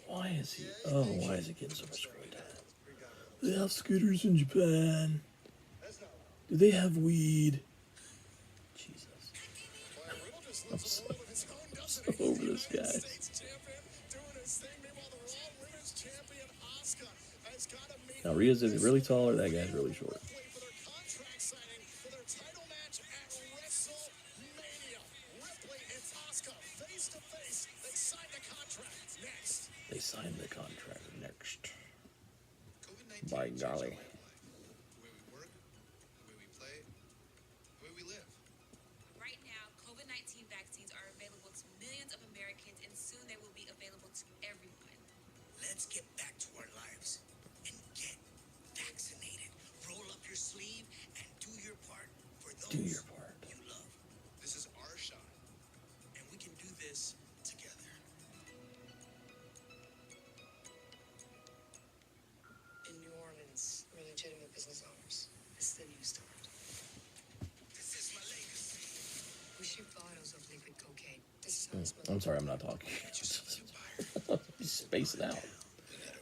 Why is he? Oh, why is it getting so much screen time? We got it. They have scooters in Japan. That's not Do they have weed? Jesus, why Riddle just I'm lives a so, world of his own, doesn't so he? over this guy. United States champion doing his thing. Meanwhile, the Raw Women's champion Asuka has got to meet Now Rhea's either really tall or that guy's really short. Ripley for their contract signing for their title match at WrestleMania. Ripley and Asuka face to face. They signed the contract. Next. They signed the contract next. COVID-19 By changed our golly. way of life. The way we work, the way we play, the way we live. Right now, COVID-19 vaccines are available to millions of Americans, and soon they will be available to everyone. Let's get back to our lives and get vaccinated. Roll up your sleeve and do your part for those Do your part. you love. This is our shot. And we can do this together. In New Orleans, we're legitimate business owners. This is the new start. This is my legacy. We ship bottles of liquid cocaine. This is how it's I'm sorry, I'm not talking. You see empire. Just space it out.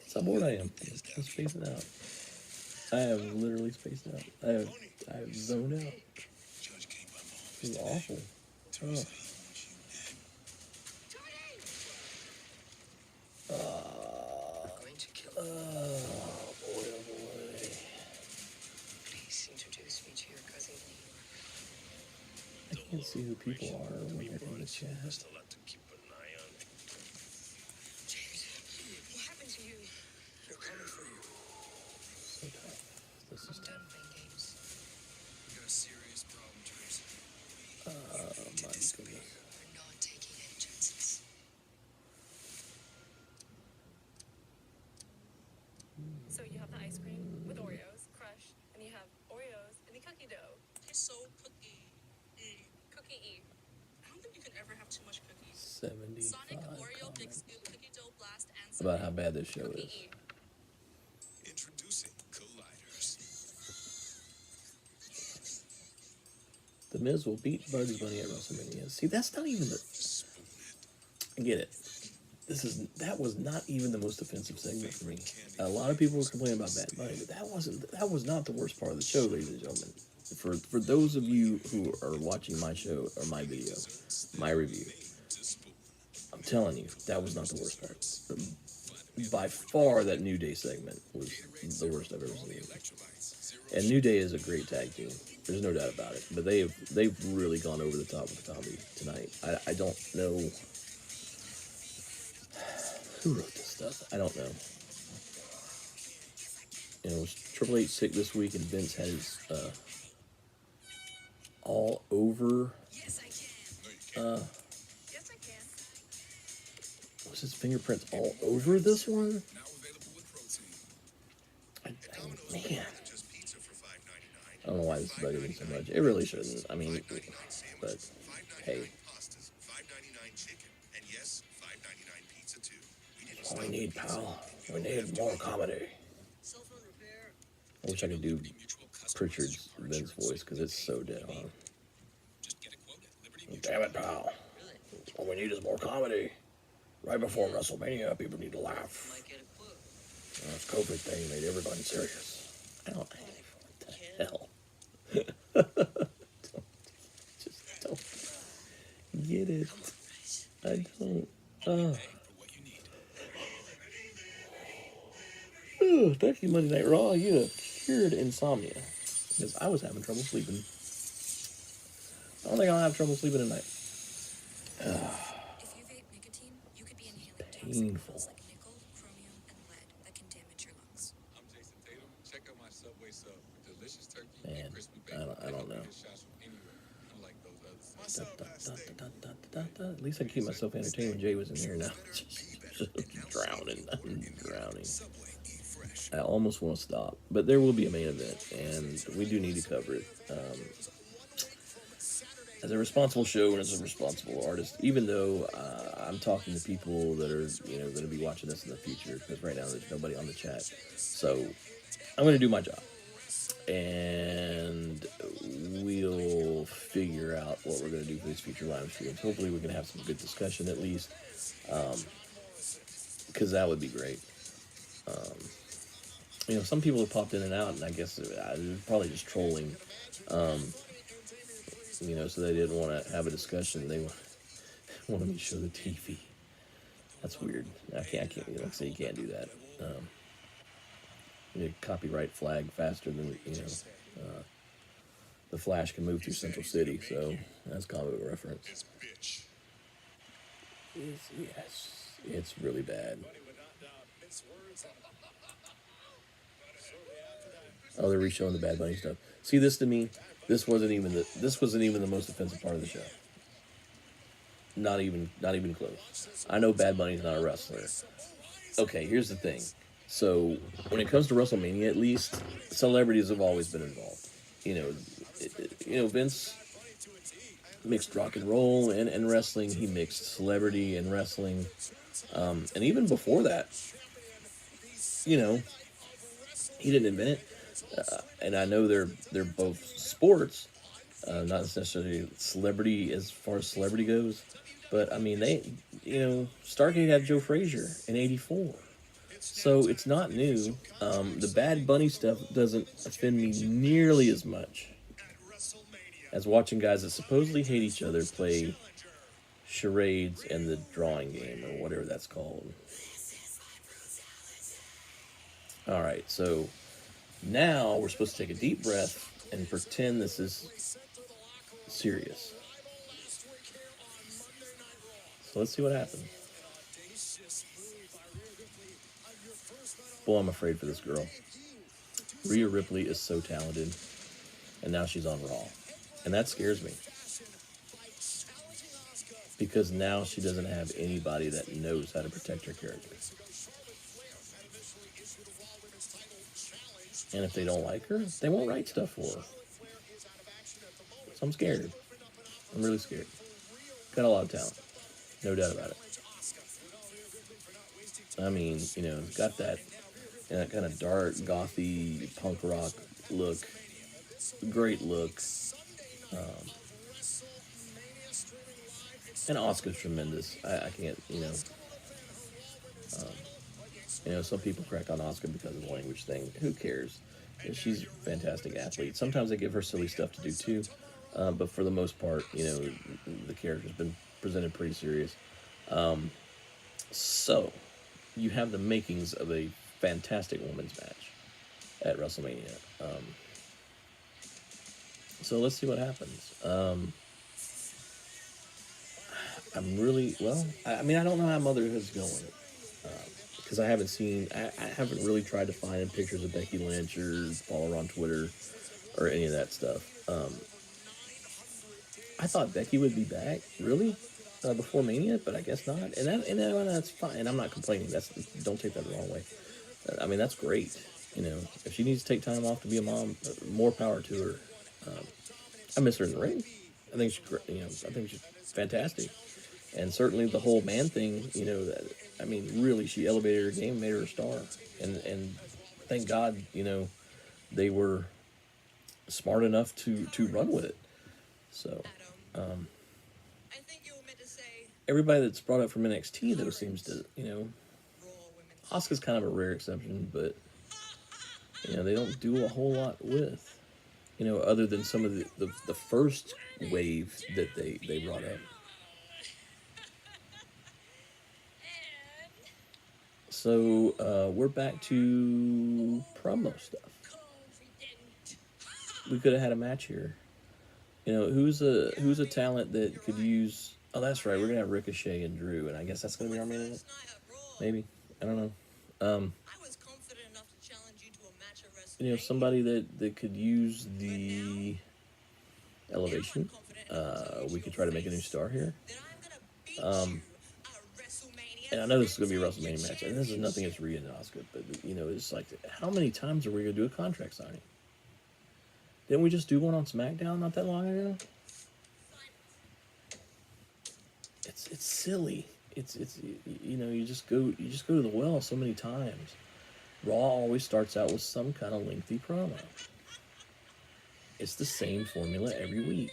That's how bored I am. Just space it out. I have literally spaced out. I have zoned out. Judge came by my office This is today. awful. Told us Oh. that he wants you dead. We're going to kill you. Oh boy, oh boy. Please introduce me to your cousin Leora. I can't see who people are when they're in the chat. Still have to keep an eye on. James, what happened to you? They're coming for you. So tough. This is I'm done playing games. We got a serious problem, Teresa. tough. My goodness. We're not taking any chances. So you have the ice cream with Oreos, crushed, and you have Oreos in the cookie dough. It's so cookie. Cookie E. I don't think you can ever have too much cookies. 75 Sonic Oreo Big comments Scoop Cookie Dough Blast and about how bad this show Cookie is. E. Introducing Colliders. The Miz will beat Bugs Bunny at WrestleMania. See, that's not even the. I get it. That was not even the most offensive segment for me. A lot of people were complaining about Bad Bunny, but that was not the worst part of the show, ladies and gentlemen. For those of you who are watching my show or my video, my review, I'm telling you, that was not the worst part. By far, that New Day segment was the worst I've ever seen. And New Day is a great tag team. There's no doubt about it. But they've really gone over the top with the comedy tonight. I don't know who wrote this stuff. I don't know. You know, it was Triple H sick this week, and Vince had his all over. Yes, I can. Yes, I can. Was his fingerprints all over this one? Now available with protein. Man, Just pizza for $5.99. I don't know why this is bugging me so much. It really shouldn't. I mean, but hey, Pastas, $5.99 chicken, and yes, $5.99 pizza too. We didn't all we need, pal. We need more comedy. Cell phone repair. I wish I could do Pritchard's Vince voice because it's so dead on. Just get a quote at Liberty Damn it, pal. All we need is more comedy. Right before WrestleMania, people need to laugh. Might get a quote. This COVID thing made everybody serious. What the hell? Just don't get it. I don't. Oh, thank you, Monday Night Raw. You have cured insomnia. Because I was having trouble sleeping. I don't think I'll have trouble sleeping tonight. If you vape nicotine, you could be inhaling toxic Painful. metals like nickel, chromium, and lead that can damage your lungs. I'm Jason Tatum. Check out my Subway sub with delicious turkey Man, and crispy I don't know. Get shots from anywhere, unlike those other At least I keep myself entertained when Jay was in here. Now just drowning. I'm drowning. I almost want to stop, but there will be a main event, and we do need to cover it. As a responsible show and as a responsible artist, even though I'm talking to people that are going to be watching this in the future, because right now there's nobody on the chat, so I'm going to do my job, and we'll figure out what we're going to do for these future live streams. Hopefully, we can have some good discussion at least, because that would be great. Some people have popped in and out, and I guess they're probably just trolling. So they didn't want to have a discussion. They wanted me to show the TV. That's weird. I can't. Like I say, you can't do that. Copyright flag faster than the Flash can move through Central City. So that's comic book reference. It's really bad. Oh, they're re-showing the Bad Bunny stuff. See, this to me, this wasn't even the most offensive part of the show. Not even close. I know Bad Bunny's not a wrestler. Okay, here's the thing. So when it comes to WrestleMania, at least celebrities have always been involved. Vince mixed rock and roll and wrestling. He mixed celebrity and wrestling, and even before that, he didn't invent it. And I know they're both sports, not necessarily celebrity as far as celebrity goes, but I mean Stargate had Joe Frazier in '84, so it's not new. The Bad Bunny stuff doesn't offend me nearly as much as watching guys that supposedly hate each other play charades and the drawing game or whatever that's called. All right, so now we're supposed to take a deep breath and pretend this is serious. So let's see what happens. Boy, I'm afraid for this girl. Rhea Ripley is so talented, and now she's on Raw. And that scares me. Because now she doesn't have anybody that knows how to protect her character. And if they don't like her, they won't write stuff for her. So I'm scared. I'm really scared. Got a lot of talent. No doubt about it. I mean, got that kind of dark, gothy, punk rock look. Great look. And Asuka's tremendous. I can't, some people crack on Asuka because of the language thing. Who cares? She's a fantastic athlete. Sometimes they give her silly stuff to do too. But for the most part, the character's been presented pretty serious. So, you have the makings of a fantastic women's match at WrestleMania. So let's see what happens. I'm really, I don't know how motherhood's going. Because I haven't really tried to find pictures of Becky Lynch or follow her on Twitter or any of that stuff. I thought Becky would be back, really, before Mania, but I guess not. And that's fine. And I'm not complaining. Don't take that the wrong way. I mean, that's great. If she needs to take time off to be a mom, more power to her. I miss her in the ring. I think she's fantastic. And certainly the whole man thing, really, she elevated her game, made her a star. And thank God, they were smart enough to run with it. So, I think you were meant to say everybody that's brought up from NXT, though, seems to, Asuka's kind of a rare exception, but, they don't do a whole lot with, other than some of the first wave that they brought up. So, we're back to promo stuff. We could have had a match here. Who's a talent that could use... Oh, that's right. We're going to have Ricochet and Drew, and I guess that's going to be our main event? Maybe. I don't know. I was confident enough to challenge you to a match at WrestleMania. Somebody that could use the elevation. We could try to make a new star here. And I know this is going to be a WrestleMania match, and this is nothing against Rhea and Asuka, but you know, it's like, how many times are we going to do a contract signing? Didn't we just do one on SmackDown not that long ago? It's silly. It's you know, you just go to the well so many times. Raw always starts out with some kind of lengthy promo. It's the same formula every week.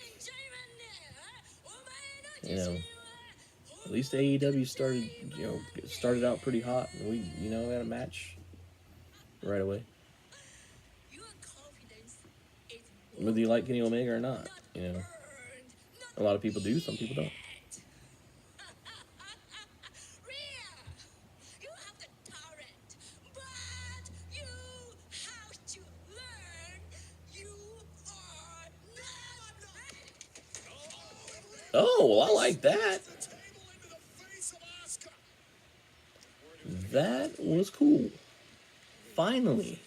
You know, at least AEW started out pretty hot, and we, you know, had a match right away. Whether you like Kenny Omega or not, you know, a lot of people do, some people don't. Oh, well, I like that. That was cool. Finally.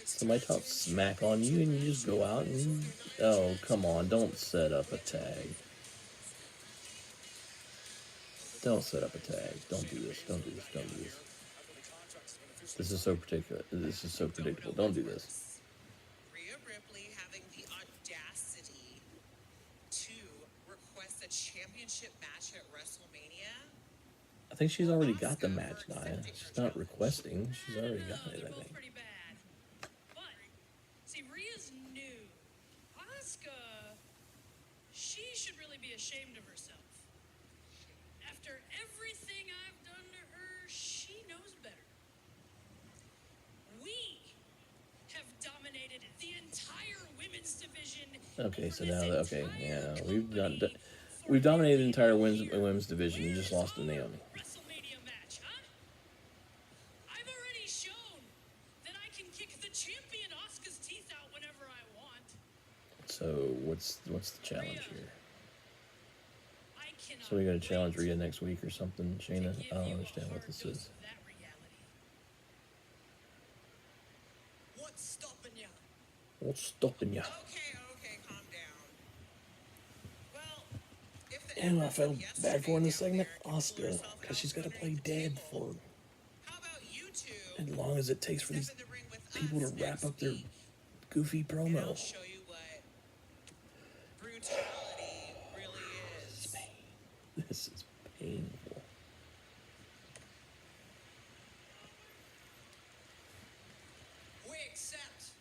Somebody talk smack on you and you just go out and... Oh, come on. Don't set up a tag. Don't set up a tag. Don't do this. Don't do this. Don't do this. This is so particular. This is so predictable. Don't do this. Rhea Ripley having the audacity to request a championship match at WrestleMania. I think she's already got the match, Nia. She's not requesting. She's already got it, I think. Pretty bad. But, see, Rhea's new. Asuka, she should really be ashamed of herself. After everything I've done to her, she knows better. We have dominated the entire women's division. Okay, so now, okay, yeah, we've dominated the entire women's division. You just lost to Naomi. WrestleMania match, huh? I've already shown that I can kick the champion Asuka's teeth out whenever I want. So what's the challenge here? I cannot So we got to challenge Rhea next week or something, Shayna? I don't understand what this is. that reality. What's stopping you? What's stopping ya? Okay, calm down. Well, if the And I felt Emperor was bad for in this yesterday segment, down there, Asuka, pull yourself because she's out got to from play underneath the dead table. for How about you two as long as it takes for these step in the ring with people us to wrap next up their week, goofy and I'll promo. show you what brutality really is. This is painful. We accept.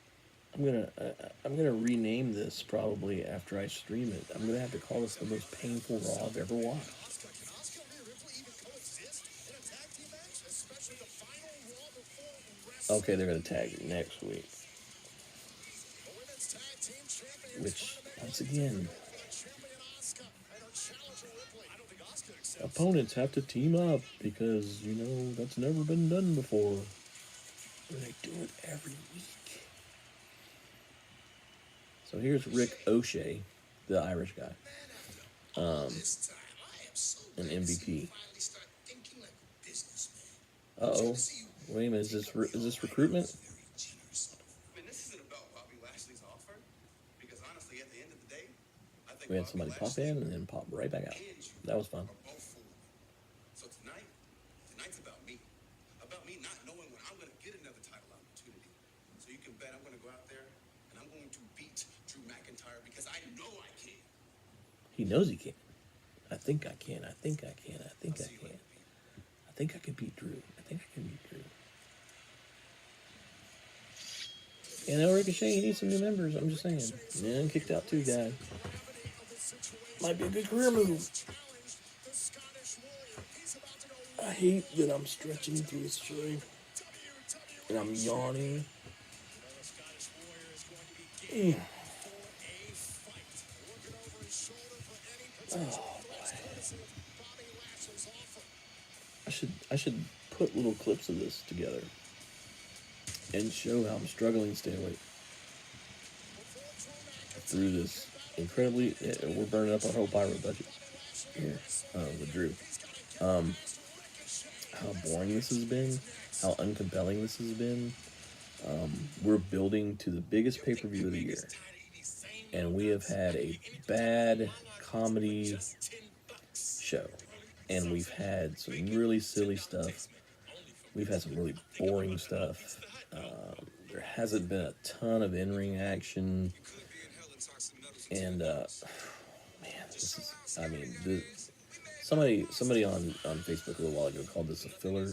I'm gonna rename this probably after I stream it. I'm gonna have to call this the most painful Raw I've ever watched. Can Asuka and Rhea Ripley even coexist in a tag team match, especially the final Raw before Okay, they're gonna tag next week, the women's tag team champions which once again, for the champion Asuka and her challenger Ripley. I don't think Asuka accepts. opponents have to team up because, you know, that's never been done before. And they do it every week. So here's Rick O'Shea, the Irish guy, This time, I am so an glad to see you MVP. finally start thinking like a businessman. Uh-oh. Wait a minute, is this recruitment? Very generous. I mean, this isn't about Bobby Lashley's offer, because honestly, at the end of the day, I think We had Bobby somebody pop Lashley in and then pop right back out. and you That was fun. are both fooling me. So tonight's about me not knowing when I'm going to get another title opportunity. So you can bet I'm going to go out there and I'm going to beat Drew McIntyre because I know I can. He knows he can. I think I can. I think I can. I think I can. I think I can beat Drew. I think I can beat Drew. You know, Ricochet, you need some new members. I'm just saying. Man, kicked out 2 guys. Might be a good career move. I hate that I'm stretching through this show. And I'm yawning. Mm. Oh, boy. I should put little clips of this together and show how I'm struggling to stay awake through this incredibly. We're burning up our whole pyro budget here with Drew. How boring this has been, how uncompelling this has been. We're building to the biggest pay-per-view of the year, and we have had a bad comedy show, and we've had some really silly stuff. We've had some really boring stuff. There hasn't been a ton of in-ring action, and man, this is. I mean, somebody on Facebook a little while ago called this a filler.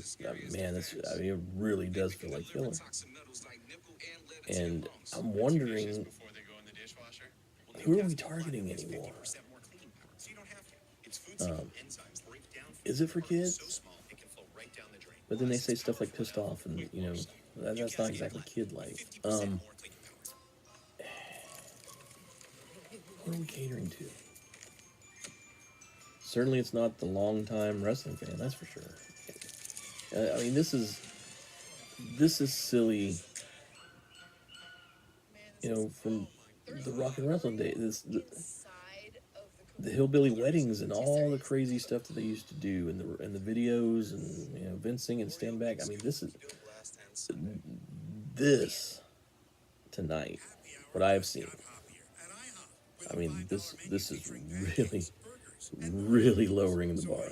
Man, it really does feel like filler. And I'm wondering, who are we targeting anymore? Is it for kids? But then they say stuff like pissed off, and that's not exactly kid-like. What are we catering to? Certainly, it's not the long-time wrestling fan. That's for sure. I mean, this is silly. From the rock and wrestling day, the hillbilly weddings and all the crazy stuff that they used to do, and the videos, and Vince singing "Stand Back." I mean, this tonight, what I have seen. I mean, this is really, really lowering the bar.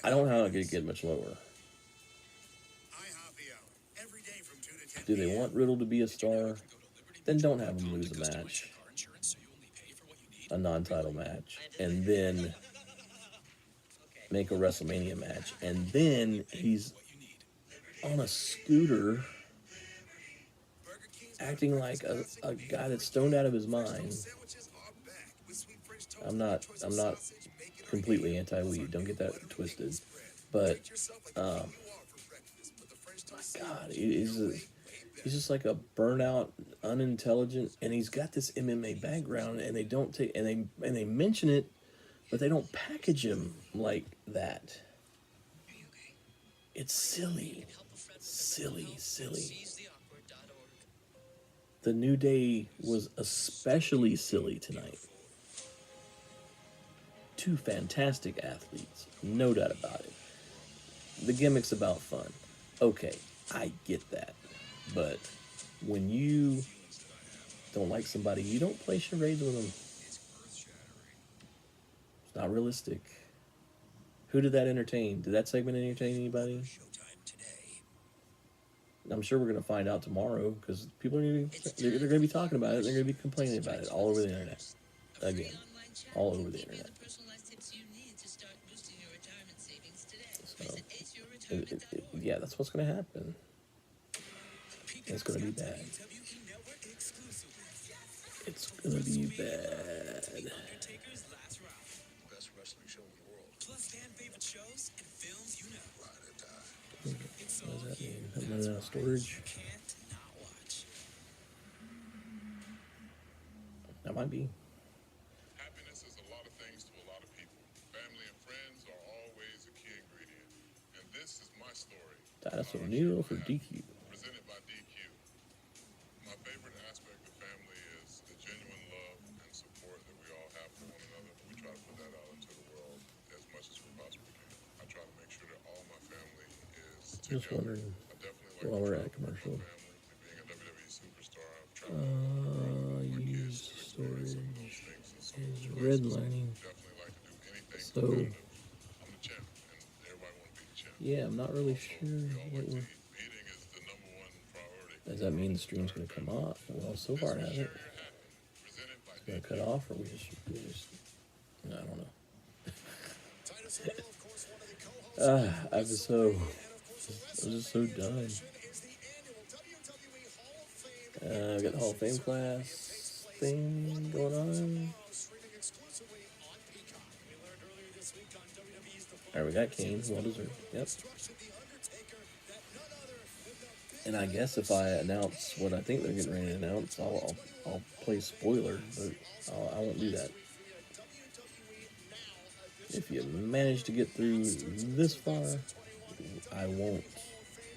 I don't know how it could get much lower. Do they want Riddle to be a star? Then don't have him lose a match, a non-title match, and then make a WrestleMania match, and then he's on a scooter acting like a guy that's stoned out of his mind. I'm not completely anti-weed. Don't get that twisted. But my God, he's just like a burnout, unintelligent, and he's got this MMA background, and they don't take and they mention it, but they don't package him like that. It's silly. The New Day was especially silly tonight. Two fantastic athletes, no doubt about it. The gimmick's about fun. Okay, I get that. But when you don't like somebody, you don't play charades with them. It's not realistic. Who did that entertain? Did that segment entertain anybody? I'm sure we're going to find out tomorrow, because people are going to be talking about it. They're going to be complaining about it all over the internet. Again, all over the internet. So, yeah, that's what's going to happen. It's going to be bad. It's going to be bad. Best wrestling show in the world. Plus fan favorite shows and films you know. What does that mean? I'm running out of storage. That might be. Happiness is a lot of things to a lot of people. Family and friends are always a key ingredient. And this is my story. That's O'Neal for DQ. Presented by DQ. My favorite aspect of family is the genuine love and support that we all have for one another. We try to put that out into the world as much as we possibly can. I try to make sure that all my family is together. Just wondering, while we're at a commercial. Being a WWE superstar, I've traveled Use storage is redlining. So, yeah, I'm not really sure what we're... Does that mean the stream's going to come off? Well, so far it hasn't. It's going to cut off, or we just I don't know. I'm just so done. I got the Hall of Fame class thing going on. Alright, we got Kane, well deserved. Yep. And I guess if I announce what I think they're getting ready to announce, I'll play spoiler, but I won't do that. If you manage to get through this far, I won't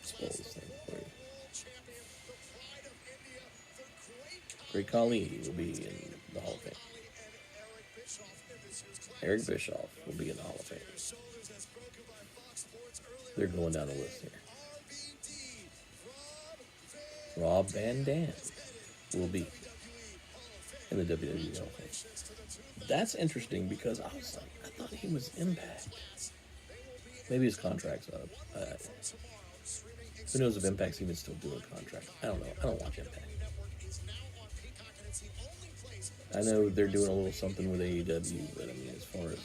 spoil this thing for you. Great Khali will be in the Hall of Fame. Eric Bischoff will be in the Hall of Fame. They're going down the list here. Rob Van Dam will be in the WWE Hall of Fame. That's interesting because I was like, I thought he was Impact. Maybe his contract's up. Who knows if Impact's even still doing contracts? I don't know. I don't watch Impact. I know they're doing a little something with AEW, but I mean, as far as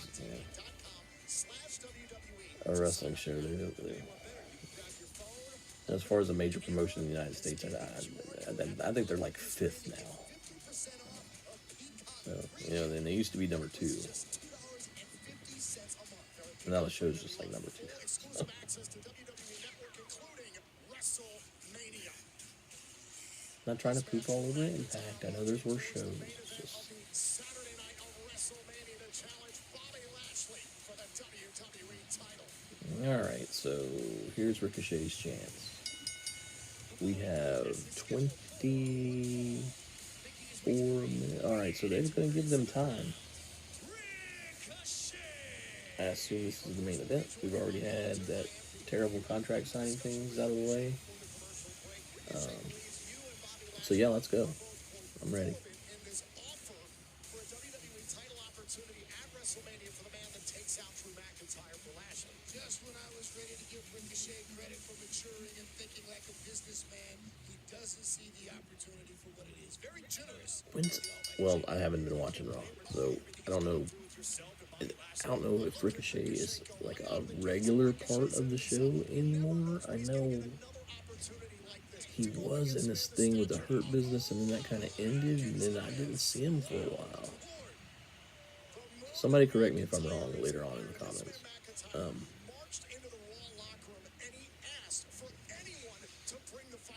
a wrestling show, as far as a major promotion in the United States, I think they're like fifth now. So, and they used to be number 2. And now the show's just like number 2. Not trying to poop all over Impact. I know there's worse shows. It's just... Alright, so here's Ricochet's chance. We have 24 minutes. Alright, so they're going to give them time. I assume this is the main event. We've already had that terrible contract signing things out of the way. So yeah, let's go. I'm ready. Just when I was ready to give Ricochet credit for maturing and thinking like a businessman, he doesn't see the opportunity for what it is. Very generous. Well, I haven't been watching Raw, so I don't know. I don't know if Ricochet is like a regular part of the show anymore. I know he was in this thing with the Hurt Business, and then that kind of ended, and then I didn't see him for a while. Somebody correct me if I'm wrong later on in the comments.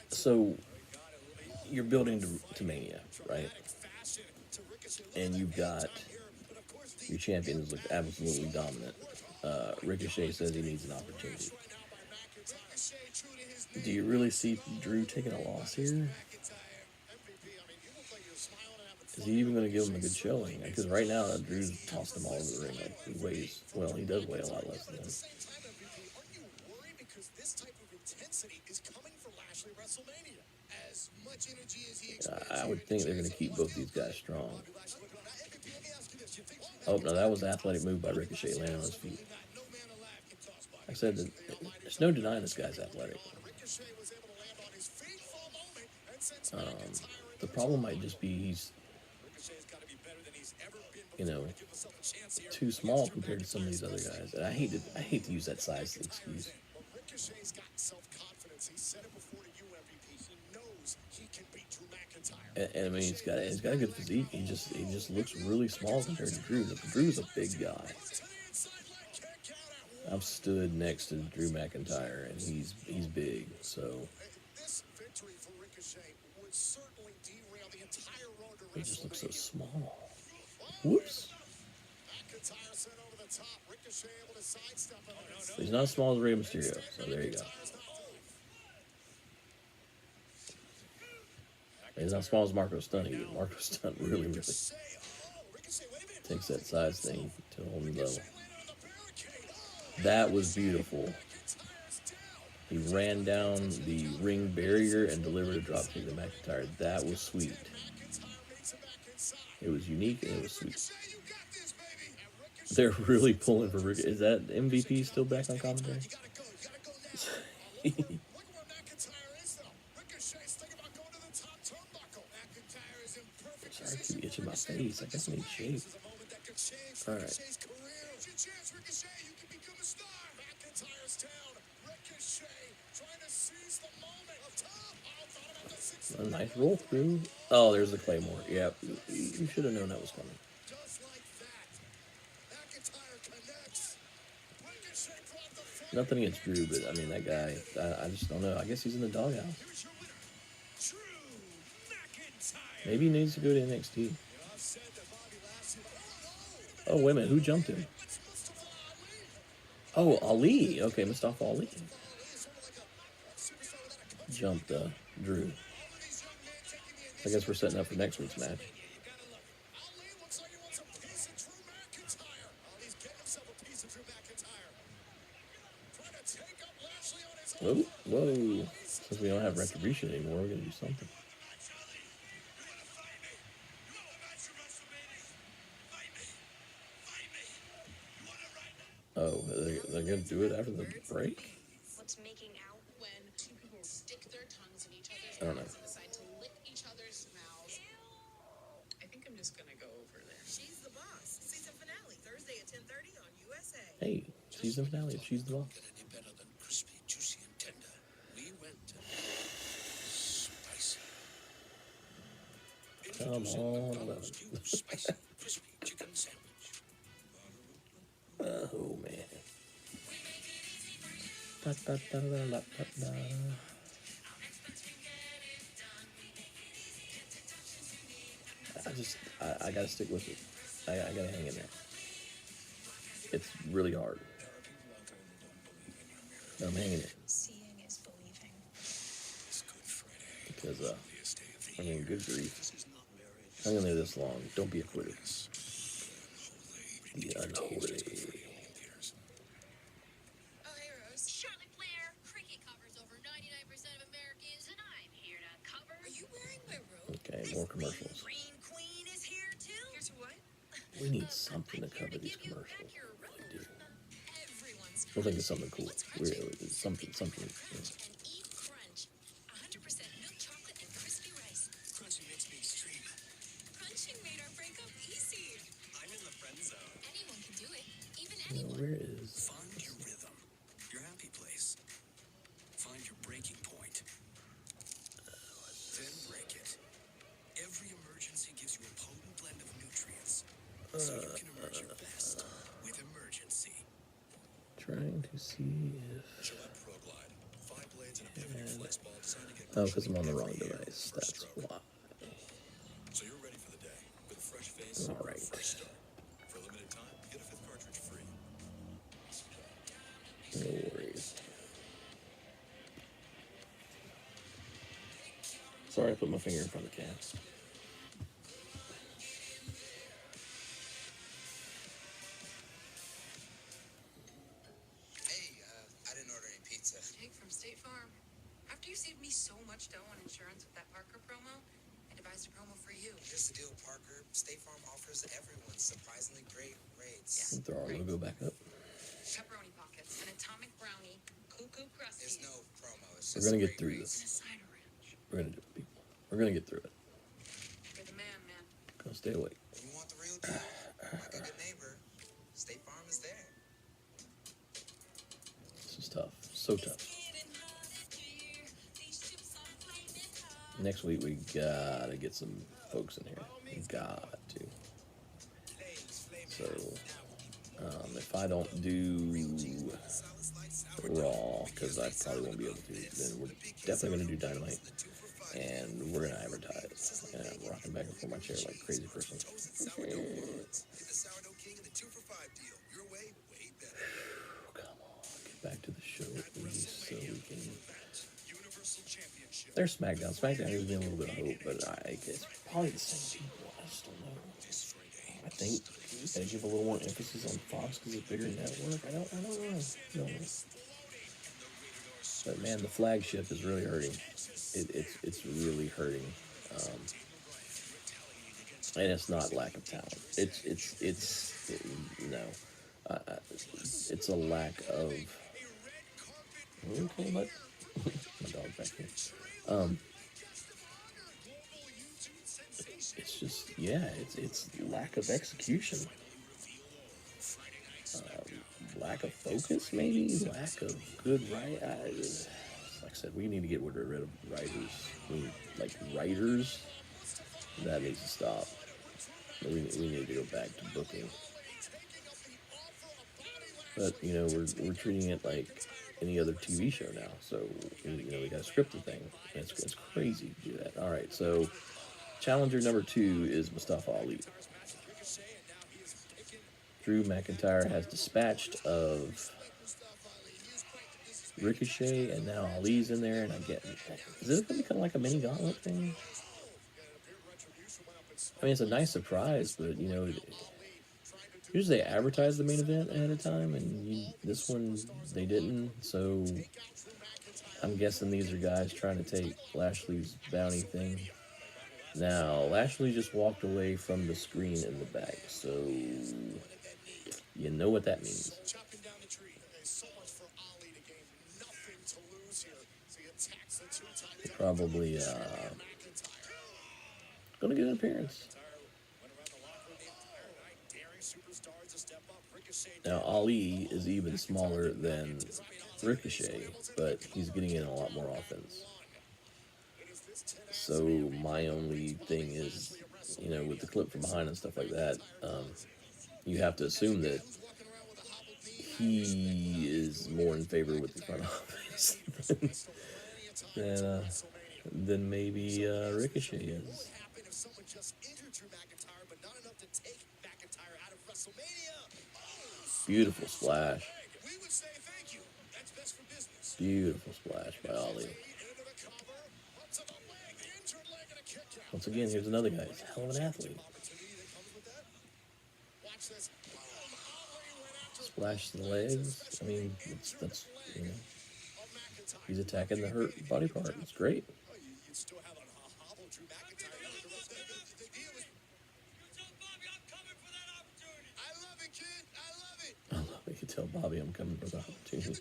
So you're building to Mania, right? And you've got your champions look absolutely dominant. Ricochet says he needs an opportunity. Do you really see Drew taking a loss here? Is he even going to give him a good showing? Because right now, Drew's tossed him all over the ring. Like, he weighs, well, he does weigh a lot less than him. I would think they're going to keep both these guys strong. Oh, no, that was an athletic move by Ricochet, landing on his feet. I said that there's no denying this guy's athletic. The problem might just be he's, too small compared to some of these other guys. And I hate to use that size excuse. And I mean, he's got a good physique. He just looks really small compared to Drew. Drew's a big guy. I've stood next to Drew McIntyre, and he's big. So he just looks so small. Whoops. He's not as small as Rey Mysterio, so there you go. He's not as small as Marco Stunt either. Marco Stunt really takes that size thing to a whole new level. That was beautiful. He ran down the ring barrier and delivered a dropkick to McIntyre. That was sweet. It was unique and it was sweet. They're really pulling for Rick. Is that MVP still back on commentary? Sorry, I keep itching my face. I guess I need shape. All right. A nice roll through. Oh, there's the Claymore. Yeah, you should have known that was coming. Nothing against Drew, but I mean, that guy, I just don't know. I guess he's in the doghouse. Maybe he needs to go to NXT. Oh, wait a minute. Who jumped him? Oh, Ali. Okay, Mustafa Ali. Jumped Drew. I guess we're setting up for next week's match. Oh, whoa. Since we don't have retribution anymore, we're gonna do something. Oh, they're gonna do it after the break? What's making out? When two people stick their tongues in each other's I don't know. mouths and decide to lick each other's mouths. I think I'm just gonna go over there. She's the boss. Season finale Thursday at 10:30 on USA. Hey, season finale. She's the boss. Get any better than crispy, juicy, and tender. We went to spicy. Come on, McDonald's new spicy, crispy chicken sandwich. Oh man. Da-da-da-da-da-da-da. I gotta stick with it. I gotta hang in there. It's really hard. But I'm hanging in Seeing is believing. because I mean, good grief. Hung in there this long. Don't be a quitter. The unholy. Oh, hey, Rose. Charlotte Flair. Cricket covers over 99% of Americans, and I'm here to cover. Are you wearing my robe? Okay, more commercials. Green Queen is here too. Here to what? We need something to cover these commercials. Your We robe. do. Everyone's We'll think of something cool. Something. and eat crunch. 100% milk chocolate and crispy rice. Crunchy makes me extreme. Crunching made our breakup easy. I'm in the friend zone. Anyone can do it. Even Now, anyone. where is? Find your rhythm, your happy place. Find your breaking point. Then break it. Every emergency gives you a potent blend of nutrients, so you can emerge your best with emergency. Trying to see if. Gillette Pro Glide. 5 blades and a pivoting flex ball designed to get Oh, because I'm on the wrong device. That's why. So you're ready for the day with a fresh face All or a right. fresh start. For a limited time, get a 5th cartridge free. No worries. Sorry, I put my finger in front of the can. Hey, I didn't order any pizza. Jake from State Farm. After you saved me so much dough on insurance with that Parker promo, I devised a promo for you. Here's the deal, Parker. State Farm offers everyone surprisingly great rates. And throw our logo back up. Pepperoni pockets, an atomic brownie, cuckoo crusty, There's no promo. It's We're just gonna get great through rates. and a this. cider ranch. We're gonna do it, people. We're gonna get through it. You're the man, man. Gonna stay awake. You want the real deal? Like a good neighbor, State Farm is there. This is tough. So tough. Next week we gotta get some folks in here. We got to. So, if I don't do Raw, because I probably won't be able to, then we're definitely gonna do Dynamite, and we're gonna advertise. And I'm rocking back and forth my chair like a crazy person. Get the Sourdough King and the 2 for $5 deal. Your way, way better. Come on, get back to the show, please, so we can. Universal Championship. There's SmackDown. SmackDown gives me a little bit of hope, but it's probably the same people. I just don't know. I think you gotta give a little more emphasis on Fox because it's a bigger network. I don't know. But man, the flagship is really hurting. It's really hurting. And it's not lack of talent. It's a lack of. Okay, but my dog back here. It's just it's lack of execution, lack of focus, maybe lack of good like I said, we need to get rid of writers. We need, writers. That needs to stop. We need to go back to booking. But we're treating it like any other TV show now. So we got to script the thing. It's crazy to do that. All right, so challenger number 2 is Mustafa Ali. Drew McIntyre has dispatched of Ricochet, and now Ali's in there, and I get, is this going to become like a mini gauntlet thing? I mean, it's a nice surprise, but usually they advertise the main event ahead of time, and this one they didn't. So I'm guessing these are guys trying to take Lashley's bounty thing. Now, Lashley just walked away from the screen in the back, so you know what that means. Chopping down the tree. So much for Ali to gain. Nothing to lose here. So he attacks the two-time Probably gonna get an appearance. Now, Ali is even smaller than Ricochet, but he's getting in a lot more offense. So my only thing is, with the clip from behind and stuff like that, you have to assume that he is more in favor with the front office than maybe Ricochet is. Beautiful splash. Beautiful splash by Ali. Once again, here's another guy. He's a hell of an athlete. Splash the legs. I mean, that's he's attacking the hurt body part. It's great. I love it. You tell Bobby I'm coming for the opportunity.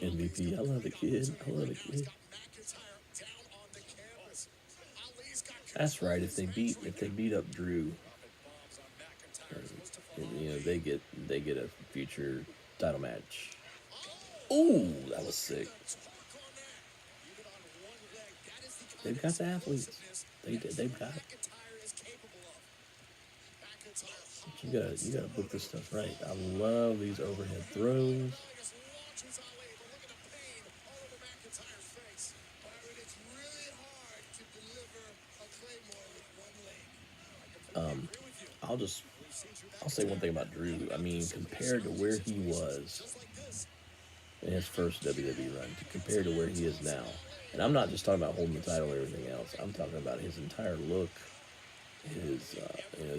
MVP. I love the kid. I love the kid. That's right. If they beat up Drew, they get a future title match. Ooh, that was sick. They've got the athletes. They've got it. You gotta book this stuff right. I love these overhead throws. I'll say one thing about Drew. I mean, compared to where he was in his first WWE run, compared to where he is now, and I'm not just talking about holding the title or everything else. I'm talking about his entire look, his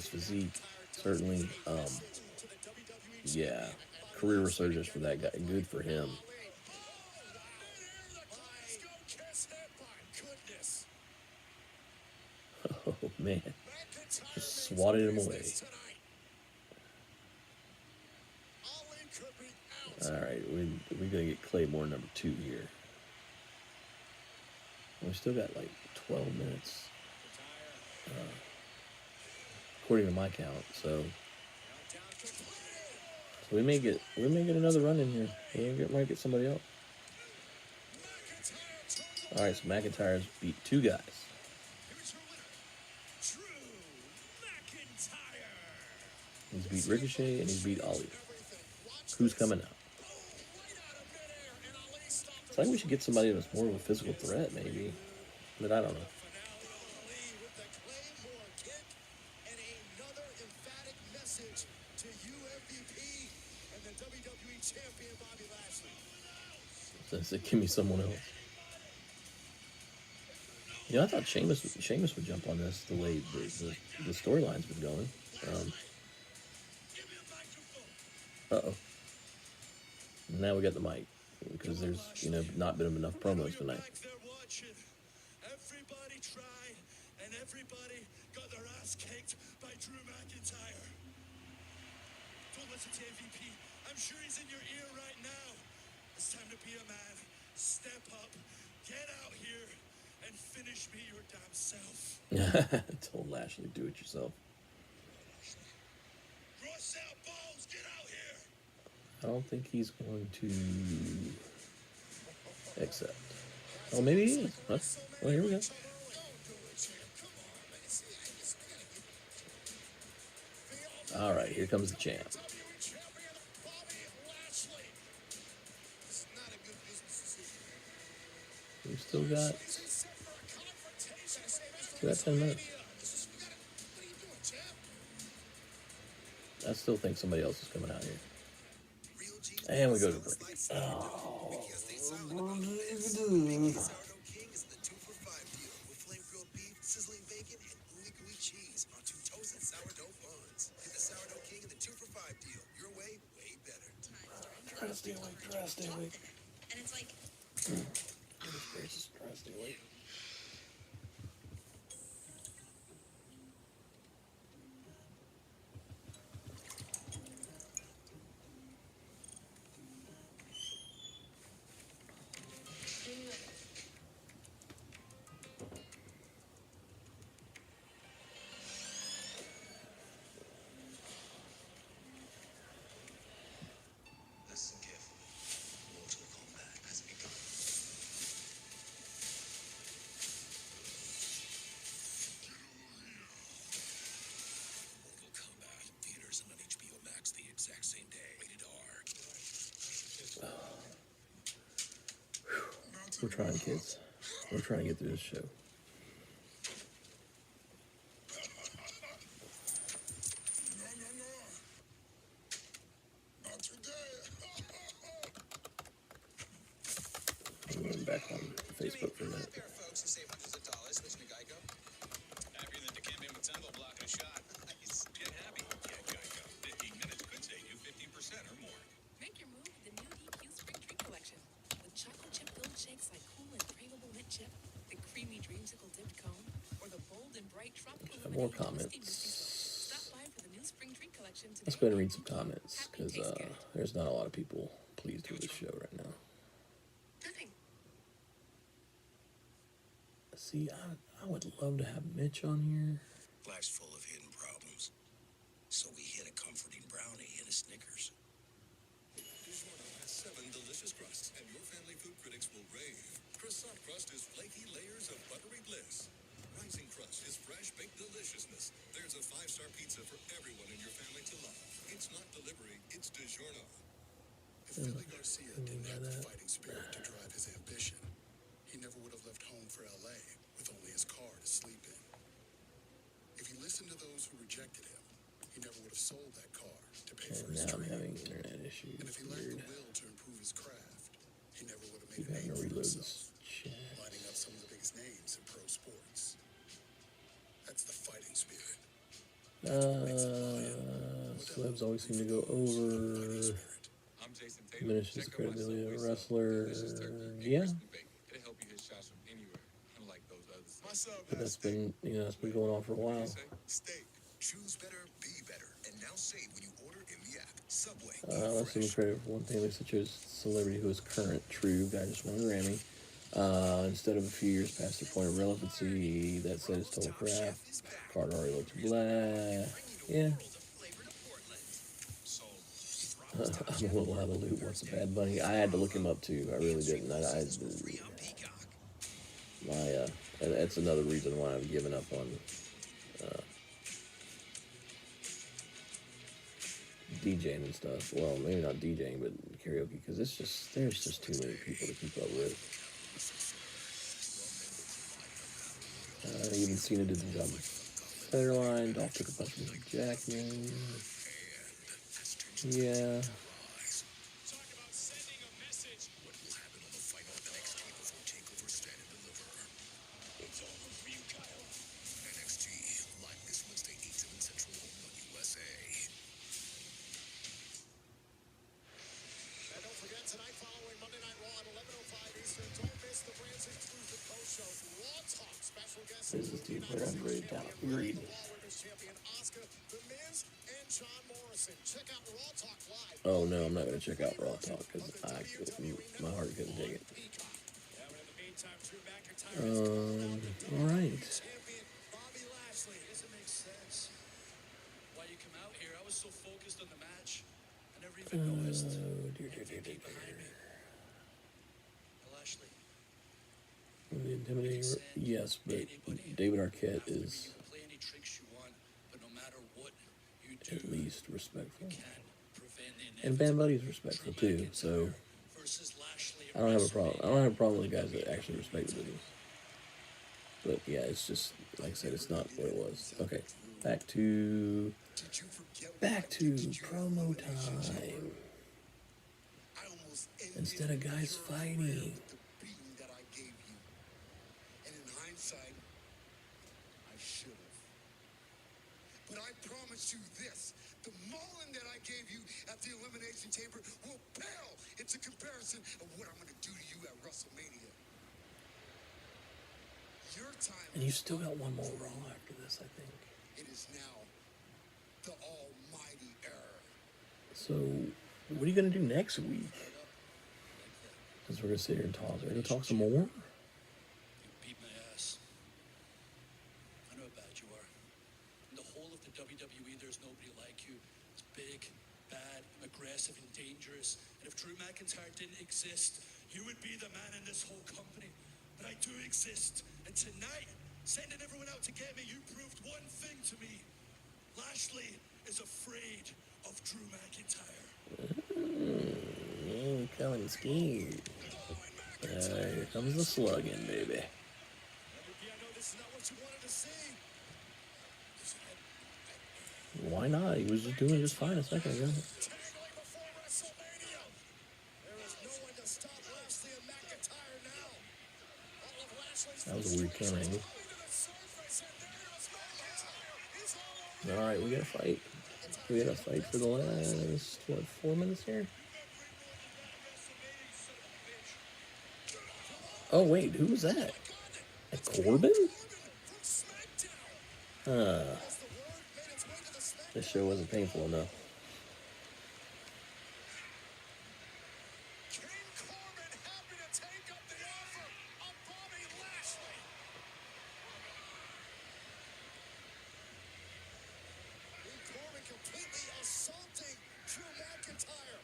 physique, certainly. Yeah, career resurgence for that guy. Good for him. Oh man, just swatted him away. All right, we're gonna get Claymore number 2 here. We still got like 12 minutes, according to my count. So we may get another run in here. We might get somebody else. All right, so McIntyre's beat 2 guys. He's beat Ricochet and he's beat Ali. Who's coming out? It's like we should get somebody that's more of a physical threat, maybe. But I don't know. So give me someone else. I thought Sheamus would jump on this the way the storyline's been going. Uh-oh. Now we got the mic, because there's, not been enough promos tonight. Everybody tried, and everybody got their ass kicked by Drew McIntyre. Don't listen to MVP. I'm sure he's in your ear right now. It's time to be a man. Step up, get out here, and finish me your damn self. Told Lashley, do it yourself. I don't think he's going to accept. Oh, maybe he is. Huh? Well, here we go. All right, here comes the champ. We've still got 10 minutes. I still think somebody else is coming out here. And we go to break. Try to stay awake. And it's like, Goodness gracious, surprisingly. Listen carefully. Mortal combat has begun. Mortal Kombat. Theaters and on HBO Max the exact same day. Rated R. We're trying, kids. We're trying to get through this show. Not today. I'm going back on Facebook for a minute. There are folks who save hundreds of dollars switching to Geico. Happier than the campaign with Tempo blocking a shot. Nice. Get happy. Get Geico. 15 minutes could save you 50% or more. Make your move with the new DQ Spring Treat Collection. With chocolate chip filled shakes like cool and craveable mint chip, the creamy dreamsicle dipped cone, or the bold and bright tropical Got more lemonade comments. Stop by for the new Spring Treat Collection today. Let's go ahead and read some comments, because there's not a lot of people pleased with this show right now. Nothing. See, I would love to have Mitch on here. Life's full of hidden problems. So we hid a comforting brownie in a Snickers. DiGiorno has 7 delicious crusts, and your family food critics will rave. Croissant crust is flaky layers of buttery bliss. Rising crust is fresh baked deliciousness. There's a 5-star pizza for everyone in your family to love. It's not delivery, it's DiGiorno. If Philly Garcia didn't have the fighting spirit to drive his ambition, he never would have left home for LA with only his car to sleep in. If he listened to those who rejected him, he never would have sold that car to pay for And his now I'm dream. having internet issues. And if he lacked Weird. the will to improve his craft, he never would have Keep made a having to name for reload himself, this chat. lining up some of the biggest names in pro sports. That's the fighting spirit. Celebs always seem to go over. I'm Jason Tatum. Diminishes the Check out my credibility of a Subway wrestler. delicious turkey and Yeah, crispy bacon. It'll help you hit shots from anywhere, unlike those other My subs. sub but has that's been that's been going on for a while. steak. Choose better, be better, and now save when you order in the app. Subway. Let's give him credit for one thing. They such as celebrity who is current. True, guy just won a Grammy. Instead of a few years past their point of relevancy, that said it's total crap. Card already looks blah. Yeah. I'm a little out of the loop. What's a Bad Bunny? I had to look him up too. I really didn't. That's another reason why I've given up on DJing and stuff. Well, maybe not DJing, but karaoke, because there's just too many people to keep up with. Even Cena did the job of Federline. Dolph took a bunch from Jackman. Yeah. Talk about sending a message. What will happen on the fight on NXT before TakeOver Stand and Deliver? It's over for you, Kyle. NXT, live this Wednesday, 8, 7 Central on USA. And don't forget, tonight following Monday Night Raw at 11:05 Eastern, don't miss the brand's exclusive post-show Raw Talk. Special guests This is the player I'm ready to agreed. Women's Champion Asuka, The Miz, and John Morrison. Check out Raw Talk live. Oh no, I'm not gonna check out Raw Talk because my heart couldn't take it. All right. Bobby Lashley. Does it make sense? Why you come out here? I was so focused on the match. I never even noticed. MVP behind me. Lashley. The intimidating, yes, but David Arquette is Play any tricks you want, but no matter what you do, at least respectful, can prevent the and Bad Buddy's respectful too. So versus Lashley. I don't have a problem. I don't have a problem with the guys that actually respect the business. But yeah, it's just like I said, it's not what it was. Okay, back to promo time. Instead of guys fighting. That I gave you. And in hindsight, I should have. But I promise promise you this. The mauling that I gave you at the Elimination Chamber will pale into comparison of what I'm going to do to you at WrestleMania. Your time. And you still got one more Raw after this, I think. It is now the almighty era. So, what are you going to do next week? Because we're going to sit here and talk. We're going to talk some more? You beat my ass. I know how bad you are. In the whole of the WWE, there's nobody like you. It's big, bad, aggressive, and dangerous. And if Drew McIntyre didn't exist, you would be the man in this whole company. But I do exist. And tonight, sending everyone out to get me, you proved one thing to me. Lashley is afraid of Drew McIntyre. You coming scared. Here comes the slugging, baby. I know this is not what you wanted to see. Why not? He was just doing just fine a second ago. Tag like before WrestleMania. There is no one to stop Lashley and McIntyre now. All of Lashley's That was a weird camera angle. to the surface, and there goes McIntyre. He's all over. Alright, we got to fight. We got to fight for the last, 4 minutes here? Oh, wait, who was that? Corbin? This show wasn't painful enough. King Corbin happy to take up the offer of Bobby Lashley. King Corbin completely assaulting Drew McIntyre.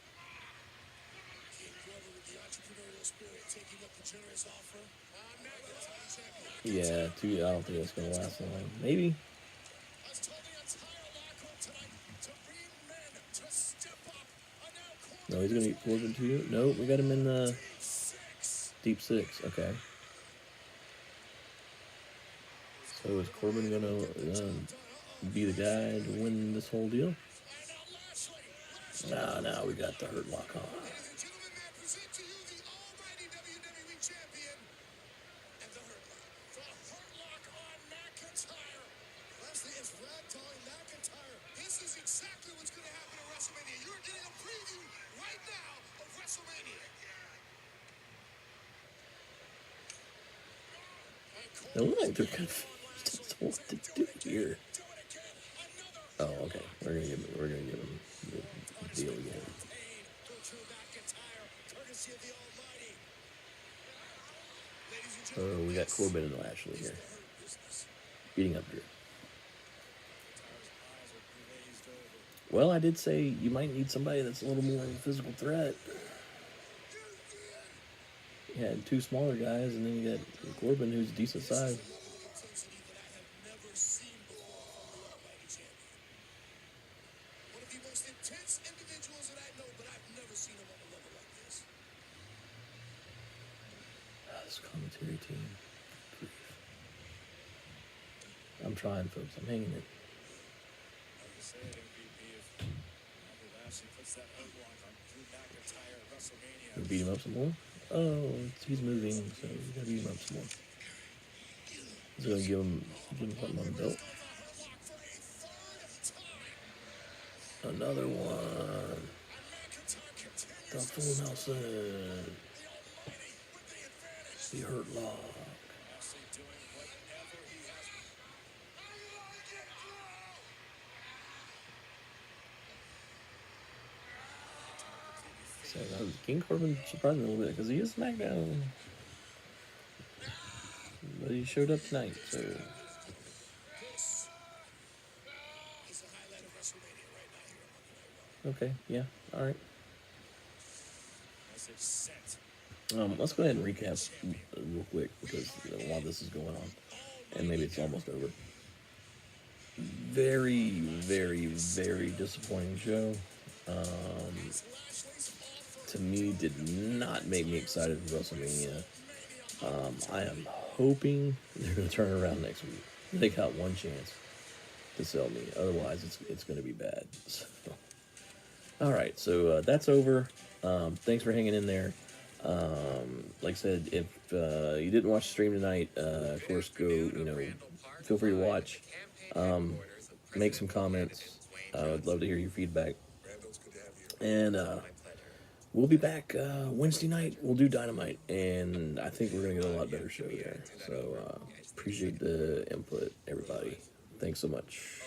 King Corbin with the entrepreneurial spirit taking up the generous offer. McIntyre champion. Yeah, I don't think it's going to last long. Maybe. Has told the entire locker room tonight to be men, to step up. And now Corbin No, he's going to get Corbin too. No, we got him in the Deep Six. Okay. So is Corbin going to be the guy to win this whole deal? Nah, we got the Hurt Lock on. Ladies and gentlemen, may I present to you the almighty WWE champion and the Hurt Lock. The Hurt Lock on McIntyre. Leslie is ragdolling McIntyre. This is exactly what's going to happen at WrestleMania. You're getting a preview right now of WrestleMania. They look like they're confused as to what to do here. Oh, okay. We're gonna give him the deal again. So we got Corbin and Lashley here, beating up Drew. Well, I did say you might need somebody that's a little more of a physical threat. You had two smaller guys, and then you got Corbin, who's decent size. One of the most intense individuals that I know, but I've never seen him on a level like this. This commentary team. I'm trying, folks. I'm hanging it. We beat him up some more? Oh, he's moving, so we gotta beat him up some more. He's gonna give him something on the belt. Another one. The full Nelson. The Hurt Lock. So King Corbin surprised me a little bit because he is SmackDown. But he showed up tonight, so. Okay, yeah, alright. Let's go ahead and recap real quick because a lot of this is going on. And maybe it's almost over. Very, very, very disappointing show. To me, did not make me excited for WrestleMania. I am hoping they're going to turn it around next week. They got one chance to sell me. Otherwise, it's going to be bad. So. All right, so that's over. Thanks for hanging in there. Like I said, if you didn't watch the stream tonight, of course, feel free to watch. Make some comments. I would love to hear your feedback. Randall, it's good to have you here. And we'll be back Wednesday night. We'll do Dynamite, and I think we're going to get a lot better show there. So appreciate the input, everybody. Thanks so much.